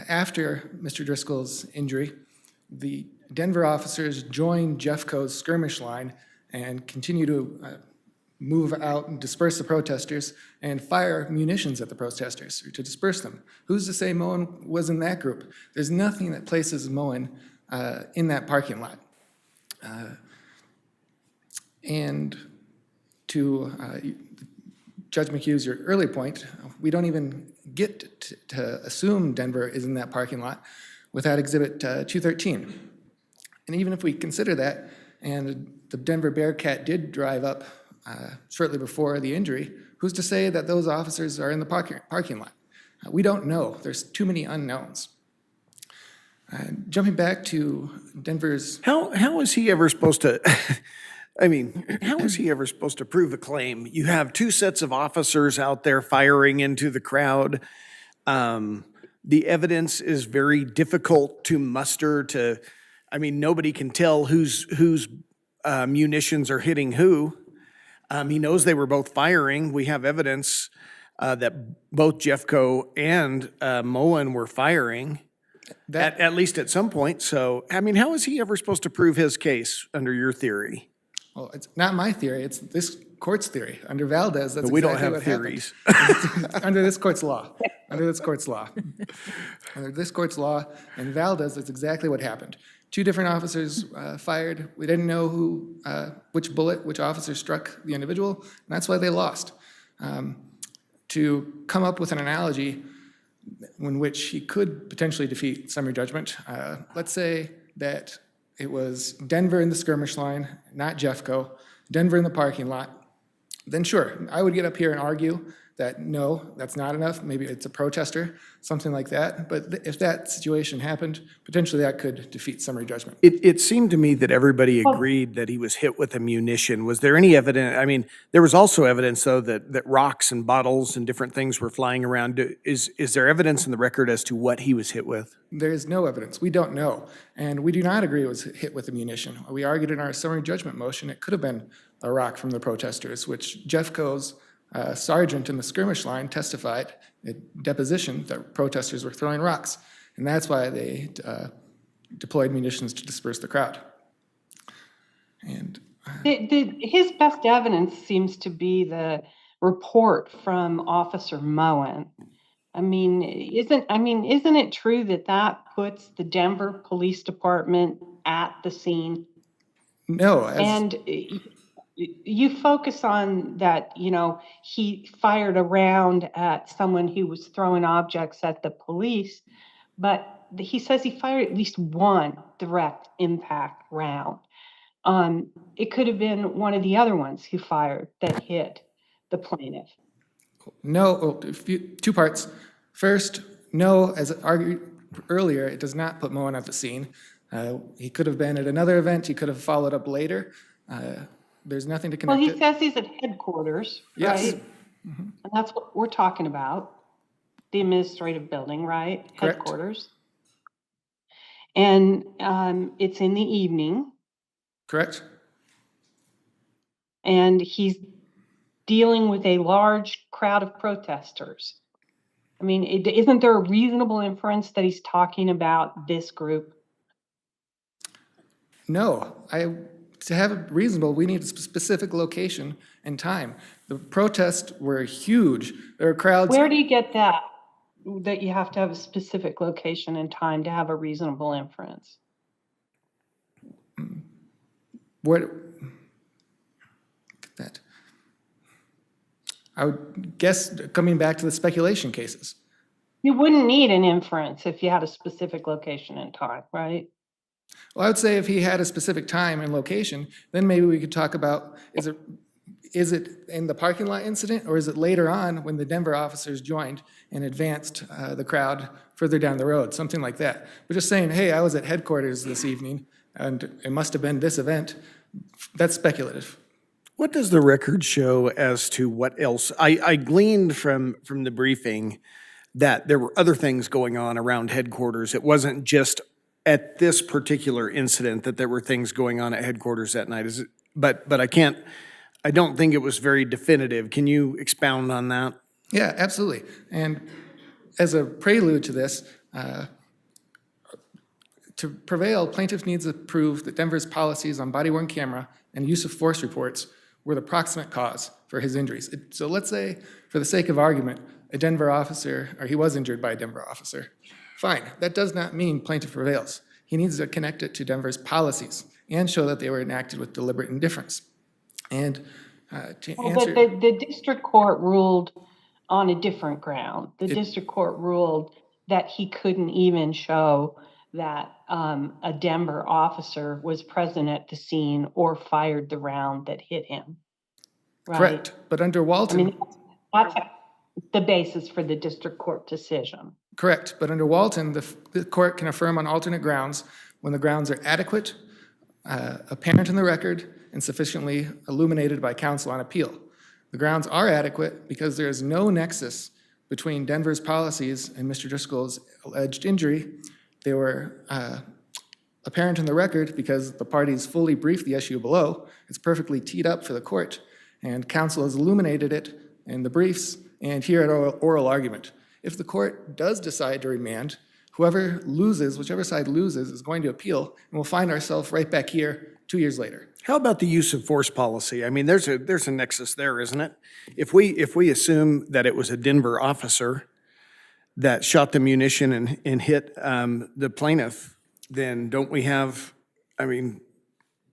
after Mr. Driscoll's injury, the Denver officers joined Jeffco's skirmish line and continue to move out and disperse the protesters and fire munitions at the protesters to disperse them. Who's to say Moen was in that group? There's nothing that places Moen in that parking lot. And to Judge McHugh's your early point, we don't even get to assume Denver is in that parking lot without Exhibit 213. And even if we consider that, and the Denver Bearcat did drive up shortly before the injury, who's to say that those officers are in the parking lot? We don't know. There's too many unknowns. Jumping back to Denver's... How is he ever supposed to, I mean, how is he ever supposed to prove a claim? You have two sets of officers out there firing into the crowd. The evidence is very difficult to muster I mean, nobody can tell whose munitions are hitting who. He knows they were both firing. We have evidence that both Jeffco and Moen were firing, at least at some point. So, I mean, how is he ever supposed to prove his case under your theory? Well, it's not my theory, it's this court's theory. Under Valdez, that's But we don't exactly have what theories. happened. Under this court's law. Under this court's law. Under this court's law and Valdez, that's exactly what happened. Two different officers fired. We didn't know which officer struck the individual, and that's why they lost. To come up with an analogy in which he could potentially defeat summary judgment, let's say that it was Denver in the skirmish line, not Jeffco, Denver in the parking lot, then sure, I would get up here and argue that no, that's not enough, maybe it's a protester, something like that. But if that situation happened, potentially that could defeat summary judgment. It seemed to me that everybody agreed that he was hit with a munition. Was there any evidence? I mean, there was also evidence, though, that rocks and bottles and different things were flying around. Is there evidence in the record as to what he was hit with? There is no evidence. We don't know. And we do not agree it was hit with a munition. We argued in our summary judgment motion it could have been a rock from the protesters, which Jeffco's sergeant in the skirmish line testified at deposition that protesters were throwing rocks. And that's why they deployed munitions to disperse the crowd. And his best evidence seems to be the report from Officer Moen. Isn't it true that puts the Denver Police Department at the scene? no, And you focus on that, he fired a round at someone who was throwing objects at the police, but he says he fired at least one direct impact round. It could have been one of the other ones who fired that hit the plaintiff. no, two parts. First, no, as argued earlier, it does not put Moen at the scene. He could have been at another event. He could have followed up later. There's nothing to Well, connect he says he's at headquarters, Yes. right? And that's what we're talking about, the administrative building, right? Correct. Headquarters. And it's in the evening, Correct? and he's dealing with a large crowd of protesters. Isn't there a reasonable inference that he's talking about this group? No, to have it reasonable, we need a specific location and time. The protests were huge. There were crowds. Where do you get that? that you have to have a specific location and time to have a reasonable inference. What, that, I would guess, coming back to the speculation cases. You wouldn't need an inference if you had a specific location and time, right? Well, I would say if he had a specific time and location, then maybe we could talk about, is it in the parking lot incident, or is it later on when the Denver officers joined and advanced the crowd further down the road, something like that. But just saying, hey, I was at headquarters this evening, and it must have been this event, that's speculative. What does the record show as to what else? I gleaned from the briefing that there were other things going on around headquarters. It wasn't just at this particular incident that there were things going on at headquarters that night. But I don't think it was very definitive. Can you expound on that? Yeah, absolutely. And as a prelude to this, to prevail, plaintiff needs to prove that Denver's policies on body-worn camera and use of force reports were the proximate cause for his injuries. So let's say, for the sake of argument, a Denver officer, or he was injured by a Denver officer. Fine, that does not mean plaintiff prevails. He needs to connect it to Denver's policies and show that they were enacted with deliberate indifference. And to answer... But the district court ruled on a different ground. The district court ruled that he couldn't even show that a Denver officer was present at the scene or fired the round that hit him. Right? Correct, but under Walton... I mean, that's the basis for the district court decision. Correct, but under Walton, the court can affirm on alternate grounds when the grounds are adequate, apparent in the record, and sufficiently illuminated by counsel on appeal. The grounds are adequate because there is no nexus between Denver's policies and Mr. Driscoll's alleged injury. They were apparent in the record because the parties fully briefed the issue below. It's perfectly teed up for the court, and counsel has illuminated it in the briefs and here at oral argument. If the court does decide to remand, whoever loses, whichever side loses, is going to appeal, and we'll find ourselves right back here 2 years later. How about the use of force policy? I mean, there's a nexus there, isn't it? If we assume that it was a Denver officer that shot the munition and hit the plaintiff, then don't we have, I mean,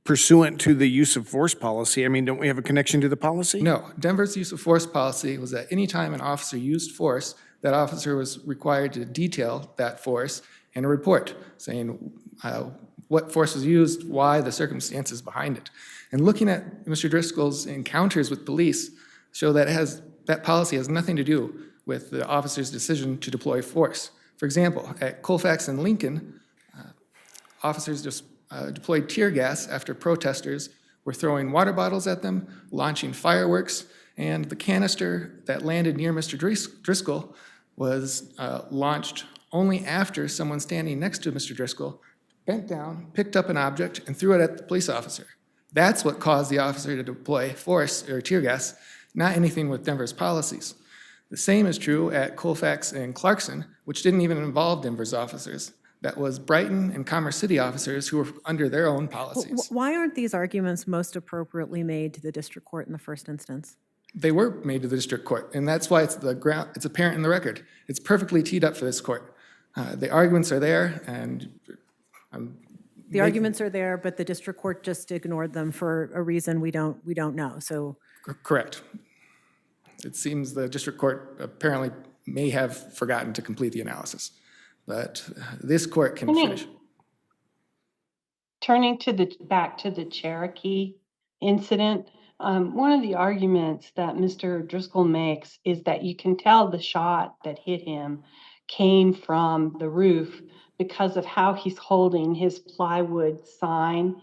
pursuant to the use of force policy, I mean, don't we have a connection to the policy? No, Denver's use of force policy was that any time an officer used force, that officer was required to detail that force in a report saying what force was used, why, the circumstances behind it. And looking at Mr. Driscoll's encounters with police show that that policy has nothing to do with the officer's decision to deploy force. For example, at Colfax and Lincoln, officers just deployed tear gas after protesters were throwing water bottles at them, launching fireworks, and the canister that landed near Mr. Driscoll was launched only after someone standing next to Mr. Driscoll bent down, picked up an object, and threw it at the police officer. That's what caused the officer to deploy force or tear gas, not anything with Denver's policies. The same is true at Colfax and Clarkson, which didn't even involve Denver's officers. That was Brighton and Commerce City officers who were under their own policies. Why aren't these arguments most appropriately made to the district court in the first instance? They were made to the district court, and that's why it's apparent in the record. It's perfectly teed up for this court. The arguments are there, and the arguments are there, but the district court just ignored them for a reason we don't know. So correct. It seems the district court apparently may have forgotten to complete the analysis, but this court can finish. Turning back to the Cherokee incident, one of the arguments that Mr. Driscoll makes is that you can tell the shot that hit him came from the roof because of how he's holding his plywood sign,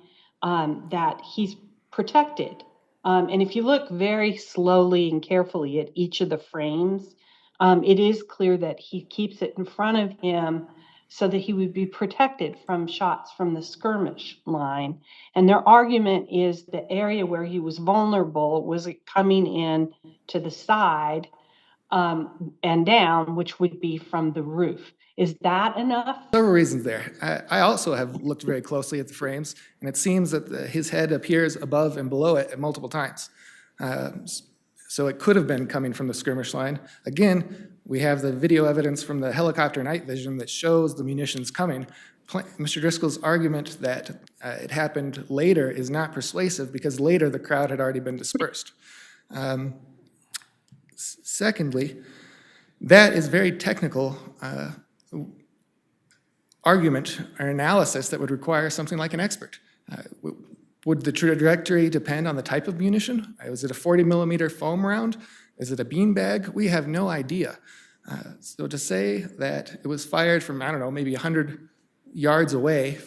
that he's protected. And if you look very slowly and carefully at each of the frames, it is clear that he keeps it in front of him so that he would be protected from shots from the skirmish line. And their argument is the area where he was vulnerable was coming in to the side and down, which would be from the roof. Is that enough? Several reasons there. I also have looked very closely at the frames, and it seems that his head appears above and below it at multiple times. So it could have been coming from the skirmish line. Again, we have the video evidence from the helicopter night vision that shows the munitions coming. Mr. Driscoll's argument that it happened later is not persuasive because later the crowd had already been dispersed. Secondly, that is very technical argument or analysis that would require something like an expert. Would the trajectory depend on the type of munition? Was it a 40 millimeter foam round? Is it a beanbag? We have no idea. So to say that it was fired from, I don't know, maybe 100 yards away,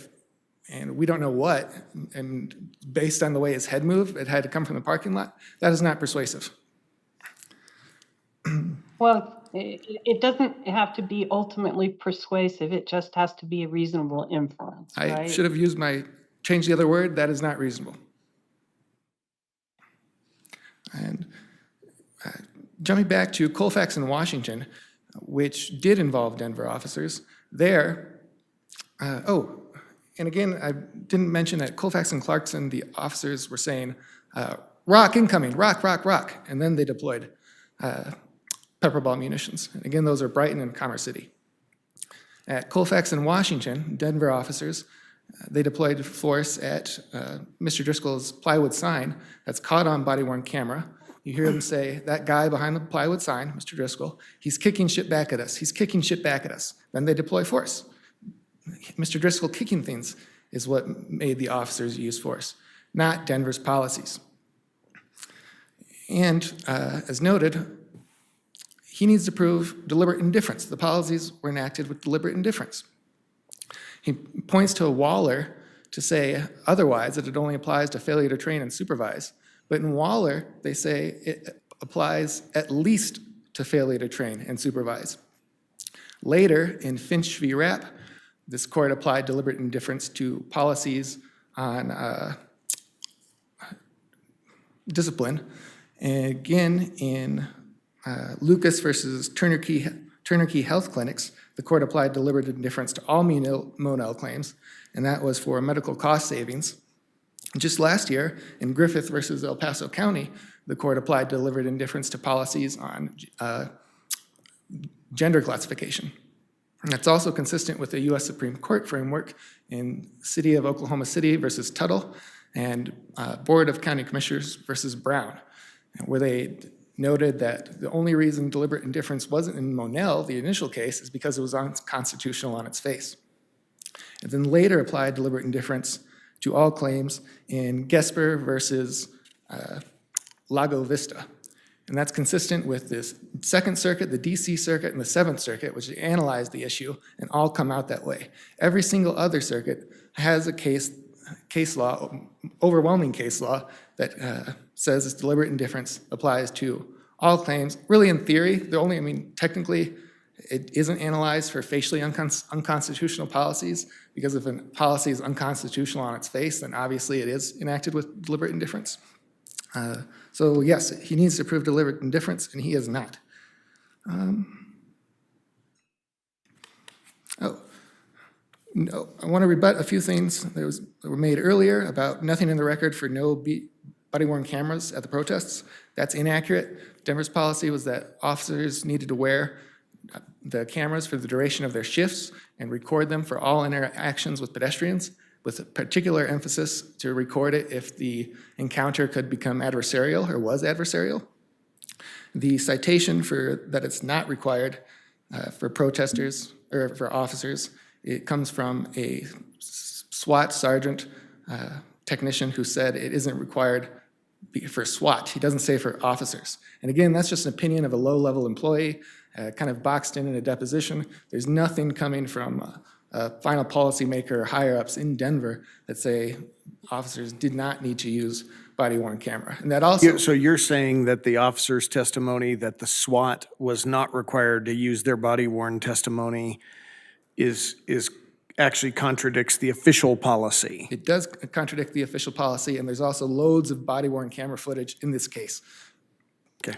and we don't know what, and based on the way his head moved, it had to come from the parking lot, that is not persuasive. Well, it doesn't have to be ultimately persuasive. It just has to be a reasonable inference, I right? should have changed the other word. That is not reasonable. And jumping back to Colfax in Washington, which did involve Denver officers, there, and again, I didn't mention that Colfax and Clarkson, the officers were saying, rock incoming, rock, rock, rock, and then they deployed pepper ball munitions. And again, those are Brighton and Commerce City. At Colfax in Washington, Denver officers, they deployed force at Mr. Driscoll's plywood sign that's caught on body-worn camera. You hear them say, that guy behind the plywood sign, Mr. Driscoll, he's kicking shit back at us. He's kicking shit back at us. Then they deploy force. Mr. Driscoll kicking things is what made the officers use force, not Denver's policies. And as noted, he needs to prove deliberate indifference. The policies were enacted with deliberate indifference. He points to a Waller to say otherwise, that it only applies to failure to train and supervise. But in Waller, they say it applies at least to failure to train and supervise. Later, in Finch v. Rapp, this court applied deliberate indifference to policies on discipline. And again, in Lucas versus Turner Key Health Clinics, the court applied deliberate indifference to all Monell claims, and that was for medical cost savings. Just last year, in Griffith versus El Paso County, the court applied deliberate indifference to policies on gender classification. And that's also consistent with the U.S. Supreme Court framework in City of Oklahoma City versus Tuttle and Board of County Commissioners versus Brown, where they noted that the only reason deliberate indifference wasn't in Monell, the initial case, is because it was unconstitutional on its face. And then later applied deliberate indifference to all claims in Gesper versus Lago Vista. And that's consistent with this Second Circuit, the DC Circuit, and the Seventh Circuit, which analyzed the issue and all come out that way. Every single other circuit has a case law, overwhelming case law, that says this deliberate indifference applies to all claims. Really, in theory, technically, it isn't analyzed for facially unconstitutional policies, because if a policy is unconstitutional on its face, then obviously it is enacted with deliberate indifference. So yes, he needs to prove deliberate indifference, and he is not. No, I want to rebut a few things that were made earlier about nothing in the record for no body-worn cameras at the protests. That's inaccurate. Denver's policy was that officers needed to wear the cameras for the duration of their shifts and record them for all interactions with pedestrians, with a particular emphasis to record it if the encounter could become adversarial or was adversarial. The citation for that it's not required for protesters or for officers, it comes from a SWAT sergeant technician who said it isn't required for SWAT. He doesn't say for officers. And again, that's just an opinion of a low-level employee, kind of boxed in a deposition. There's nothing coming from a final policymaker or higher-ups in Denver that say officers did not need to use body-worn camera. And that also— So you're saying that the officer's testimony that the SWAT was not required to use their body-worn testimony is actually contradicts the official policy? It does contradict the official policy, and there's also loads of body-worn camera footage in this case. Okay.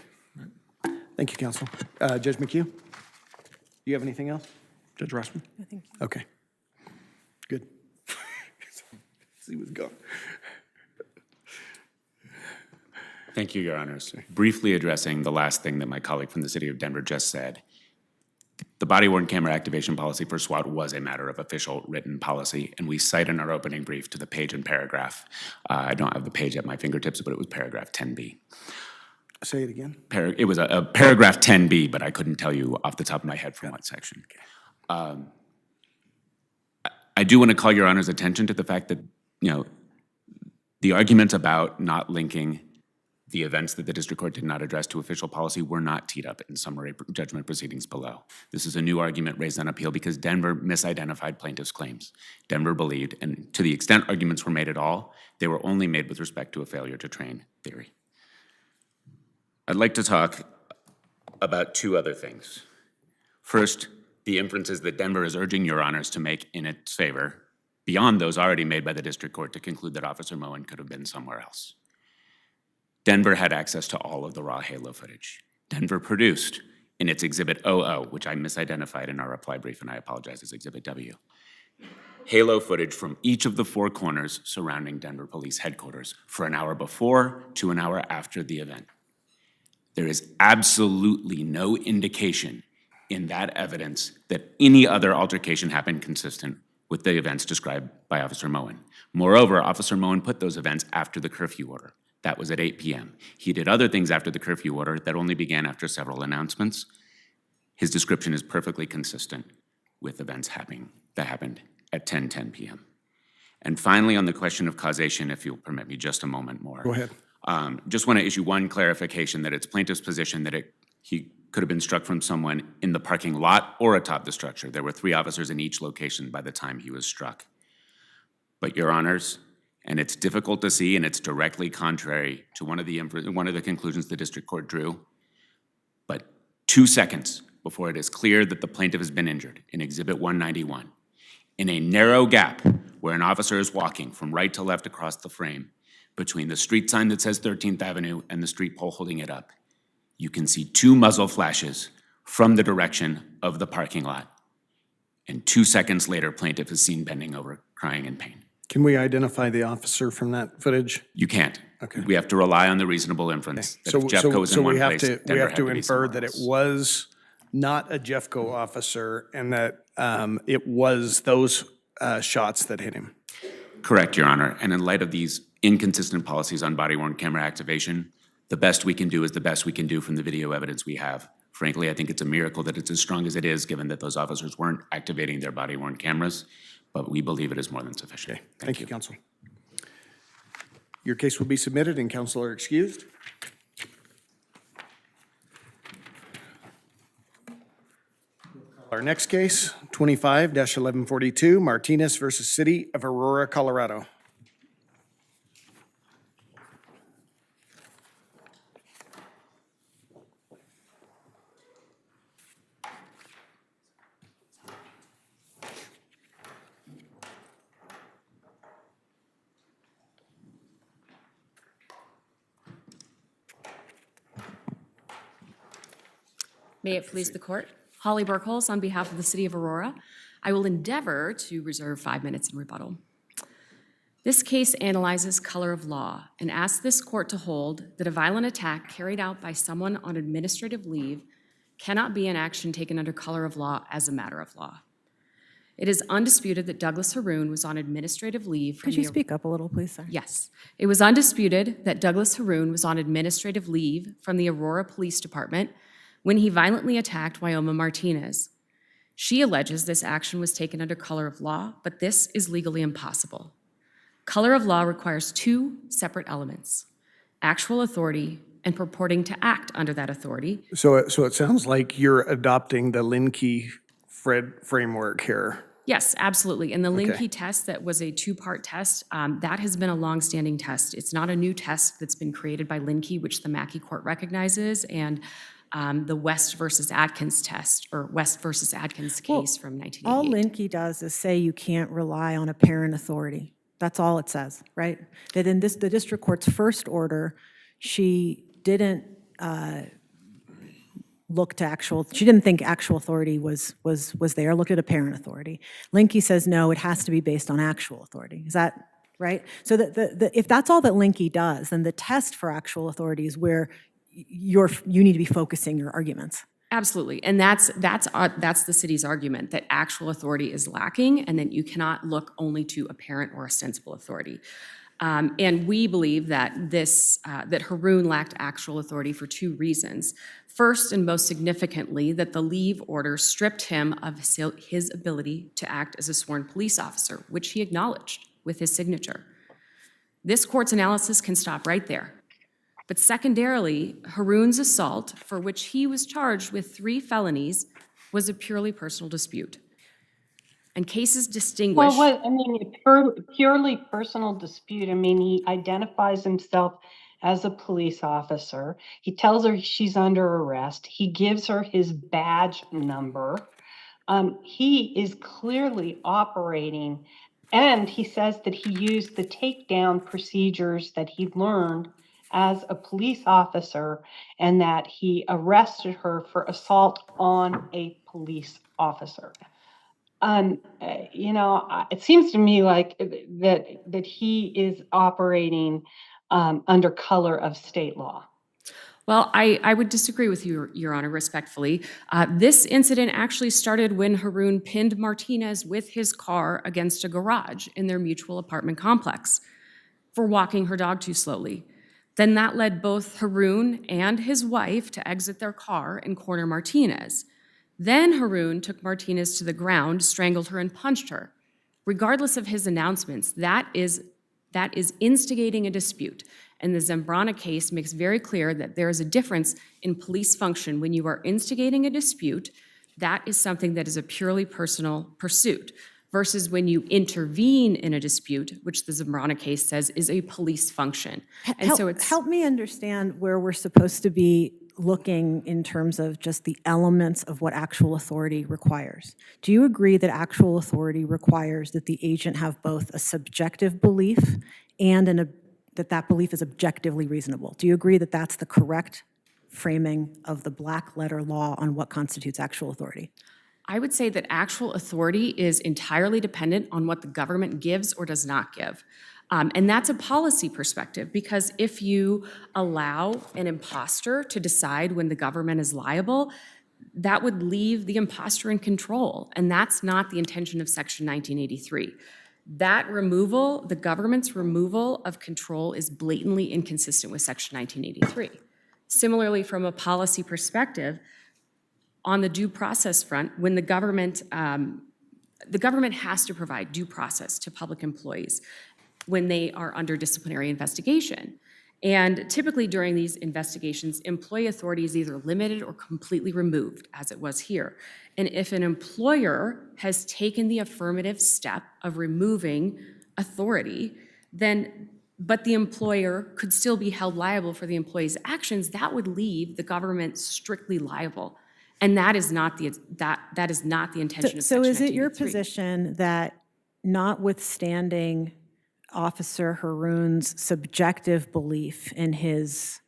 Thank you, counsel. Judge McHugh, do you have anything else? Judge Rossman? I think. Okay. Good. He was gone. Thank you, Your Honors. Briefly addressing the last thing that my colleague from the city of Denver just said. The body-worn camera activation policy for SWAT was a matter of official written policy, and we cite in our opening brief to the page and paragraph. I don't have the page at my fingertips, but it was paragraph 10B. Say it again. It was a paragraph 10B, but I couldn't tell you off the top of my head from what section. I do want to call Your Honor's attention to the fact that, the arguments about not linking the events that the district court did not address to official policy were not teed up in summary judgment proceedings below. This is a new argument raised on appeal because Denver misidentified plaintiffs' claims. Denver believed, and to the extent arguments were made at all, they were only made with respect to a failure to train theory. I'd like to talk about two other things. First, the inferences that Denver is urging Your Honors to make in its favor, beyond those already made by the district court to conclude that Officer Moen could have been somewhere else. Denver had access to all of the raw halo footage. Denver produced in its Exhibit 00, which I misidentified in our reply brief, and I apologize, as Exhibit W, halo footage from each of the four corners surrounding Denver Police Headquarters for an hour before to an hour after the event. There is absolutely no indication in that evidence that any other altercation happened consistent with the events described by Officer Moen. Moreover, Officer Moen put those events after the curfew order. That was at 8 p.m. He did other things after the curfew order that only began after several announcements. His description is perfectly consistent with events that happened at 10:10 p.m. And finally, on the question of causation, if you'll permit me just a moment more. Go ahead. Just want to issue one clarification that it's plaintiff's position that he could have been struck from someone in the parking lot or atop the structure. There were 3 officers in each location by the time he was struck. But Your Honors, and it's difficult to see, and it's directly contrary to one of the conclusions the district court drew, but 2 seconds before it is clear that the plaintiff has been injured in Exhibit 191, in a narrow gap where an officer is walking from right to left across the frame between the street sign that says 13th Avenue and the street pole holding it up, you can see 2 muzzle flashes from the direction of the parking lot. And 2 seconds later, plaintiff is seen bending over, crying in pain. Can we identify the officer from that footage? You can't. Okay. We have to rely on the reasonable inference that if Jeffco was in one place, Denver we have had to be infer somewhere that it else. was not a Jeffco officer and that it was those shots that hit him. Correct, Your Honor. And in light of these inconsistent policies on body-worn camera activation, the best we can do is the best we can do from the video evidence we have. Frankly, I think it's a miracle that it's as strong as it is, given that those officers weren't activating their body-worn cameras, but we believe it is more than sufficient. Okay. Thank you, counsel. Your case will be submitted and counsel are excused. Our next case, 25-1142, Martinez versus City of Aurora, Colorado. May it please the court. Holly Burkholz on behalf of the City of Aurora. I will endeavor to reserve 5 minutes in rebuttal. This case analyzes color of law and asks this court to hold that a violent attack carried out by someone on administrative leave cannot be an action taken under color of law as a matter of law. It is undisputed that Douglas Haroon was on administrative leave from Could you speak up a little, please, sir? Yes. It was undisputed that Douglas Haroon was on administrative leave from the Aurora Police Department when he violently attacked Wyoma Martinez. She alleges this action was taken under color of law, but this is legally impossible. Color of law requires 2 separate elements: actual authority and purporting to act under that authority. So it sounds like you're adopting the Linkey framework here. Yes, absolutely. And the Okay. Linkey test that was a 2-part test, that has been a longstanding test. It's not a new test that's been created by Linkey, which the Mackey Court recognizes, and the West versus Adkins test, or West versus Adkins case from 1988. All Linkey does is say you can't rely on apparent authority. That's all it says, right? That in the district court's first order, she didn't she didn't think actual authority was there, looked at apparent authority. Linkey says, no, it has to be based on actual authority. Is that right? So if that's all that Linky does, then the test for actual authority is where you need to be focusing your arguments. Absolutely, and that's the city's argument, that actual authority is lacking and that you cannot look only to apparent or ostensible authority. And we believe that that Haroon lacked actual authority for two reasons. First, and most significantly, that the leave order stripped him of his ability to act as a sworn police officer, which he acknowledged with his signature. This court's analysis can stop right there. But secondarily, Haroon's assault, for which he was charged with 3 felonies, was a purely personal dispute. And cases distinguish... Well, purely personal dispute. I mean, he identifies himself as a police officer. He tells her she's under arrest. He gives her his badge number. He is clearly operating, and he says that he used the takedown procedures that he learned as a police officer, and that he arrested her for assault on a police officer. It seems to me like that he is operating under color of state law. Well, I would disagree with you, Your Honor, respectfully. This incident actually started when Haroon pinned Martinez with his car against a garage in their mutual apartment complex for walking her dog too slowly. Then that led both Haroon and his wife to exit their car and corner Martinez. Then Haroon took Martinez to the ground, strangled her, and punched her. Regardless of his announcements, that is instigating a dispute. And the Zambrana case makes very clear that there is a difference in police function. When you are instigating a dispute, that is something that is a purely personal pursuit, versus when you intervene in a dispute, which the Zambrana case says is a police function. And so it's... Help me understand where we're supposed to be looking in terms of just the elements of what actual authority requires. Do you agree that actual authority requires that the agent have both a subjective belief and that belief is objectively reasonable? Do you agree that that's the correct framing of the black letter law on what constitutes actual authority? I would say that actual authority is entirely dependent on what the government gives or does not give. And that's a policy perspective, because if you allow an imposter to decide when the government is liable, that would leave the imposter in control. And that's not the intention of Section 1983. That removal, the government's removal of control, is blatantly inconsistent with Section 1983. Similarly, from a policy perspective, on the due process front, when the government has to provide due process to public employees when they are under disciplinary investigation. And typically during these investigations, employee authority is either limited or completely removed, as it was here. And if an employer has taken the affirmative step of removing authority, but the employer could still be held liable for the employee's actions, that would leave the government strictly liable. And that is not the intention of Section 1983. So is it your position that, notwithstanding Officer Haroon's subjective belief in his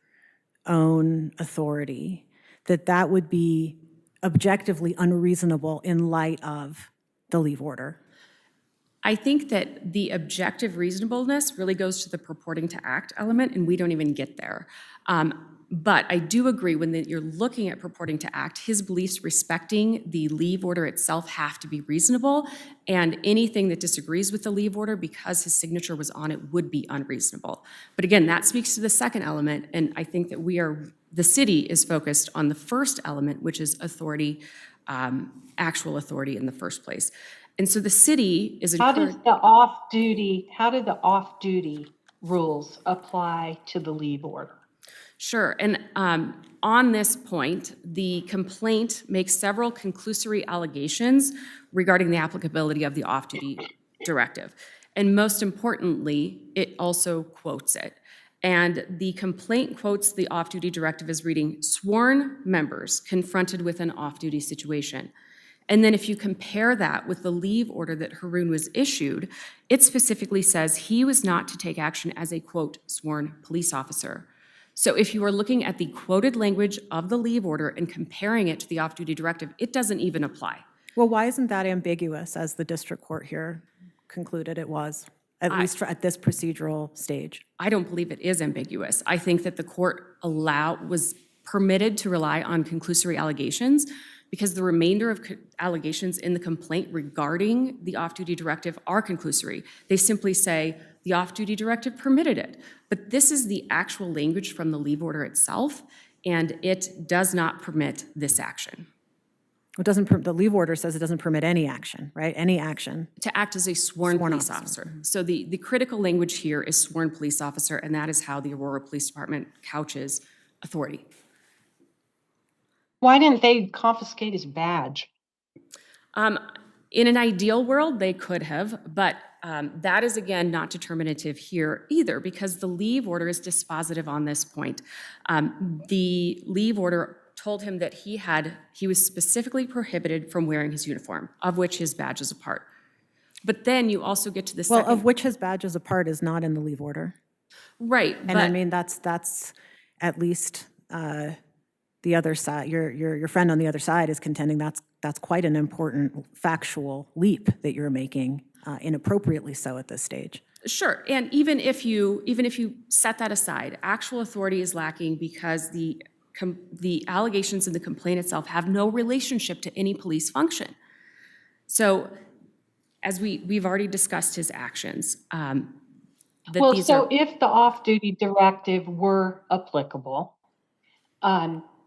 own authority, that would be objectively unreasonable in light of the leave order? I think that the objective reasonableness really goes to the purporting to act element, and we don't even get there. But I do agree when you're looking at purporting to act, his beliefs respecting the leave order itself have to be reasonable, and anything that disagrees with the leave order because his signature was on it would be unreasonable. But again, that speaks to the second element, and I think that the city is focused on the first element, which is authority, actual authority in the first place. And so the city is... How do the off-duty rules apply to the leave order? Sure, and on this point, the complaint makes several conclusory allegations regarding the applicability of the off-duty directive. And most importantly, it also quotes it. And the complaint quotes the off-duty directive as reading, "Sworn members confronted with an off-duty situation." And then if you compare that with the leave order that Haroon was issued, it specifically says he was not to take action as a, quote, sworn police officer. So if you are looking at the quoted language of the leave order and comparing it to the off-duty directive, it doesn't even apply. Well, why isn't that ambiguous, as the district court here concluded it was? at least at this procedural stage? I don't believe it is ambiguous. I think that the court was permitted to rely on conclusory allegations because the remainder of allegations in the complaint regarding the off-duty directive are conclusory. They simply say the off-duty directive permitted it. But this is the actual language from the leave order itself, and it does not permit this action. It doesn't, the leave order says it doesn't permit any action, right? Any action. To act as a sworn police officer. So the critical language here is sworn police officer, and that is how the Aurora Police Department couches authority. Why didn't they confiscate his badge? In an ideal world, they could have, but that is, again, not determinative here either, because the leave order is dispositive on this point. The leave order told him that he was specifically prohibited from wearing his uniform, of which his badge is a part. But then you also get to the second. Well, of which his badge is a part is not in the leave order. Right, And I mean, that's at least the other side, your friend on the other side is contending that's quite an important factual leap that you're making, inappropriately so at this stage. Sure, and even if you set that aside, actual authority is lacking because the allegations in the complaint itself have no relationship to any police function. So, as we've already discussed his actions. If the off-duty directive were applicable,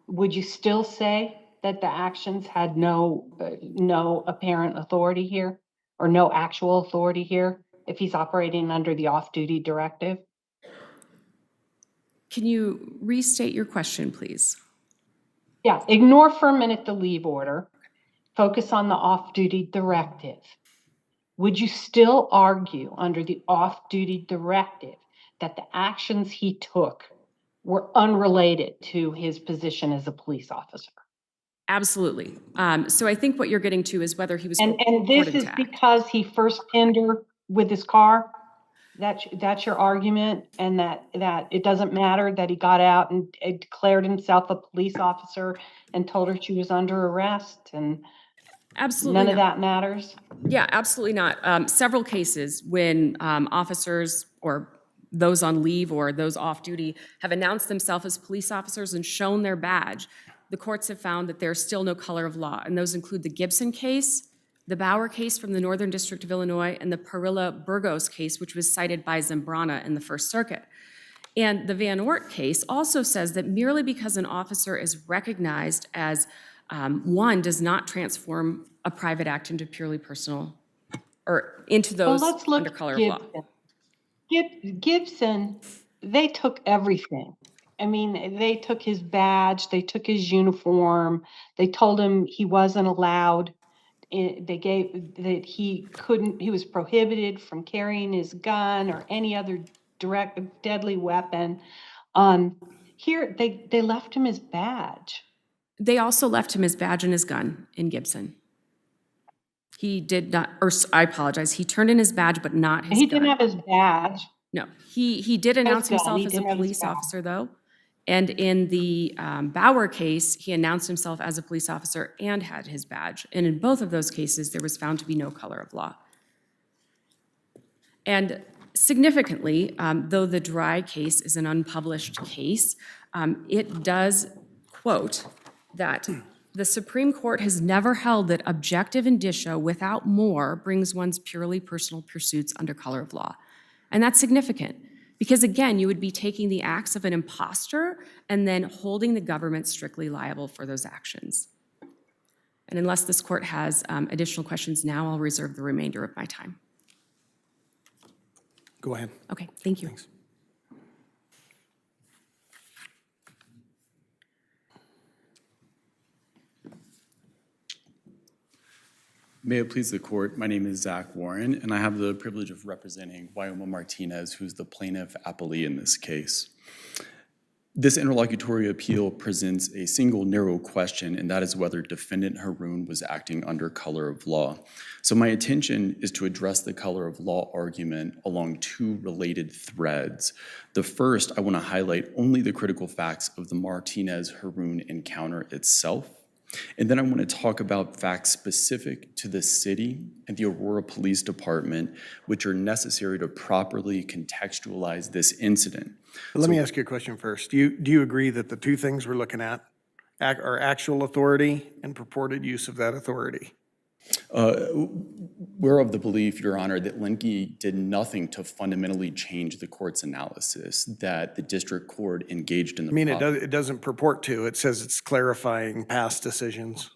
would you still say that the actions had no apparent authority here, or no actual authority here, if he's operating under the off-duty directive? Can you restate your question, please? Yeah, ignore for a minute the leave order. Focus on the off-duty directive. Would you still argue under the off-duty directive that the actions he took were unrelated to his position as a police officer? Absolutely. So I think what you're getting to is whether he was And this is because he first pinned her with his car? That's your argument, and that it doesn't matter that he got out and declared himself a police officer and told her she was under arrest, and absolutely none of that matters? Yeah, absolutely not. Several cases when officers or those on leave or those off duty have announced themselves as police officers and shown their badge, the courts have found that there's still no color of law, and those include the Gibson case, the Bauer case from the Northern District of Illinois, and the Parilla-Burgos case, which was cited by Zambrana in the First Circuit. And the Van Ort case also says that merely because an officer is recognized as one does not transform a private act into purely personal or into those under color of law. Gibson, they took everything. I mean, they took his badge, they took his uniform, they told him he wasn't allowed. They gave that he was prohibited from carrying his gun or any other direct deadly weapon. Here, they left him his badge. They also left him his badge and his gun in Gibson. He did not, or I apologize, he turned in his badge, but not his gun. He didn't have his badge. No, he did announce himself as a police officer, though. And in the Bauer case, he announced himself as a police officer and had his badge. And in both of those cases, there was found to be no color of law. And significantly, though the Dry case is an unpublished case, it does quote that the Supreme Court has never held that objective indicia without more brings one's purely personal pursuits under color of law. And that's significant. Because again, you would be taking the acts of an imposter and then holding the government strictly liable for those actions. And unless this court has additional questions now, I'll reserve the remainder of my time. Go ahead. Okay, thank you. Thanks. May it please the court, my name is Zach Warren, and I have the privilege of representing Wyoma Martinez, who's the plaintiff appellee in this case. This interlocutory appeal presents a single narrow question, and that is whether defendant Haroon was acting under color of law. So my intention is to address the color of law argument along two related threads. The first, I want to highlight only the critical facts of the Martinez-Haroon encounter itself. And then I want to talk about facts specific to the city and the Aurora Police Department, which are necessary to properly contextualize this incident. Let me ask you a question first. Do you agree that the two things we're looking at are actual authority and purported use of that authority? We're of the belief, Your Honor, that Linke did nothing to fundamentally change the court's analysis, that the district court engaged in the I mean, it doesn't purport to. It says it's clarifying past decisions.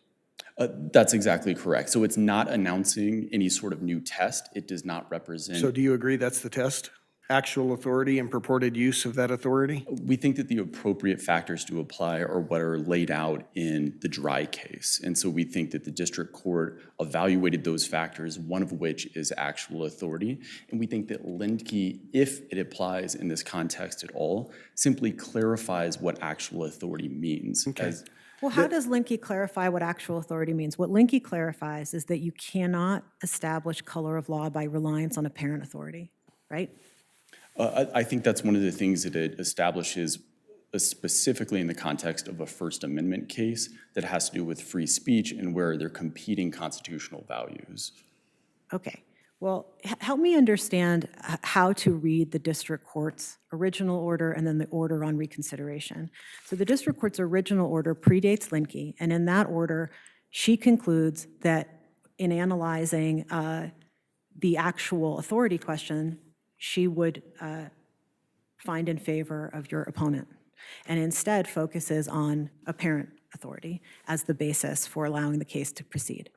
That's exactly correct. So it's not announcing any sort of new test. It does not represent. So do you agree that's the test? Actual authority and purported use of that authority? We think that the appropriate factors to apply are what are laid out in the Dry case. And so we think that the district court evaluated those factors, one of which is actual authority. And we think that Linke, if it applies in this context at all, simply clarifies what actual authority means. Okay. Well, how does Linke clarify what actual authority means? What Linke clarifies is that you cannot establish color of law by reliance on apparent authority, right? I think that's one of the things that it establishes, specifically in the context of a First Amendment case that has to do with free speech and where they're competing constitutional values. Okay. Well, help me understand how to read the district court's original order and then the order on reconsideration. So the district court's original order predates Linke, and in that order, she concludes that in analyzing the actual authority question, she would find in favor of your opponent, and instead focuses on apparent authority as the basis for allowing the case to proceed.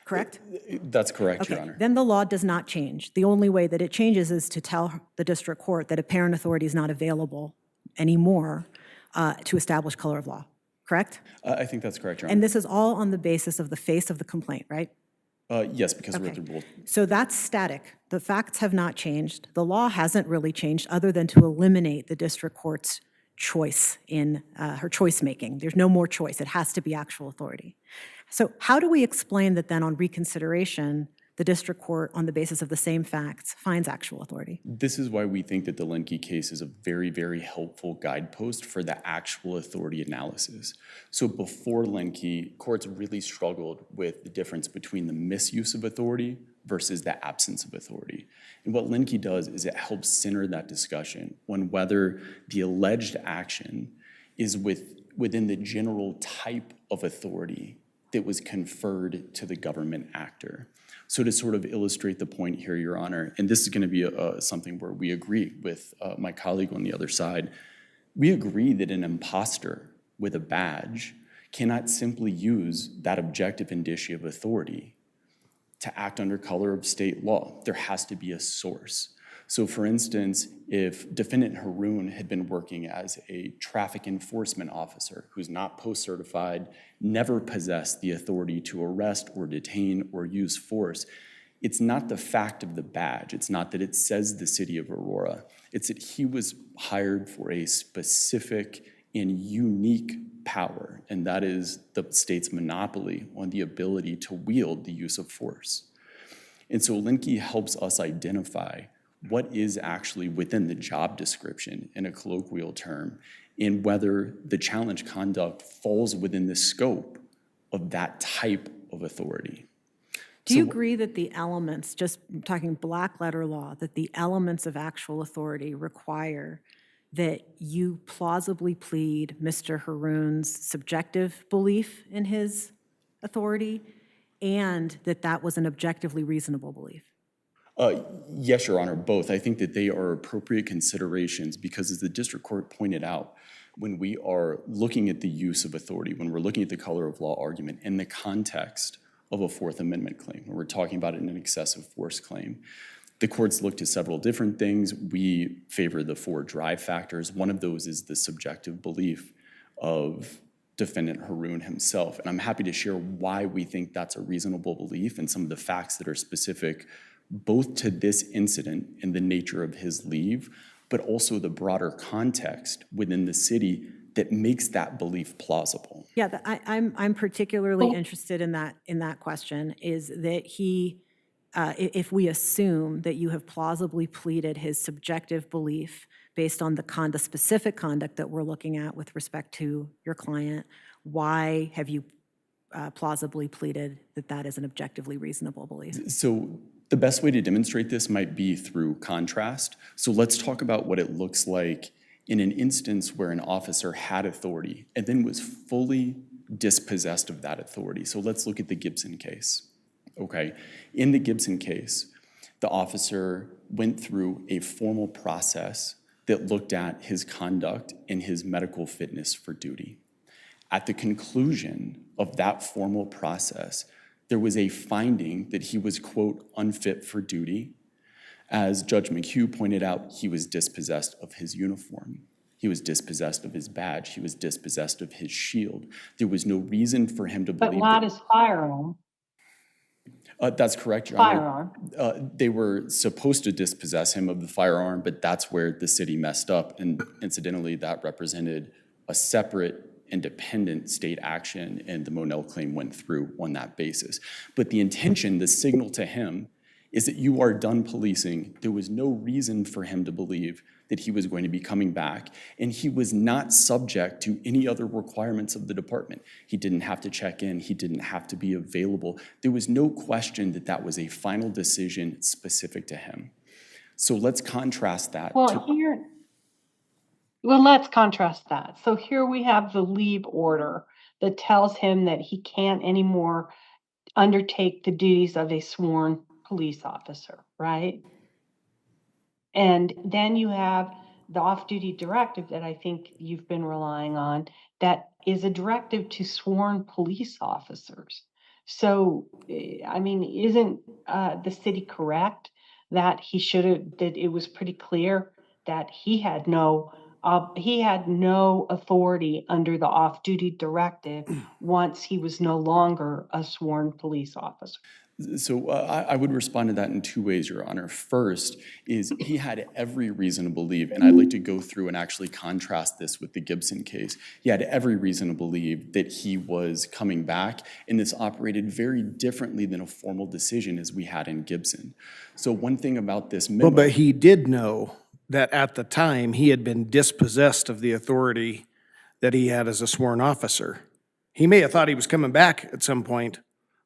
Correct? That's correct, Your Okay, Honor. then the law does not change. The only way that it changes is to tell the district court that apparent authority is not available anymore to establish color of law, correct? I think that's correct, Your Honor. And this is all on the basis of the face of the complaint, right? Yes, because we're Okay. the rule. So that's static. The facts have not changed. The law hasn't really changed other than to eliminate the district court's choice in her choice making. There's no more choice. It has to be actual authority. So how do we explain that then on reconsideration, the district court, on the basis of the same facts, finds actual authority? This is why we think that the Linke case is a very, very helpful guidepost for the actual authority analysis. So before Linke, courts really struggled with the difference between the misuse of authority versus the absence of authority. And what Linke does is it helps center that discussion on whether the alleged action is within the general type of authority that was conferred to the government actor. So to sort of illustrate the point here, Your Honor, and this is going to be something where we agree with my colleague on the other side, we agree that an imposter with a badge cannot simply use that objective indicia of authority to act under color of state law. There has to be a source. So for instance, if defendant Haroon had been working as a traffic enforcement officer who's not post-certified, never possessed the authority to arrest or detain or use force, it's not the fact of the badge. It's not that it says the city of Aurora. It's that he was hired for a specific and unique power, and that is the state's monopoly on the ability to wield the use of force. And so Linke helps us identify what is actually within the job description in a colloquial term, and whether the challenge conduct falls within the scope of that type of authority. Do you agree that the elements, just talking black letter law, that the elements of actual authority require that you plausibly plead Mr. Haroon's subjective belief in his authority, and that that was an objectively reasonable belief? Yes, Your Honor, both. I think that they are appropriate considerations because, as the district court pointed out, when we are looking at the use of authority, when we're looking at the color of law argument in the context of a Fourth Amendment claim, when we're talking about an excessive force claim, the courts looked at several different things. We favor the 4 drive factors. One of those is the subjective belief of defendant Haroon himself. And I'm happy to share why we think that's a reasonable belief and some of the facts that are specific both to this incident and the nature of his leave, but also the broader context within the city that makes that belief plausible. Yeah, I'm particularly interested in that question, is that he, if we assume that you have plausibly pleaded his subjective belief based on the specific conduct that we're looking at with respect to your client, why have you plausibly pleaded that that is an objectively reasonable belief? So the best way to demonstrate this might be through contrast. So let's talk about what it looks like in an instance where an officer had authority and then was fully dispossessed of that authority. So let's look at the Gibson case. Okay, in the Gibson case, the officer went through a formal process that looked at his conduct and his medical fitness for duty. At the conclusion of that formal process, there was a finding that he was, quote, unfit for duty. As Judge McHugh pointed out, he was dispossessed of his uniform. He was dispossessed of his badge. He was dispossessed of his shield. There was no reason for him to But believe not that. his firearm. That's correct, Your Honor. Firearm. They were supposed to dispossess him of the firearm, but that's where the city messed up. And incidentally, that represented a separate, independent state action, and the Monell claim went through on that basis. But the intention, the signal to him, is that you are done policing. There was no reason for him to believe that he was going to be coming back, and he was not subject to any other requirements of the department. He didn't have to check in. He didn't have to be available. There was no question that that was a final decision specific to him. So let's contrast that. Let's contrast that. So here we have the leave order that tells him that he can't anymore undertake the duties of a sworn police officer, right? And then you have the off-duty directive that I think you've been relying on that is a directive to sworn police officers. So, I mean, isn't the city correct that that it was pretty clear that he had no authority under the off-duty directive once he was no longer a sworn police officer? So I would respond to that in two ways, Your Honor. First is he had every reason to believe, and I'd like to go through and actually contrast this with the Gibson case. He had every reason to believe that he was coming back, and this operated very differently than a formal decision as we had in Gibson. So one thing about this memo— Well, but he did know that at the time he had been dispossessed of the authority that he had as a sworn officer. He may have thought he was coming back at some point,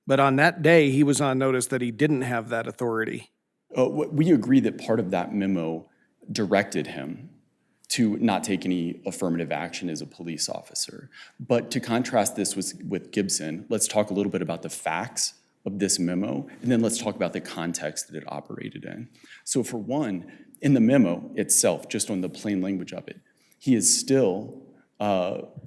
but on that day, he was on notice that he didn't have that authority. We agree that part of that memo directed him to not take any affirmative action as a police officer. But to contrast this with Gibson, let's talk a little bit about the facts of this memo, and then let's talk about the context that it operated in. So for one, in the memo itself, just on the plain language of it, he is still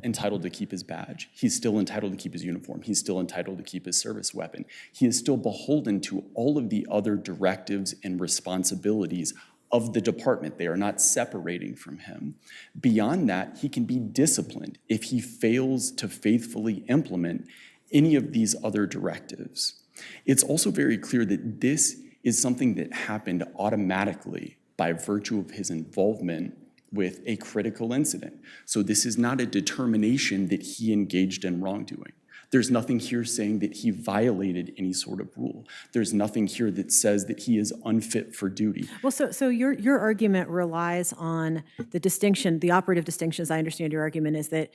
entitled to keep his badge. He's still entitled to keep his uniform. He's still entitled to keep his service weapon. He is still beholden to all of the other directives and responsibilities of the department. They are not separating from him. Beyond that, he can be disciplined if he fails to faithfully implement any of these other directives. It's also very clear that this is something that happened automatically by virtue of his involvement with a critical incident. So this is not a determination that he engaged in wrongdoing. There's nothing here saying that he violated any sort of rule. There's nothing here that says that he is unfit for duty. Well, so your argument relies on the distinction, the operative distinction, as I understand your argument, is that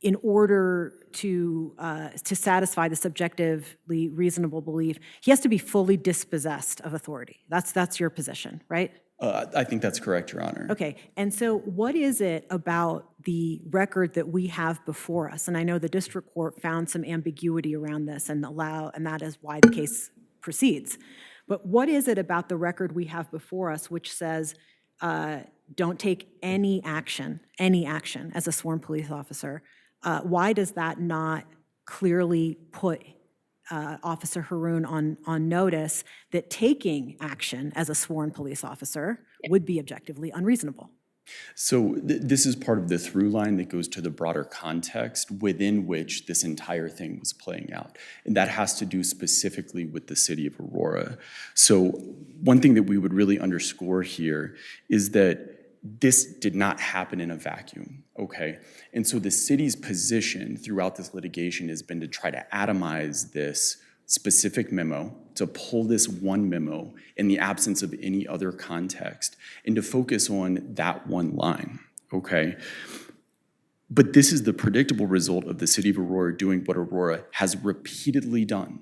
in order to satisfy the subjectively reasonable belief, he has to be fully dispossessed of authority. That's your position, right? I think that's correct, Your Honor. Okay, and so what is it about the record that we have before us? And I know the district court found some ambiguity around this and that is why the case proceeds. But what is it about the record we have before us which says don't take any action as a sworn police officer? Why does that not clearly put Officer Haroon on notice that taking action as a sworn police officer would be objectively unreasonable? So this is part of the through line that goes to the broader context within which this entire thing was playing out. And that has to do specifically with the city of Aurora. So one thing that we would really underscore here is that this did not happen in a vacuum, okay? And so the city's position throughout this litigation has been to try to atomize this specific memo, to pull this one memo in the absence of any other context, and to focus on that one line, okay? But this is the predictable result of the city of Aurora doing what Aurora has repeatedly done.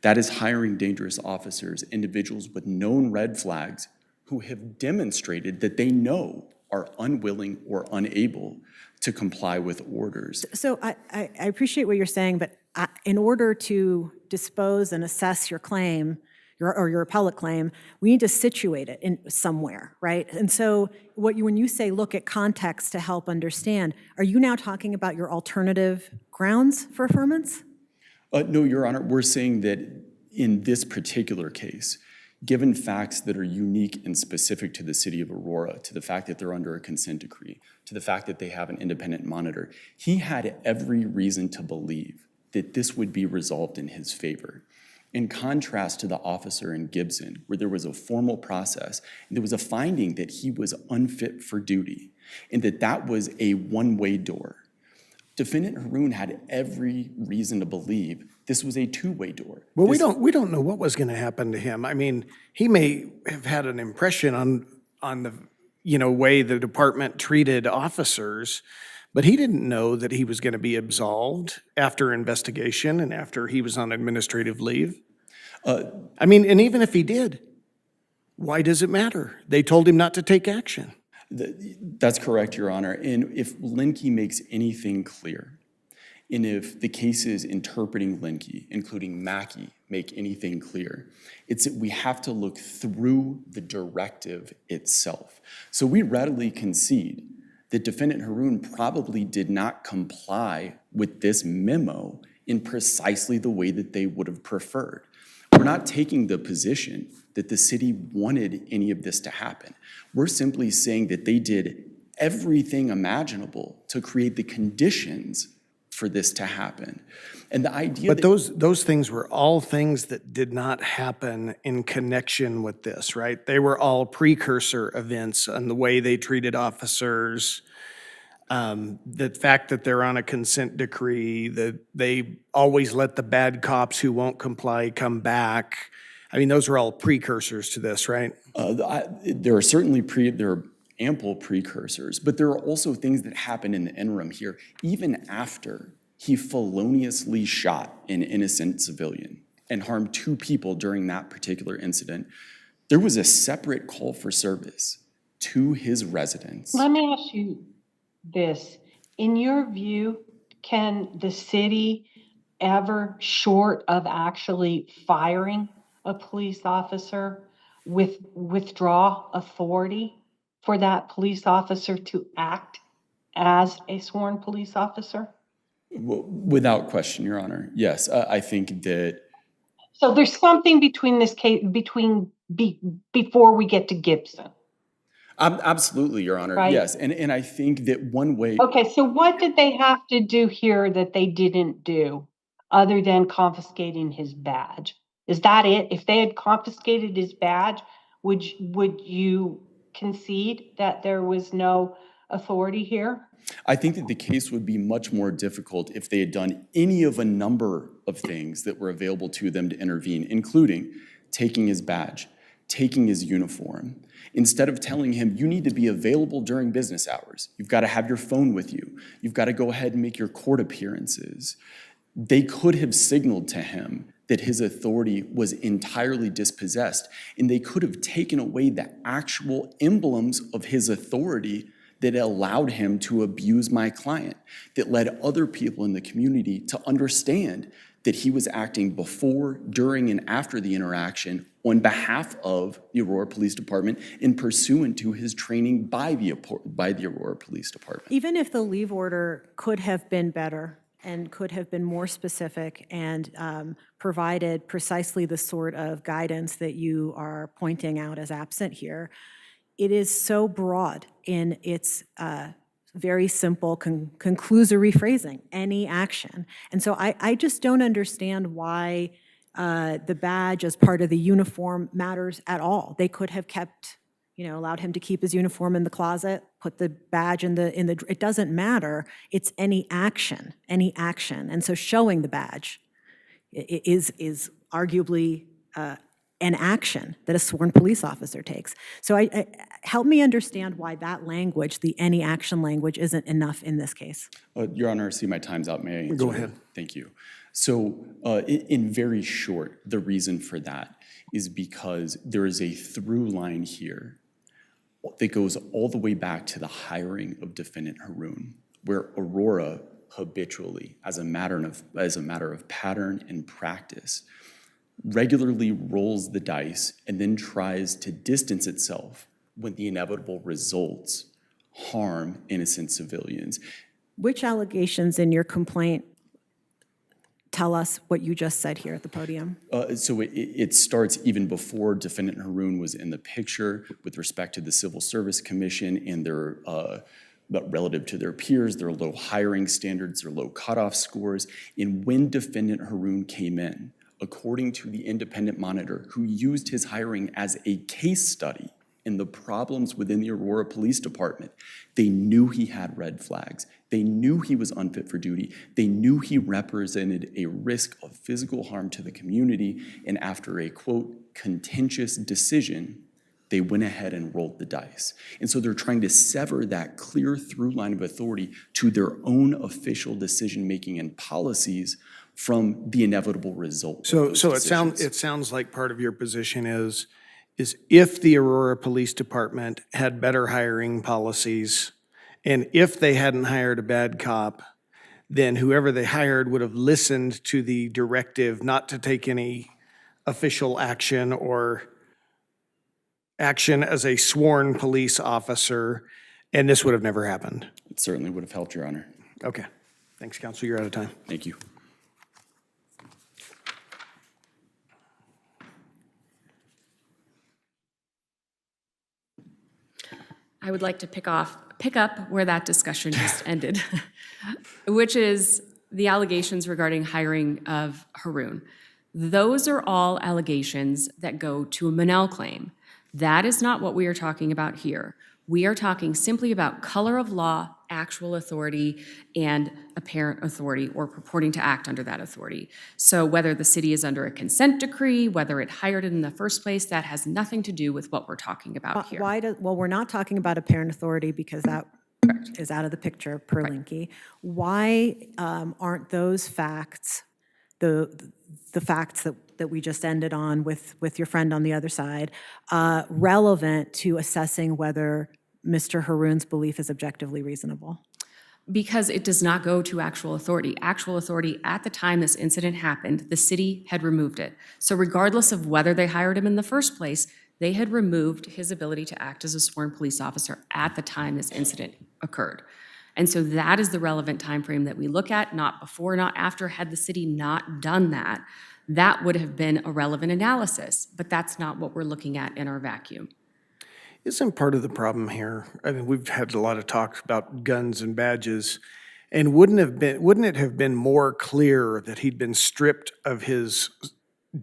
That is hiring dangerous officers, individuals with known red flags who have demonstrated that they know are unwilling or unable to comply with orders. So I appreciate what you're saying, but in order to dispose and assess your claim, your appellate claim, we need to situate it in somewhere, right? And so when you say look at context to help understand, are you now talking about your alternative grounds for affirmance? No, Your Honor, we're saying that in this particular case, given facts that are unique and specific to the city of Aurora, to the fact that they're under a consent decree, to the fact that they have an independent monitor, he had every reason to believe that this would be resolved in his favor. In contrast to the officer in Gibson, where there was a formal process, and there was a finding that he was unfit for duty, and that was a one-way door. Defendant Haroon had every reason to believe this was a two-way door. Well, we don't know what was going to happen to him. I mean, he may have had an impression on the way the department treated officers, but he didn't know that he was going to be absolved after investigation and after he was on administrative leave. I mean, and even if he did, why does it matter? They told him not to take action. That's correct, Your Honor. And if Linke makes anything clear, and if the cases interpreting Linke, including Mackey, make anything clear, it's that we have to look through the directive itself. So we readily concede that Defendant Haroon probably did not comply with this memo in precisely the way that they would have preferred. We're not taking the position that the city wanted any of this to happen. We're simply saying that they did everything imaginable to create the conditions for this to happen. And the idea But those things were all things that did not happen in connection with this, right? They were all precursor events on the way they treated officers, the fact that they're on a consent decree, that they always let the bad cops who won't comply come back. I mean, those are all precursors to this, right? There are certainly there are ample precursors, but there are also things that happen in the interim here, even after he feloniously shot an innocent civilian and harmed 2 people during that particular incident. There was a separate call for service to his residence. Let me ask you this. In your view, can the city ever, short of actually firing a police officer, withdraw authority for that police officer to act as a sworn police officer? Without question, Your Honor. Yes, I think that. So there's something between this case, before we get to Gibson. Absolutely, Your Honor. Right? Yes, and I think that one way. Okay, so what did they have to do here that they didn't do other than confiscating his badge? Is that it? If they had confiscated his badge, would you concede that there was no authority here? I think that the case would be much more difficult if they had done any of a number of things that were available to them to intervene, including taking his badge, taking his uniform. Instead of telling him, you need to be available during business hours, you've got to have your phone with you, you've got to go ahead and make your court appearances, they could have signaled to him that his authority was entirely dispossessed, and they could have taken away the actual emblems of his authority that allowed him to abuse my client, that led other people in the community to understand that he was acting before, during, and after the interaction on behalf of the Aurora Police Department and pursuant to his training by the Aurora Police Department. Even if the leave order could have been better and could have been more specific and provided precisely the sort of guidance that you are pointing out as absent here, it is so broad in its very simple conclusory phrasing, any action. And so I just don't understand why the badge as part of the uniform matters at all. They could have kept, allowed him to keep his uniform in the closet, put the badge in the, it doesn't matter. It's any action. And so showing the badge is arguably an action that a sworn police officer takes. So help me understand why that language, the any action language, isn't enough in this case. Your Honor, I see my time's out. May I answer? Go ahead. Thank you. So in very short, the reason for that is because there is a through line here that goes all the way back to the hiring of Defendant Haroon, where Aurora habitually, as a matter of pattern and practice, regularly rolls the dice and then tries to distance itself when the inevitable results harm innocent civilians. Which allegations in your complaint tell us what you just said here at the podium? So it starts even before Defendant Haroon was in the picture with respect to the Civil Service Commission and their relative to their peers, their low hiring standards, their low cutoff scores. And when Defendant Haroon came in, according to the independent monitor who used his hiring as a case study in the problems within the Aurora Police Department, they knew he had red flags. They knew he was unfit for duty. They knew he represented a risk of physical harm to the community. And after a, quote, contentious decision, they went ahead and rolled the dice. And so they're trying to sever that clear through line of authority to their own official decision-making and policies from the inevitable result. So it sounds like part of your position is if the Aurora Police Department had better hiring policies, and if they hadn't hired a bad cop, then whoever they hired would have listened to the directive not to take any official action or action as a sworn police officer, and this would have never happened. It certainly would have helped, Your Honor. Okay. Thanks, counsel. You're out of time. Thank you. I would like to pick up where that discussion just ended, which is the allegations regarding hiring of Haroon. Those are all allegations that go to a Mighell claim. That is not what we are talking about here. We are talking simply about color of law, actual authority, and apparent authority, or purporting to act under that authority. So whether the city is under a consent decree, whether it hired it in the first place, that has nothing to do with what we're talking about here. Well, we're not talking about apparent authority because that is out of the picture per Linke. Why aren't those facts, the facts that we just ended on with your friend on the other side, relevant to assessing whether Mr. Haroon's belief is objectively reasonable? Because it does not go to actual authority. Actual authority, at the time this incident happened, the city had removed it. So regardless of whether they hired him in the first place, they had removed his ability to act as a sworn police officer at the time this incident occurred. And so that is the relevant time frame that we look at, not before, not after. Had the city not done that, that would have been a relevant analysis, but that's not what we're looking at in our vacuum. Isn't part of the problem here, I mean, we've had a lot of talk about guns and badges, and wouldn't it have been more clear that he'd been stripped of his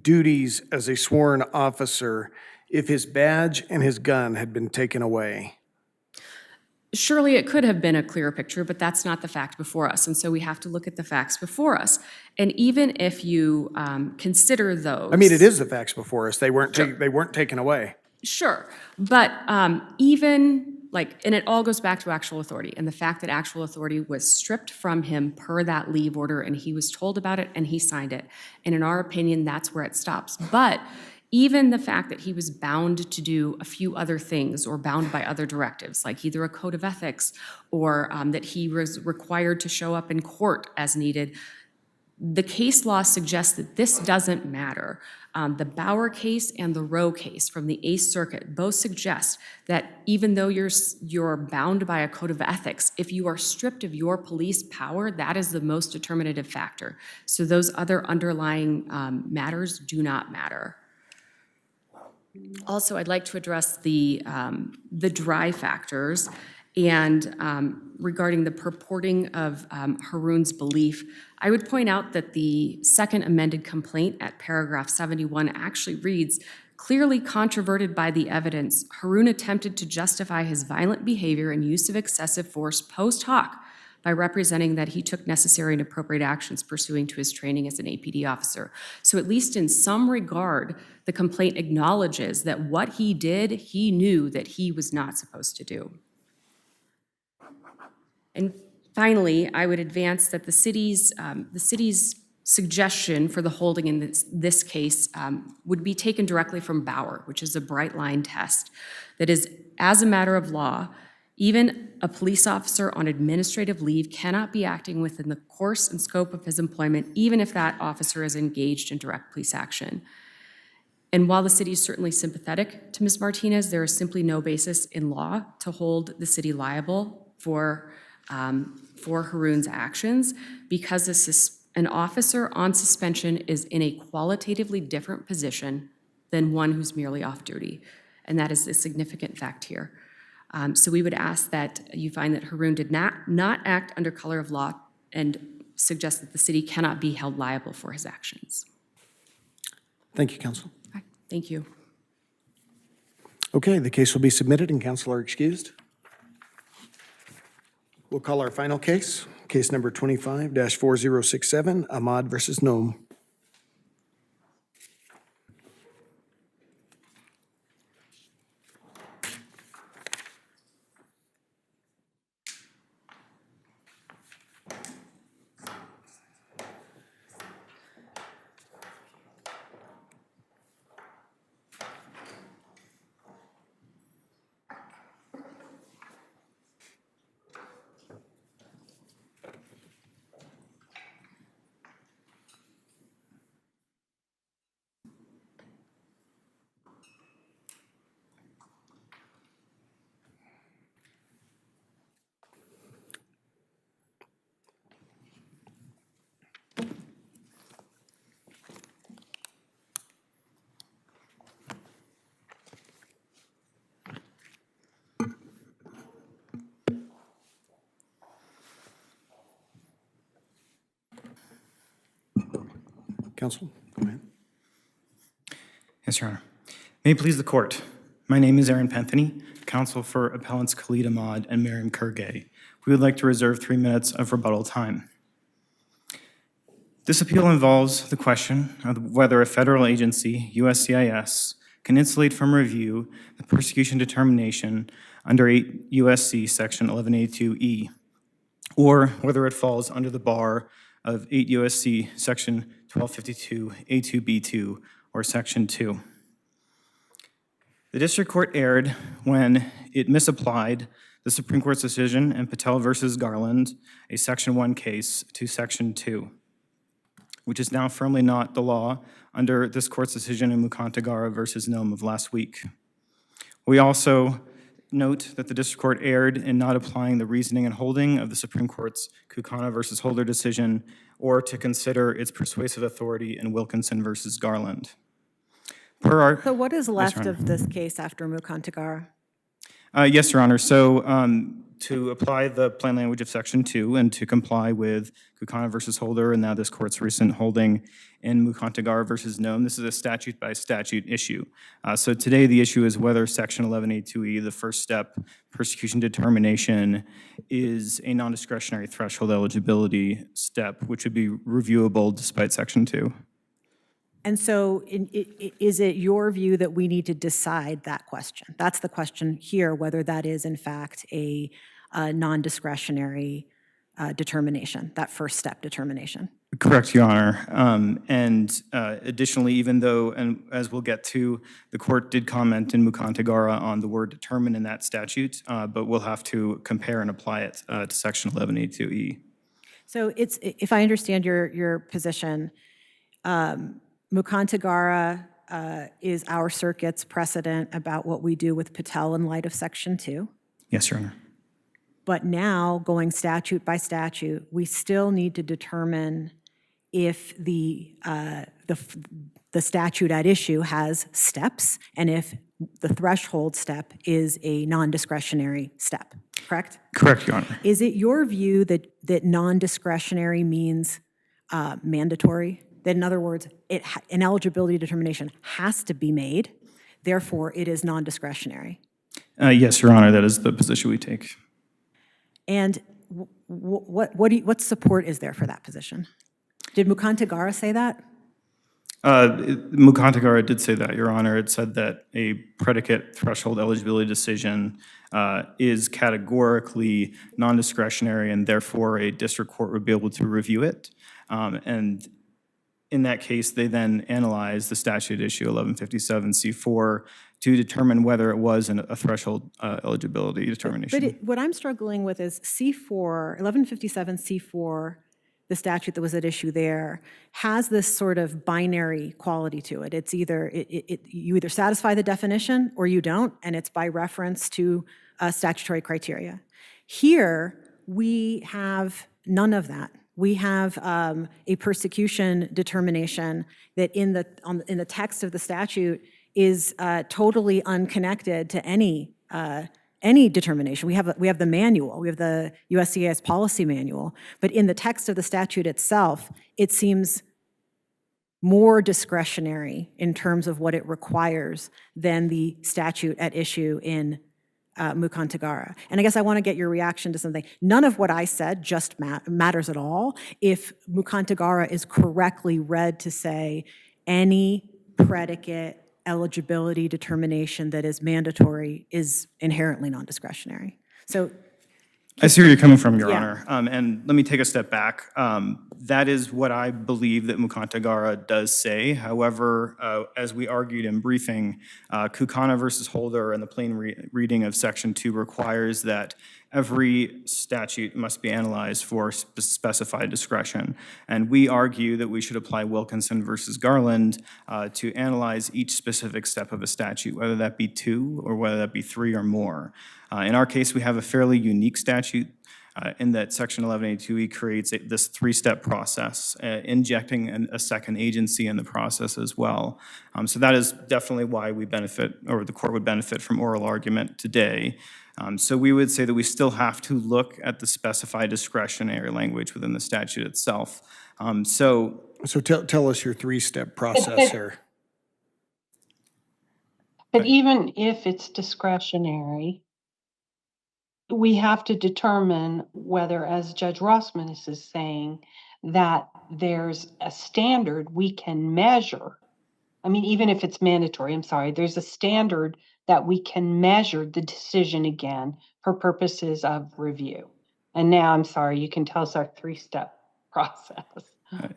duties as a sworn officer if his badge and his gun had been taken away? Surely it could have been a clearer picture, but that's not the fact before us. And so we have to look at the facts before us. And even if you consider those— I mean, it is the facts before us. They weren't taken away. Sure, but even like, and it all goes back to actual authority and the fact that actual authority was stripped from him per that leave order, and he was told about it and he signed it. And in our opinion, that's where it stops. But even the fact that he was bound to do a few other things or bound by other directives, like either a code of ethics or that he was required to show up in court as needed, the case law suggests that this doesn't matter. The Bauer case and the Rowe case from the Eighth Circuit both suggest that even though you're bound by a code of ethics, if you are stripped of your police power, that is the most determinative factor. So those other underlying matters do not matter. Also, I'd like to address the dry factors and regarding the purporting of Haroon's belief. I would point out that the second amended complaint at paragraph 71 actually reads, clearly controverted by the evidence, Haroon attempted to justify his violent behavior and use of excessive force post hoc by representing that he took necessary and appropriate actions pursuing to his training as an APD officer. So at least in some regard, the complaint acknowledges that what he did, he knew that he was not supposed to do. And finally, I would advance that the city's suggestion for the holding in this case would be taken directly from Bauer, which is a bright line test. That is, as a matter of law, even a police officer on administrative leave cannot be acting within the course and scope of his employment, even if that officer is engaged in direct police action. And while the city is certainly sympathetic to Ms. Martinez, there is simply no basis in law to hold the city liable for Haroon's actions, because an officer on suspension is in a qualitatively different position than one who's merely off duty. And that is a significant fact here. So we would ask that you find that Haroon did not act under color of law and suggest that the city cannot be held liable for his actions. Thank you, counsel. Okay, thank you. Okay, the case will be submitted and counsel are excused. We'll call our final case, case number 25-4067, Ahmad versus Noem. Counsel, go ahead. Yes, Your Honor. May it please the court. My name is Aaron Pentheny, counsel for Appellants Khalid Ahmad and Miriam Kurgay. We would like to reserve 3 minutes of rebuttal time. This appeal involves the question of whether a federal agency, USCIS, can insulate from review the persecution determination under 8 U.S.C. section 1182E, or whether it falls under the bar of 8 U.S.C. section 1252 A2B2 or section 2. The district court erred when it misapplied the Supreme Court's decision in Patel versus Garland, a section 1 case, to section 2, which is now firmly not the law under this court's decision in Mukantagara versus Noem of last week. We also note that the district court erred in not applying the reasoning and holding of the Supreme Court's Kukana versus Holder decision, or to consider its persuasive authority in Wilkinson versus Garland. So what is left of this case after Mukantagara? Yes, Your Honor. So to apply the plain language of section 2 and to comply with Kukana versus Holder and now this court's recent holding in Mukantagara versus Noem, this is a statute by statute issue. So today the issue is whether section 1182E, the first step persecution determination, is a non-discretionary threshold eligibility step, which would be reviewable despite section 2. And so is it your view that we need to decide that question? That's the question here, whether that is in fact a non-discretionary determination, that first step determination. Correct, Your Honor. And additionally, even though, and as we'll get to, the court did comment in Mukantagara on the word determine in that statute, but we'll have to compare and apply it to section 1182E. So it's, if I understand your position, Mukantagara is our circuit's precedent about what we do with Patel in light of section 2. Yes, Your Honor. But now, going statute by statute, we still need to determine if the statute at issue has steps and if the threshold step is a non-discretionary step, correct? Correct, Your Honor. Is it your view that non-discretionary means mandatory? That in other words, an eligibility determination has to be made, therefore it is non-discretionary? Yes, Your Honor, that is the position we take. And what support is there for that position? Did Mukantagara say that? Mukantagara did say that, Your Honor. It said that a predicate threshold eligibility decision is categorically non-discretionary, and therefore a district court would be able to review it. And in that case, they then analyzed the statute issue 1157C4 to determine whether it was a threshold eligibility determination. But what I'm struggling with is C4, 1157C4, the statute that was at issue there, has this sort of binary quality to it. It's either, you either satisfy the definition or you don't, and it's by reference to statutory criteria. Here, we have none of that. We have a persecution determination that in the text of the statute is totally unconnected to any determination. We have the manual, we have the USCIS policy manual, but in the text of the statute itself, it seems more discretionary in terms of what it requires than the statute at issue in Mukantagara. And I guess I want to get your reaction to something. None of what I said just matters at all if Mukantagara is correctly read to say any predicate eligibility determination that is mandatory is inherently non-discretionary. So I see where you're coming from, Your Yeah. Honor. And let me take a step back. That is what I believe that Mukantagara does say. However, as we argued in briefing, Kukana versus Holder and the plain reading of Section 2 requires that every statute must be analyzed for specified discretion. And we argue that we should apply Wilkinson versus Garland to analyze each specific step of a statute, whether that be 2 or whether that be 3 or more. In our case, we have a fairly unique statute in that Section 1182E creates this 3-step process, injecting a second agency in the process as well. So that is definitely why we benefit, or the court would benefit from oral argument today. So we would say that we still have to look at the specified discretionary language within the statute itself. So tell us your 3-step process here. But even if it's discretionary, we have to determine whether, as Judge Rossman is saying, that there's a standard we can measure. I mean, even if it's mandatory, there's a standard that we can measure the decision again for purposes of review. And now, you can tell us our 3-step process.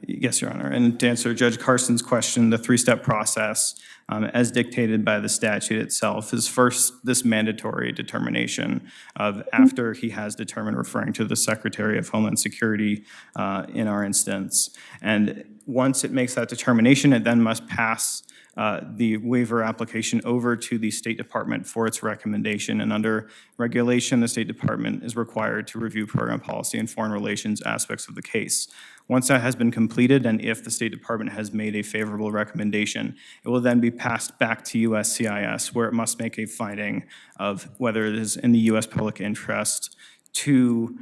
Yes, Your Honor. And to answer Judge Carson's question, the 3-step process, as dictated by the statute itself, is first this mandatory determination of after he has determined, referring to the Secretary of Homeland Security in our instance. And once it makes that determination, it then must pass the waiver application over to the State Department for its recommendation. And under regulation, the State Department is required to review program policy and foreign relations aspects of the case. Once that has been completed, and if the State Department has made a favorable recommendation, it will then be passed back to USCIS, where it must make a finding of whether it is in the U.S. public interest to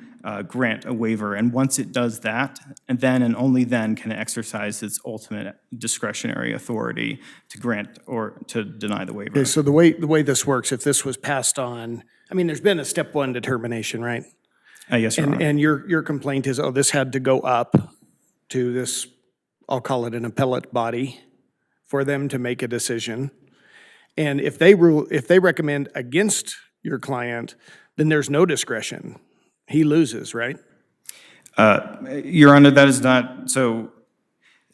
grant a waiver. And once it does that, and then and only then can it exercise its ultimate discretionary authority to grant or to deny the waiver. Okay, so the way this works, if this was passed on, there's been a step 1 determination, right? Yes, Your Honor. And your complaint is, this had to go up to this, I'll call it an appellate body, for them to make a decision. And if they recommend against your client, then there's no discretion. He loses, right? Your Honor, that is not, so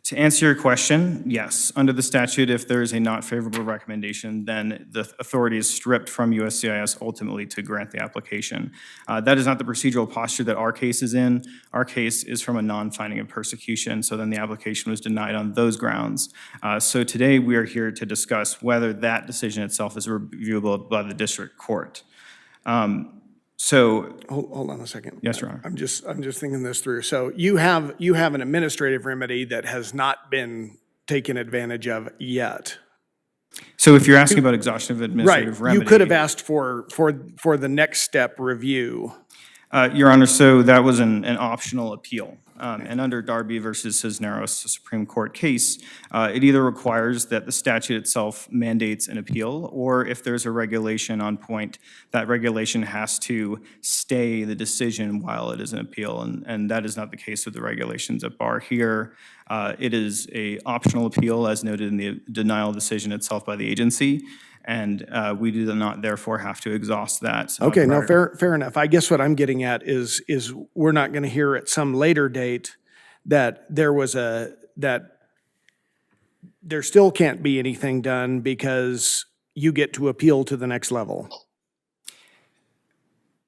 to answer your question, yes. Under the statute, if there is a not favorable recommendation, then the authority is stripped from USCIS ultimately to grant the application. That is not the procedural posture that our case is in. Our case is from a non-finding of persecution, so then the application was denied on those grounds. So today we are here to discuss whether that decision itself is reviewable by the district court. So hold on a second. Yes, Your Honor. I'm just thinking this through. So you have an administrative remedy that has not been taken advantage of yet. So if you're asking about exhaustion of administrative remedy. You could have asked for the next step review. Your Honor, so that was an optional appeal. And under Darby versus Cisneros, a Supreme Court case, it either requires that the statute itself mandates an appeal, or if there's a regulation on point, that regulation has to stay the decision while it is an appeal. And that is not the case with the regulations at bar here. It is a optional appeal, as noted in the denial decision itself by the agency, and we do not therefore have to exhaust that. Okay, no, prior. fair enough. I guess what I'm getting at is we're not going to hear at some later date that that there still can't be anything done because you get to appeal to the next level.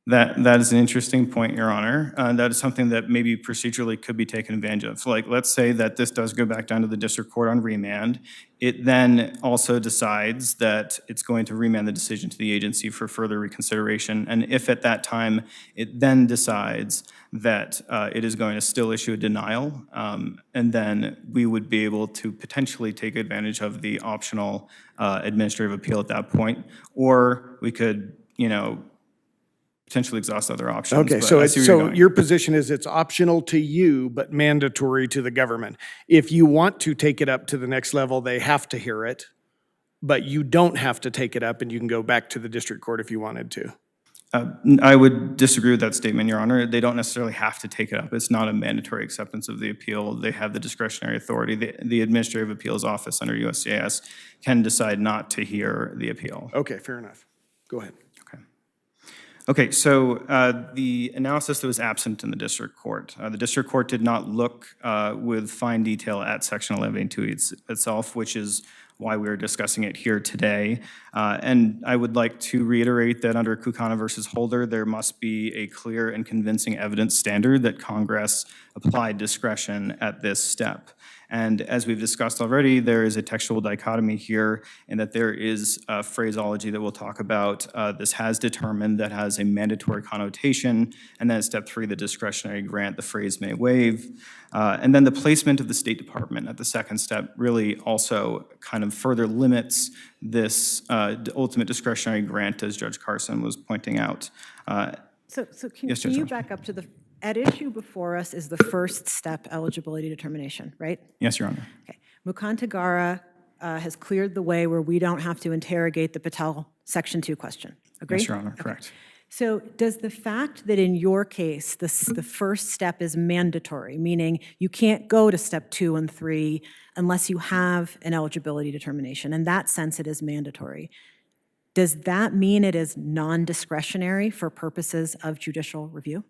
That is an interesting point, Your Honor. That is something that maybe procedurally could be taken advantage of. So, like, let's say that this does go back down to the district court on remand. It then also decides that it's going to remand the decision to the agency for further reconsideration. And if at that time it then decides that it is going to still issue a denial, and then we would be able to potentially take advantage of the optional administrative appeal at that point, or we could, potentially exhaust other options. Okay, but so I see where you're going. your position is it's optional to you, but mandatory to the government. If you want to take it up to the next level, they have to hear it, but you don't have to take it up, and you can go back to the district court if you wanted to. I would disagree with that statement, Your Honor. They don't necessarily have to take it up. It's not a mandatory acceptance of the appeal. They have the discretionary authority. The Administrative Appeals Office under USCIS can decide not to hear the appeal. Okay, fair enough. Go ahead. Okay, so the analysis that was absent in the district court. The district court did not look with fine detail at Section 1182 itself, which is why we are discussing it here today. And I would like to reiterate that under Kukana versus Holder, there must be a clear and convincing evidence standard that Congress applied discretion at this step. And as we've discussed already, there is a textual dichotomy here in that there is a phraseology that we'll talk about. This has determined that has a mandatory connotation. And then step 3, the discretionary grant, the phrase may waive. And then the placement of the State Department at the second step really also kind of further limits this ultimate discretionary grant, as Judge Carson was pointing out. So can Yes, Judge you Johnson. back up to at issue before us is the first step eligibility determination, right? Yes, Your Honor. Okay. Mukantagara has cleared the way where we don't have to interrogate the Patel Section 2 question. Agree? Yes, Your Honor, correct. So does the fact that in your case, the first step is mandatory, meaning you can't go to step 2 and 3 unless you have an eligibility determination, in that sense it is mandatory, does that mean it is non-discretionary for purposes of judicial review?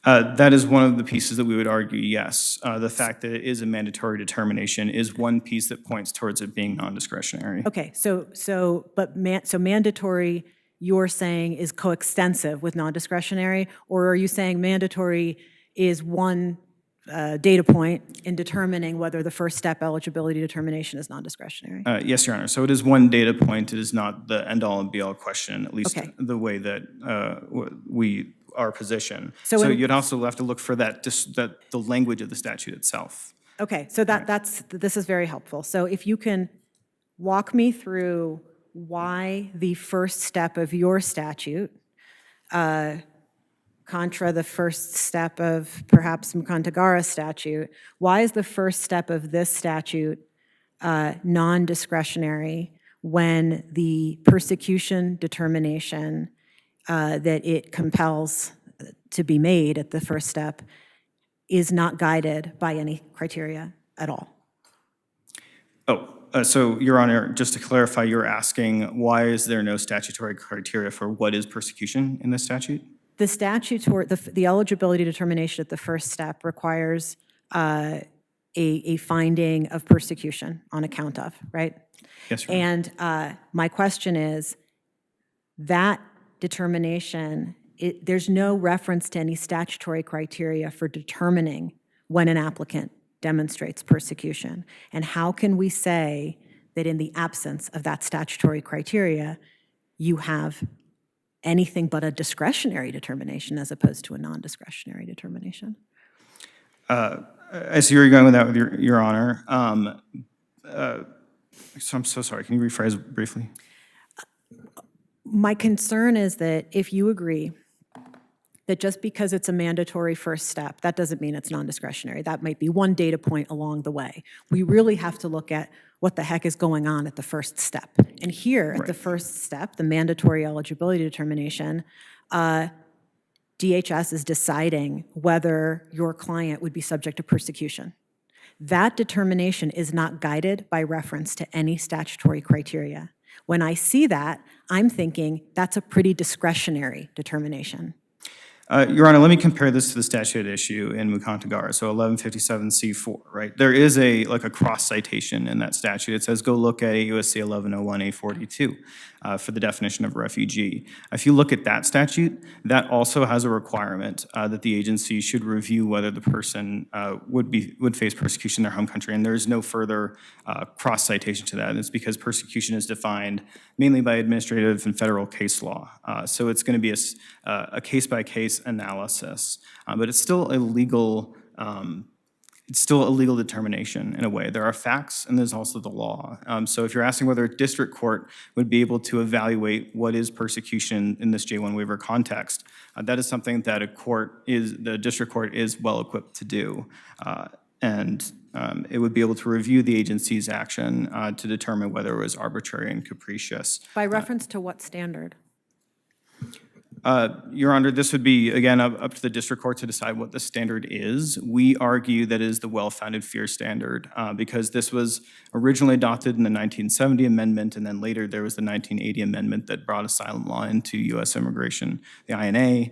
That is one of the pieces that we would argue, yes. The fact that it is a mandatory determination is one piece that points towards it being non-discretionary. Okay, so mandatory, you're saying, is coextensive with non-discretionary, or are you saying mandatory is one data point in determining whether the first step eligibility determination is non-discretionary? Yes, Your Honor. So it is one data point. It is not the end-all and be-all question, at least Okay. the way that our position. So So in- you'd also have to look for the language of the statute itself. Okay, so this is very helpful. So if you can walk me through why the first step of your statute, contra the first step of perhaps Mukantagara's statute, why is the first step of this statute non-discretionary when the persecution determination that it compels to be made at the first step is not guided by any criteria at all? So, Your Honor, just to clarify, you're asking why is there no statutory criteria for what is persecution in this statute? The statute, or the eligibility determination at the first step requires a finding of persecution on account of, right? Yes, Your Honor. And my question is, that determination, there's no reference to any statutory criteria for determining when an applicant demonstrates persecution. And how can we say that in the absence of that statutory criteria, you have anything but a discretionary determination as opposed to a non-discretionary determination? I see where you're going with that, with Your Honor. So I'm so sorry. Can you rephrase briefly? My concern is that if you agree that just because it's a mandatory first step, that doesn't mean it's non-discretionary. That might be one data point along the way. We really have to look at what the heck is going on at the first step. And here, at the first step, the mandatory eligibility determination, DHS is deciding whether your client would be subject to persecution. That determination is not guided by reference to any statutory criteria. When I see that, I'm thinking that's a pretty discretionary determination. Your Honor, let me compare this to the statute issue in Mukantagar, so 1157C4, right? There is a cross citation in that statute. It says, go look at USC 1101A42 for the definition of refugee. If you look at that statute, that also has a requirement that the agency should review whether the person would face persecution in their home country, and there is no further cross citation to that. And it's because persecution is defined mainly by administrative and federal case law. So it's going to be a case-by-case analysis, but it's still a legal determination in a way. There are facts and there's also the law. So if you're asking whether a district court would be able to evaluate what is persecution in this J1 waiver context, that is something that the district court is well equipped to do. And it would be able to review the agency's action to determine whether it was arbitrary and capricious. By reference to what standard? Your Honor, this would be, again, up to the district court to decide what the standard is. We argue that it is the well-founded fear standard because this was originally adopted in the 1970 amendment, and then later there was the 1980 amendment that brought asylum law into U.S. immigration, the INA.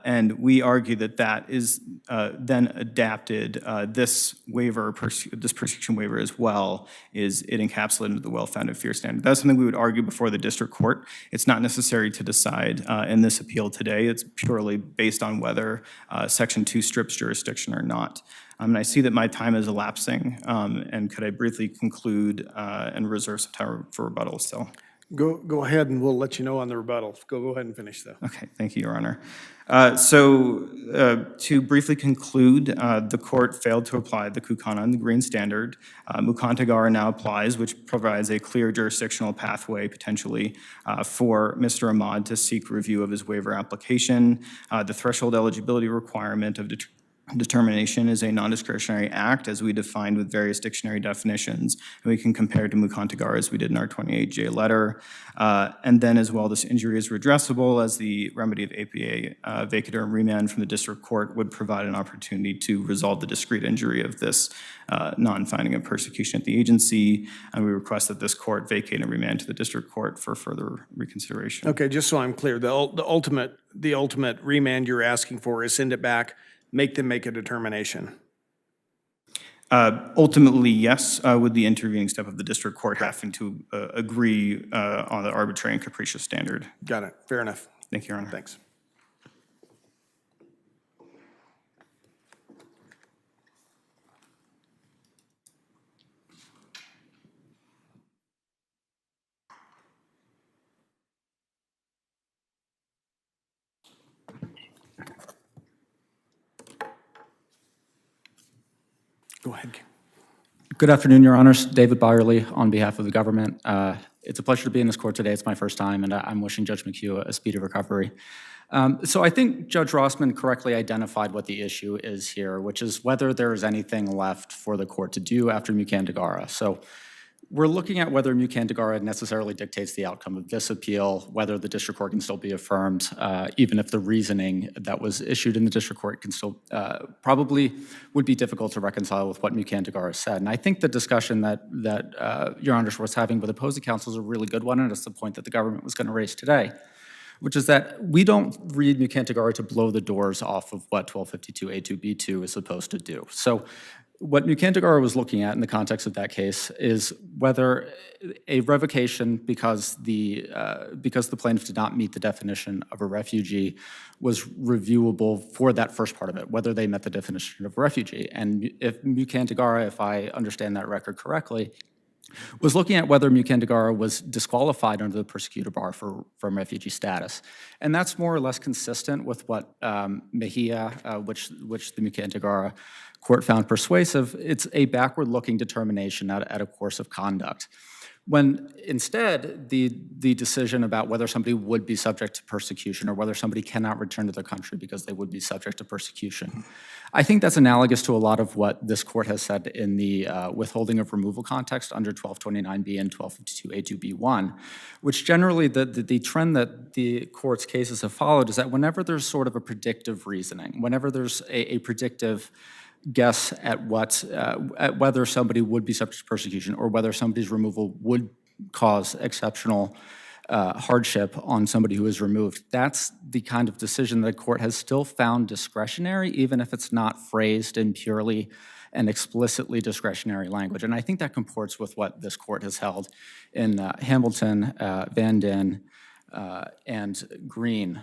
And we argue that that is then adapted. This waiver, this persecution waiver as well, it encapsulated the well-founded fear standard. That's something we would argue before the district court. It's not necessary to decide in this appeal today. It's purely based on whether Section 2 strips jurisdiction or not. And I see that my time is elapsing, and could I briefly conclude and reserve some time for rebuttal still? Go ahead, and we'll let you know on the rebuttal. Go ahead and finish, though. Okay, thank you, Your Honor. To briefly conclude, the court failed to apply the Kukana and the Green Standard. Mukantagar now applies, which provides a clear jurisdictional pathway, potentially, for Mr. Ahmad to seek review of his waiver application. The threshold eligibility requirement of determination is a non-discretionary act, as we defined with various dictionary definitions, and we can compare to Mukantagar as we did in our 28J letter. And then as well, this injury is redressable, as the remedy of APA vacatur and remand from the district court would provide an opportunity to resolve the discrete injury of this non-finding of persecution at the agency, and we request that this court vacate and remand to the district court for further reconsideration. Okay, just so I'm clear, the ultimate remand you're asking for is send it back, make them make a determination. Ultimately, yes, with the intervening step of the district court having to agree on the arbitrary and capricious standard. Got it. Fair enough. Thank you, Your Honor. Thanks. Go ahead. Good afternoon, Your Honors. David Byerly on behalf of the government. It's a pleasure to be in this court today. It's my first time, and I'm wishing Judge McHugh a speedy recovery. So I think Judge Rossman correctly identified what the issue is here, which is whether there is anything left for the court to do after Mukantagar. So we're looking at whether Mukantagar necessarily dictates the outcome of this appeal, whether the district court can still be affirmed, even if the reasoning that was issued in the district court can still probably would be difficult to reconcile with what Mukantagar said. And I think the discussion that Your Honor was having with opposing counsel is a really good one, and it's the point that the government was going to raise today, which is that we don't read Mukantagar to blow the doors off of what 1252A2B2 is supposed to do. So what Mukantagar was looking at in the context of that case is whether a revocation because the plaintiff did not meet the definition of a refugee was reviewable for that first part of it, whether they met the definition of a refugee. And if Mukantagar, if I understand that record correctly, was looking at whether Mukantagar was disqualified under the persecutor bar from refugee status. And that's more or less consistent with what Mighell, which the Mukantagar court found persuasive. It's a backward-looking determination at a course of conduct. When instead, the decision about whether somebody would be subject to persecution or whether somebody cannot return to their country because they would be subject to persecution. I think that's analogous to a lot of what this court has said in the withholding of removal context under 1229B and 1252A2B1, which generally the trend that the court's cases have followed is that whenever there's sort of a predictive reasoning, whenever there's a predictive guess at at whether somebody would be subject to persecution or whether somebody's removal would cause exceptional hardship on somebody who is removed. That's the kind of decision that a court has still found discretionary, even if it's not phrased in purely and explicitly discretionary language. And I think that comports with what this court has held in Hamilton, Van Den, and Green.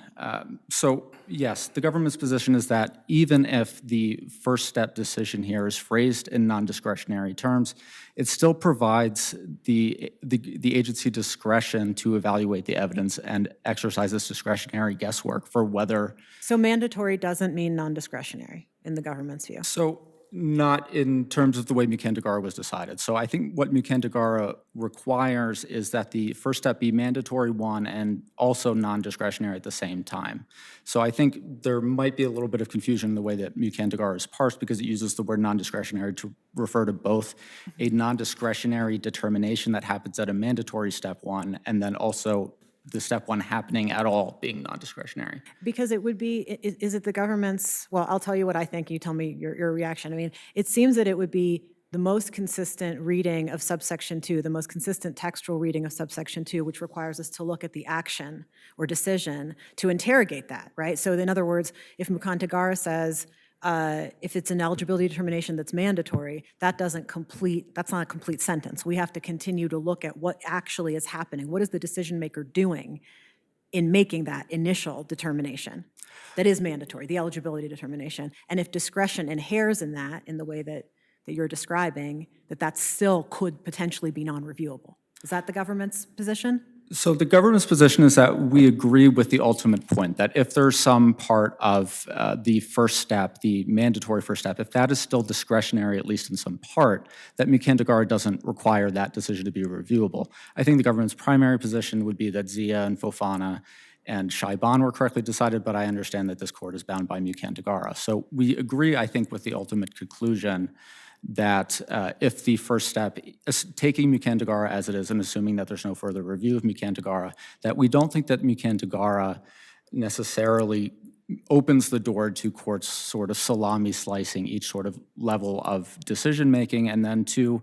So yes, the government's position is that even if the first step decision here is phrased in non-discretionary terms, it still provides the agency discretion to evaluate the evidence and exercise this discretionary guesswork for whether. So mandatory doesn't mean non-discretionary in the government's view? So not in terms of the way Mukandagara was decided. So I think what Mukandagara requires is that the first step be mandatory one and also non-discretionary at the same time. So I think there might be a little bit of confusion in the way that Mukandagara is parsed because it uses the word non-discretionary to refer to both a non-discretionary determination that happens at a mandatory step one and then also the step one happening at all being non-discretionary. Because it would be, is it the government's, well, I'll tell you what I think, you tell me your reaction. I mean, it seems that it would be the most consistent reading of subsection 2, the most consistent textual reading of subsection 2, which requires us to look at the action or decision to interrogate that, right? So in other words, if Mukandagara says, if it's an eligibility determination that's mandatory, that's not a complete sentence. We have to continue to look at what actually is happening. What is the decision maker doing in making that initial determination that is mandatory, the eligibility determination? And if discretion inheres in that, in the way that you're describing, that still could potentially be non-reviewable. Is that the government's position? So the government's position is that we agree with the ultimate point, that if there's some part of the first step, the mandatory first step, if that is still discretionary, at least in some part, that Mukandagara doesn't require that decision to be reviewable. I think the government's primary position would be that Zia and Fofana and Shaiban were correctly decided, but I understand that this court is bound by Mukandagara. So we agree, I think, with the ultimate conclusion that if the first step, taking Mukandagara as it is and assuming that there's no further review of Mukandagara, that we don't think that Mukandagara necessarily opens the door to courts sort of salami slicing each sort of level of decision making. And then two,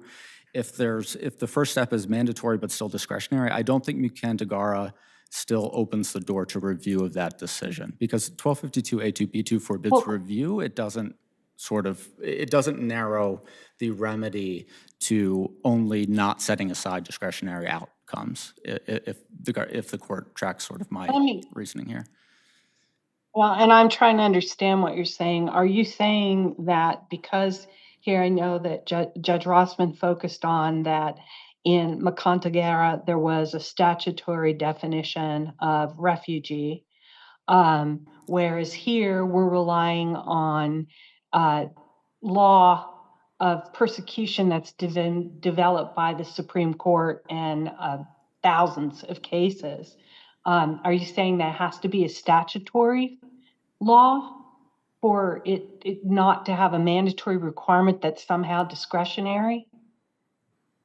if the first step is mandatory but still discretionary, I don't think Mukandagara still opens the door to review of that decision. Because 1252A2B2 forbids review, it doesn't narrow the remedy to only not setting aside discretionary outcomes, if the court tracks sort of my reasoning here. Well, and I'm trying to understand what you're saying. Are you saying that because here I know that Judge Rossman focused on that in Mukandagara there was a statutory definition of refugee, whereas here we're relying on law of persecution that's developed by the Supreme Court and thousands of cases. Are you saying that has to be a statutory law for it not to have a mandatory requirement that's somehow discretionary?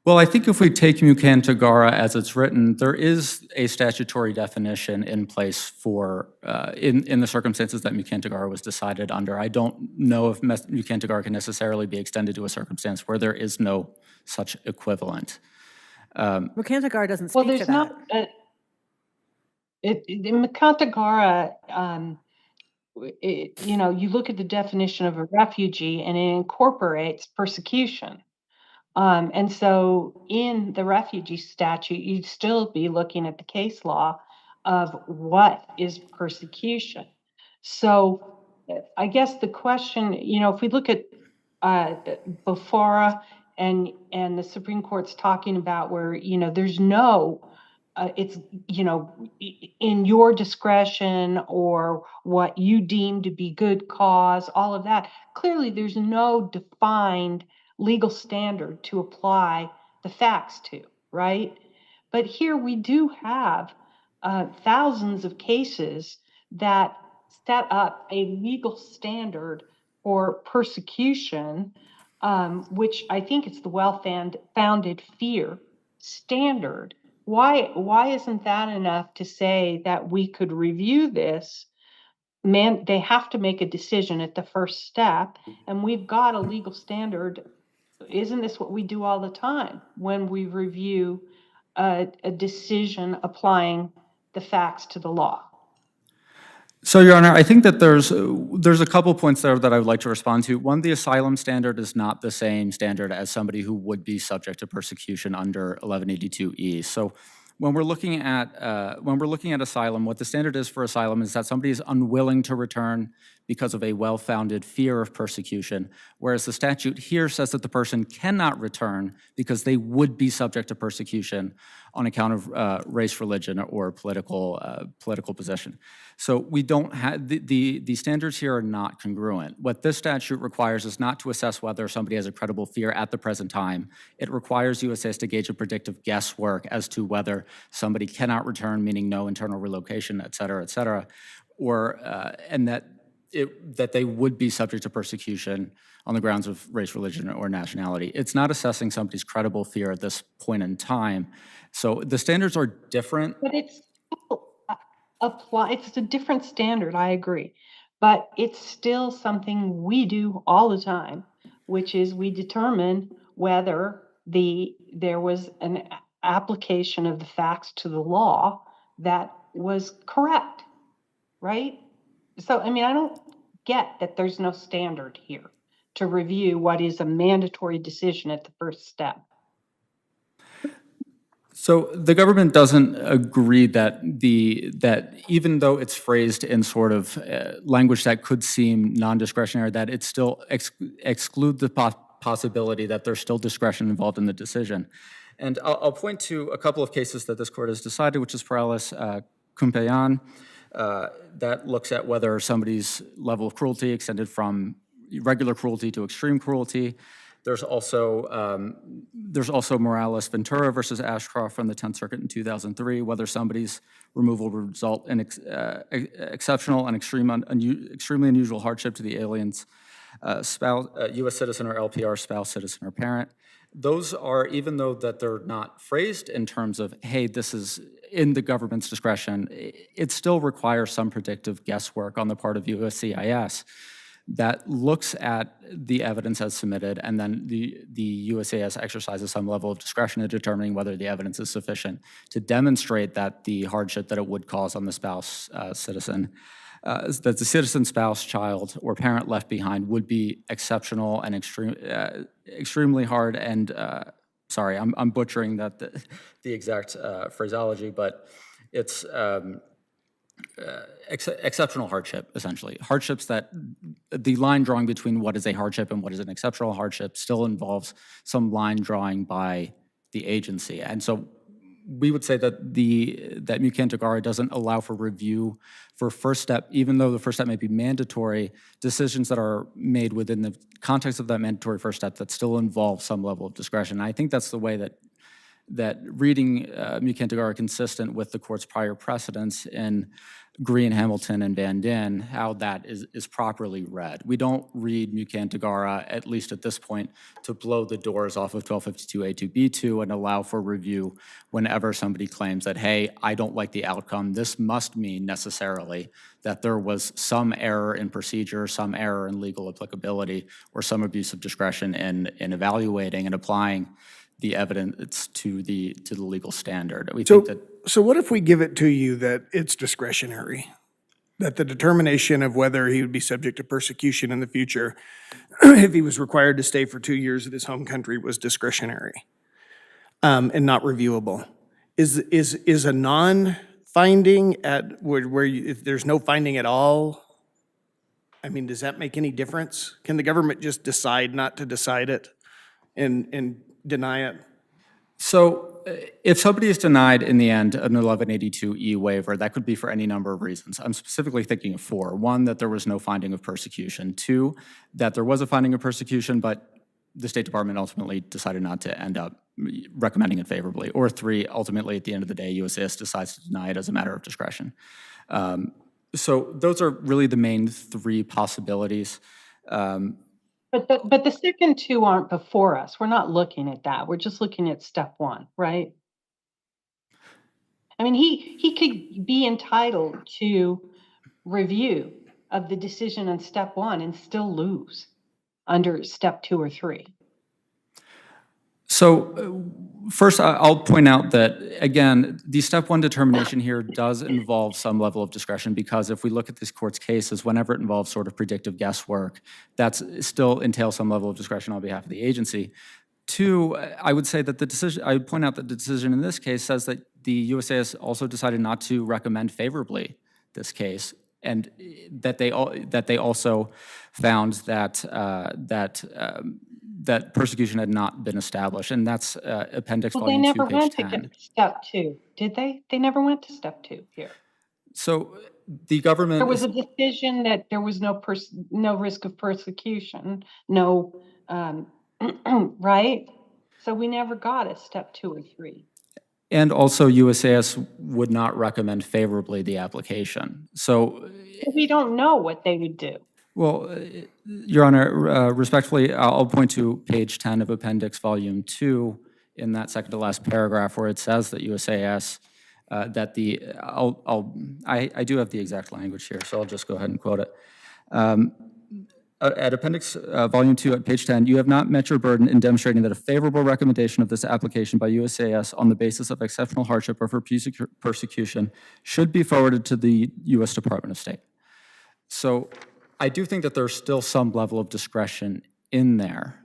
Well, I think if we take Mukandagara as it's written, there is a statutory definition in place for, in the circumstances that Mukandagara was decided under. I don't know if Mukandagara can necessarily be extended to a circumstance where there is no such equivalent. Mukandagara doesn't speak to that. Well, there's not, in Mukandagara, you look at the definition of a refugee and it incorporates persecution. And so in the refugee statute, you'd still be looking at the case law of what is persecution. So I guess the question, if we look at Bofora and the Supreme Court's talking about where, there's no, it's, in your discretion or what you deem to be good cause, all of that, clearly there's no defined legal standard to apply the facts to, right? But here we do have thousands of cases that set up a legal standard for persecution, which I think is the well-founded fear standard. Why isn't that enough to say that we could review this? They have to make a decision at the first step, and we've got a legal standard. Isn't this what we do all the time when we review a decision applying the facts to the law? So, Your Honor, I think that there's a couple points there that I would like to respond to. One, the asylum standard is not the same standard as somebody who would be subject to persecution under 1182E. So, when we're looking at asylum, what the standard is for asylum is that somebody is unwilling to return because of a well-founded fear of persecution, whereas the statute here says that the person cannot return because they would be subject to persecution on account of race, religion, or political position. So we don't have, the standards here are not congruent. What this statute requires is not to assess whether somebody has a credible fear at the present time. It requires USCIS to gauge a predictive guesswork as to whether somebody cannot return, meaning no internal relocation, et cetera, or, and that they would be subject to persecution on the grounds of race, religion, or nationality. It's not assessing somebody's credible fear at this point in time. So the standards are different. But it's it's a different standard, I agree. But it's still something we do all the time, which is we determine whether there was an application of the facts to the law that was correct, right? So, I mean, I don't get that there's no standard here to review what is a mandatory decision at the first step. So the government doesn't agree that even though it's phrased in sort of language that could seem non-discretionary, that it still exclude the possibility that there's still discretion involved in the decision. And I'll point to a couple of cases that this court has decided, which is Perales-Cumpeyan, that looks at whether somebody's level of cruelty extended from regular cruelty to extreme cruelty. There's also Morales-Ventura versus Ashcroft from the 10th Circuit in 2003, whether somebody's removal would result in exceptional and extremely unusual hardship to the alien's spouse, U.S. citizen or LPR spouse, citizen, or parent. Those are, even though that they're not phrased in terms of, hey, this is in the government's discretion, it still requires some predictive guesswork on the part of USCIS that looks at the evidence as submitted, and then the USCIS exercises some level of discretion in determining whether the evidence is sufficient to demonstrate that the hardship that it would cause on the spouse, citizen, that the citizen, spouse, child, or parent left behind would be exceptional and extremely hard. And sorry, I'm butchering the exact phraseology, but it's exceptional hardship, essentially. Hardships that the line drawing between what is a hardship and what is an exceptional hardship still involves some line drawing by the agency. And so we would say that that Mighell doesn't allow for review for first step, even though the first step may be mandatory, decisions that are made within the context of that mandatory first step that still involve some level of discretion. And I think that's the way that reading Mighell consistent with the court's prior precedents in Green, Hamilton, and Van Den, how that is properly read. We don't read Mighell, at least at this point, to blow the doors off of 1252A2B2 and allow for review whenever somebody claims that, hey, I don't like the outcome. This must mean necessarily that there was some error in procedure, some error in legal applicability, or some abuse of discretion in evaluating and applying the evidence to the legal standard. We think that. So what if we give it to you that it's discretionary, that the determination of whether he would be subject to persecution in the future if he was required to stay for 2 years at his home country was discretionary and not reviewable? Is a non-finding if there's no finding at all, I mean, does that make any difference? Can the government just decide not to decide it and deny it? So if somebody is denied in the end an 1182E waiver, that could be for any number of reasons. I'm specifically thinking of 4. 1, that there was no finding of persecution. 2, that there was a finding of persecution, but the State Department ultimately decided not to end up recommending it favorably, or 3, ultimately, at the end of the day, USCIS decides to deny it as a matter of discretion. So those are really the main 3 possibilities. But the second 2 aren't before us. We're not looking at that. We're just looking at step 1, right? I mean, he could be entitled to review of the decision on step 1 and still lose under step 2 or 3. So first, I'll point out that, again, the step 1 determination here does involve some level of discretion, because if we look at this court's cases, whenever it involves sort of predictive guesswork, that still entails some level of discretion on behalf of the agency. 2, I would say that I would point out that the decision in this case says that the USCIS also decided not to recommend favorably this case, and that they also found that persecution had not been established, and that's Appendix Well, they Volume 2, never page went 10. to step 2, did they? They never went to step 2 here. So the government... There was a decision that there was no risk of persecution, no, right? So we never got a step 2 or 3. And also, USCIS would not recommend favorably the application. So we don't know what they would do. Well, Your Honor, respectfully, I'll point to page 10 of Appendix Volume 2 in that second to last paragraph, where it says that USCIS, that the, I do have the exact language here, so I'll just go ahead and quote it. At Appendix Volume 2 at page 10, you have not met your burden in demonstrating that a favorable recommendation of this application by USCIS on the basis of exceptional hardship or for persecution should be forwarded to the U.S. Department of State. So I do think that there's still some level of discretion in there,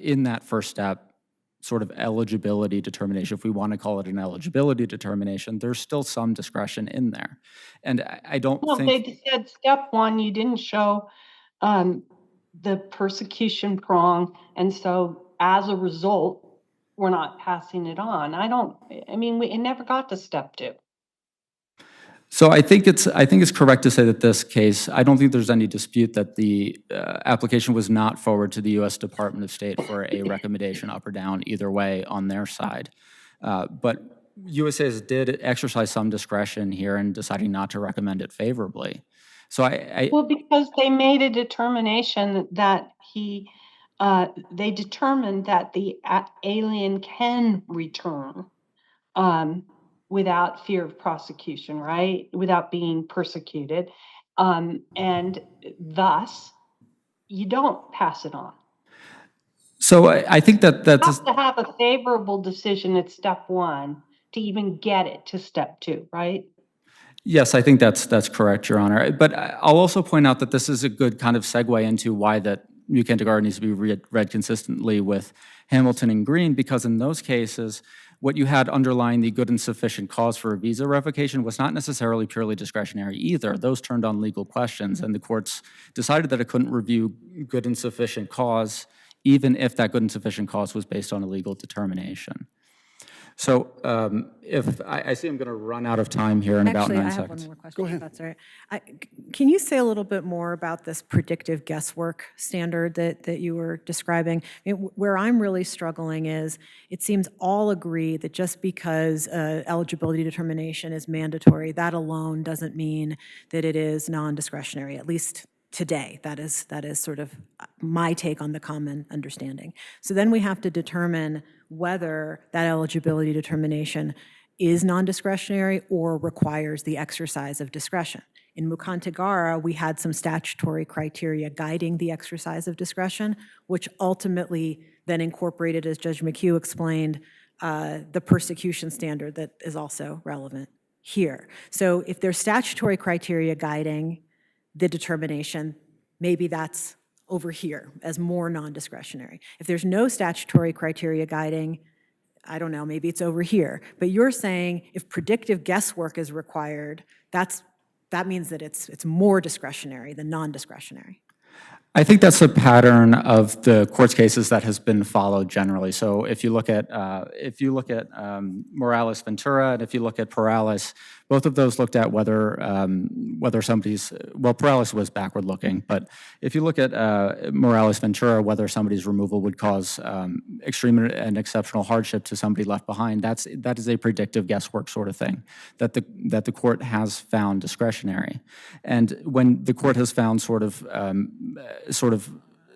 in that first step, sort of eligibility determination. If we want to call it an eligibility determination, there's still some discretion in there. And I don't think... Well, they said step 1, you didn't show the persecution prong, and so as a result, we're not passing it on. It never got to step 2. So I think it's correct to say that this case, I don't think there's any dispute that the application was not forwarded to the U.S. Department of State for a recommendation up or down either way on their side. But USCIS did exercise some discretion here in deciding not to recommend it favorably. So well, because they made a determination that they determined that the alien can return without fear of prosecution, right? Without being persecuted. And thus, you don't pass it on. So I think that You have to have a favorable decision at step 1 to even get it to step 2, right? Yes, I think that's correct, Your Honor. But I'll also point out that this is a good kind of segue into why that New Kindergarten needs to be read consistently with Hamilton and Green, because in those cases, what you had underlying the good and sufficient cause for a visa revocation was not necessarily purely discretionary either. Those turned on legal questions, and the courts decided that it couldn't review good and sufficient cause, even if that good and sufficient cause was based on a legal determination. So if I see I'm going to run out of time here in about 9 seconds. Actually, I have one more question. Go ahead. That's all right. Can you say a little bit more about this predictive guesswork standard that you were describing? Where I'm really struggling is it seems all agree that just because eligibility determination is mandatory, that alone doesn't mean that it is non-discretionary, at least today. That is sort of my take on the common understanding. So then we have to determine whether that eligibility determination is non-discretionary or requires the exercise of discretion. In Mukantigara, we had some statutory criteria guiding the exercise of discretion, which ultimately then incorporated, as Judge McHugh explained, the persecution standard that is also relevant here. So if there's statutory criteria guiding the determination, maybe that's over here as more non-discretionary. If there's no statutory criteria guiding, I don't know, maybe it's over here. But you're saying if predictive guesswork is required, that means that it's more discretionary than non-discretionary. I think that's a pattern of the court's cases that has been followed generally. So if you look at Morales-Ventura and if you look at Perales, Both of those looked at whether somebody's, well, Morales was backward-looking, but if you look at Morales-Ventura, whether somebody's removal would cause extreme and exceptional hardship to somebody left behind, that is a predictive guesswork sort of thing that the court has found discretionary. And when the court has found sort of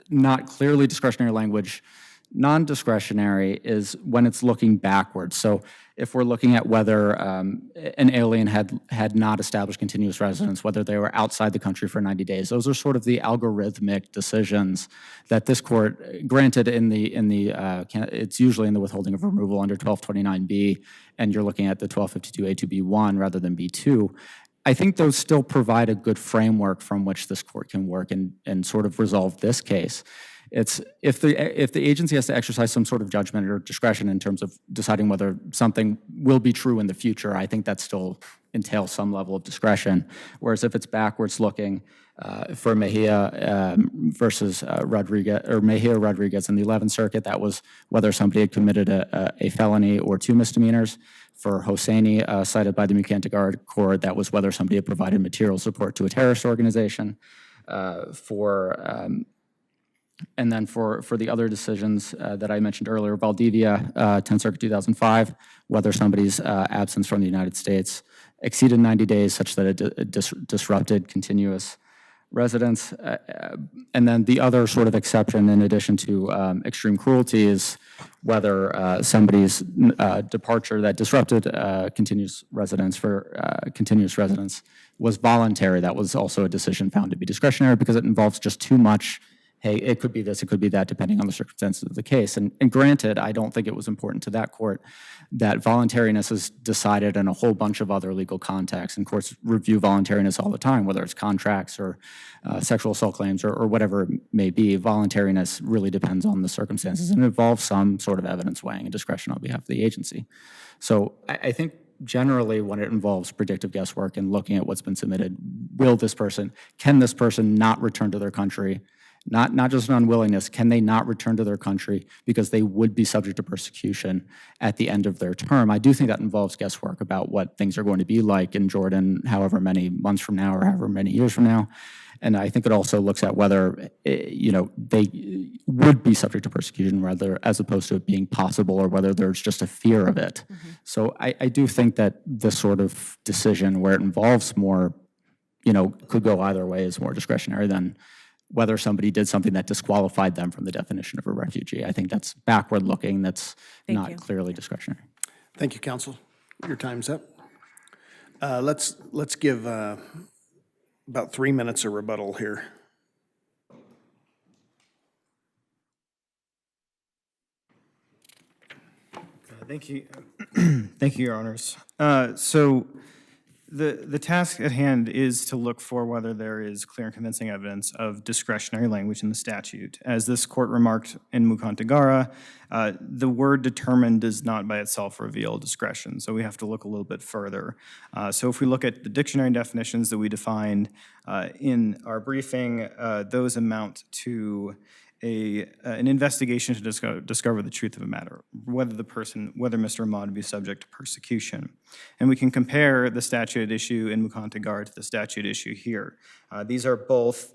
not clearly discretionary language, non-discretionary is when it's looking backwards. So if we're looking at whether an alien had not established continuous residence, whether they were outside the country for 90 days, those are sort of the algorithmic decisions that this court granted it's usually in the withholding of removal under 1229B, and you're looking at the 1252A2B1 rather than B2. I think those still provide a good framework from which this court can work and sort of resolve this case. It's if the agency has to exercise some sort of judgment or discretion in terms of deciding whether something will be true in the future, I think that still entails some level of discretion. Whereas if it's backwards looking for Mejia versus Rodriguez, or Mejia Rodriguez in the 11th Circuit, that was whether somebody had committed a felony or 2 misdemeanors. For Hosseini, cited by the Mukantagar Court, that was whether somebody had provided material support to a terrorist organization. And then for the other decisions that I mentioned earlier, Valdivia, 10th Circuit 2005, whether somebody's absence from the United States exceeded 90 days such that it disrupted continuous residence. And then the other sort of exception in addition to extreme cruelty is whether somebody's departure that disrupted continuous residence was voluntary. That was also a decision found to be discretionary because it involves just too much, hey, it could be this, it could be that, depending on the circumstances of the case. And granted, I don't think it was important to that court that voluntariness is decided in a whole bunch of other legal contexts, and courts review voluntariness all the time, whether it's contracts or sexual assault claims or whatever it may be. Voluntariness really depends on the circumstances and involves some sort of evidence weighing and discretion on behalf of the agency. So I think generally when it involves predictive guesswork and looking at what's been submitted, can this person not return to their country? Not just an unwillingness, can they not return to their country because they would be subject to persecution at the end of their term? I do think that involves guesswork about what things are going to be like in Jordan however many months from now or however many years from now. And I think it also looks at whether they would be subject to persecution rather as opposed to it being possible, or whether there's just a fear of it. Mm-hmm. So I do think that this sort of decision where it involves more, could go either way, is more discretionary than whether somebody did something that disqualified them from the definition of a refugee. I think that's backward looking, that's not clearly discretionary. Thank you, counsel. Your time's up. Let's give about 3 minutes of rebuttal here. Thank you. Thank you, Your Honors. So the task at hand is to look for whether there is clear and convincing evidence of discretionary language in the statute. As this court remarked in Mukantagara, the word determined does not by itself reveal discretion, so we have to look a little bit further. So if we look at the dictionary definitions that we defined in our briefing, those amount to an investigation to discover the truth of a matter, whether Mr. Ahmad would be subject to persecution. And we can compare the statute at issue in Mukantagara to the statute issue here. These are both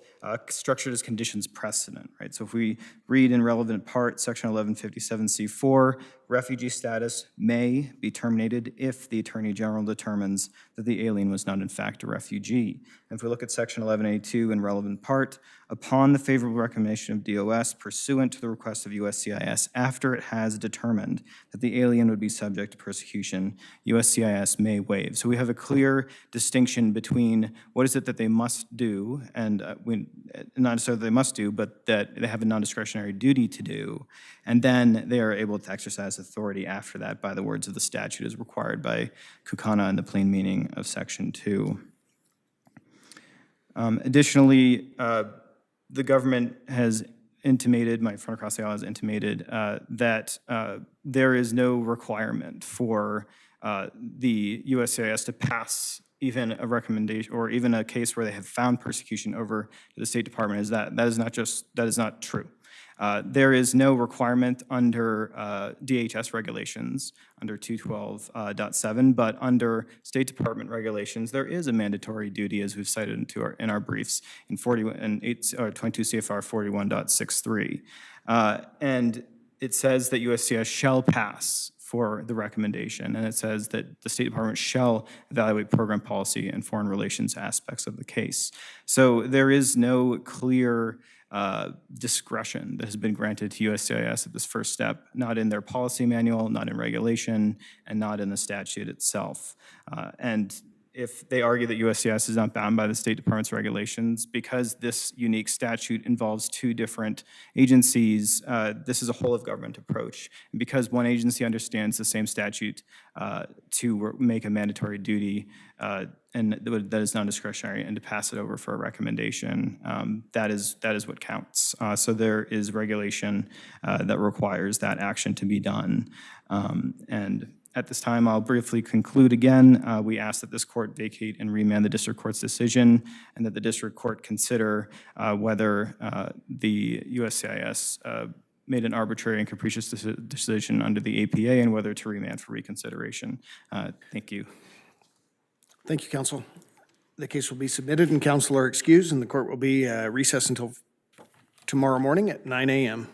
structured as conditions precedent, right? So if we read in relevant part, section 1157C4, refugee status may be terminated if the Attorney General determines that the alien was not in fact a refugee. And if we look at section 11A2 in relevant part, upon the favorable recommendation of DOS pursuant to the request of USCIS, after it has determined that the alien would be subject to persecution, USCIS may waive. So we have a clear distinction between what is it that they must do, and not necessarily they must do, but that they have a non-discretionary duty to do, and then they are able to exercise authority after that by the words of the statute as required by Kukana and the plain meaning of section 2. Additionally, the government has intimated, my friend across the aisle has intimated, that there is no requirement for the USCIS to pass even a recommendation or even a case where they have found persecution over to the State Department. That is not true. There is no requirement under DHS regulations, under 212.7, but under State Department regulations, there is a mandatory duty, as we've cited in our briefs, in 22 CFR 41.63. And it says that USCIS shall pass for the recommendation, and it says that the State Department shall evaluate program policy and foreign relations aspects of the case. So there is no clear discretion that has been granted to USCIS at this first step, not in their policy manual, not in regulation, and not in the statute itself. And if they argue that USCIS is not bound by the State Department's regulations, because this unique statute involves two different agencies, this is a whole-of-government approach. And because one agency understands the same statute to make a mandatory duty, and that is non-discretionary, and to pass it over for a recommendation, that is what counts. So there is regulation that requires that action to be done. And at this time, I'll briefly conclude again. We ask that this court vacate and remand the district court's decision, and that the district court consider whether the USCIS made an arbitrary and capricious decision under the APA, and whether to remand for reconsideration. Thank you. Thank you, counsel. The case will be submitted and counsel are excused, and the court will be recessed until tomorrow morning at 9 a.m.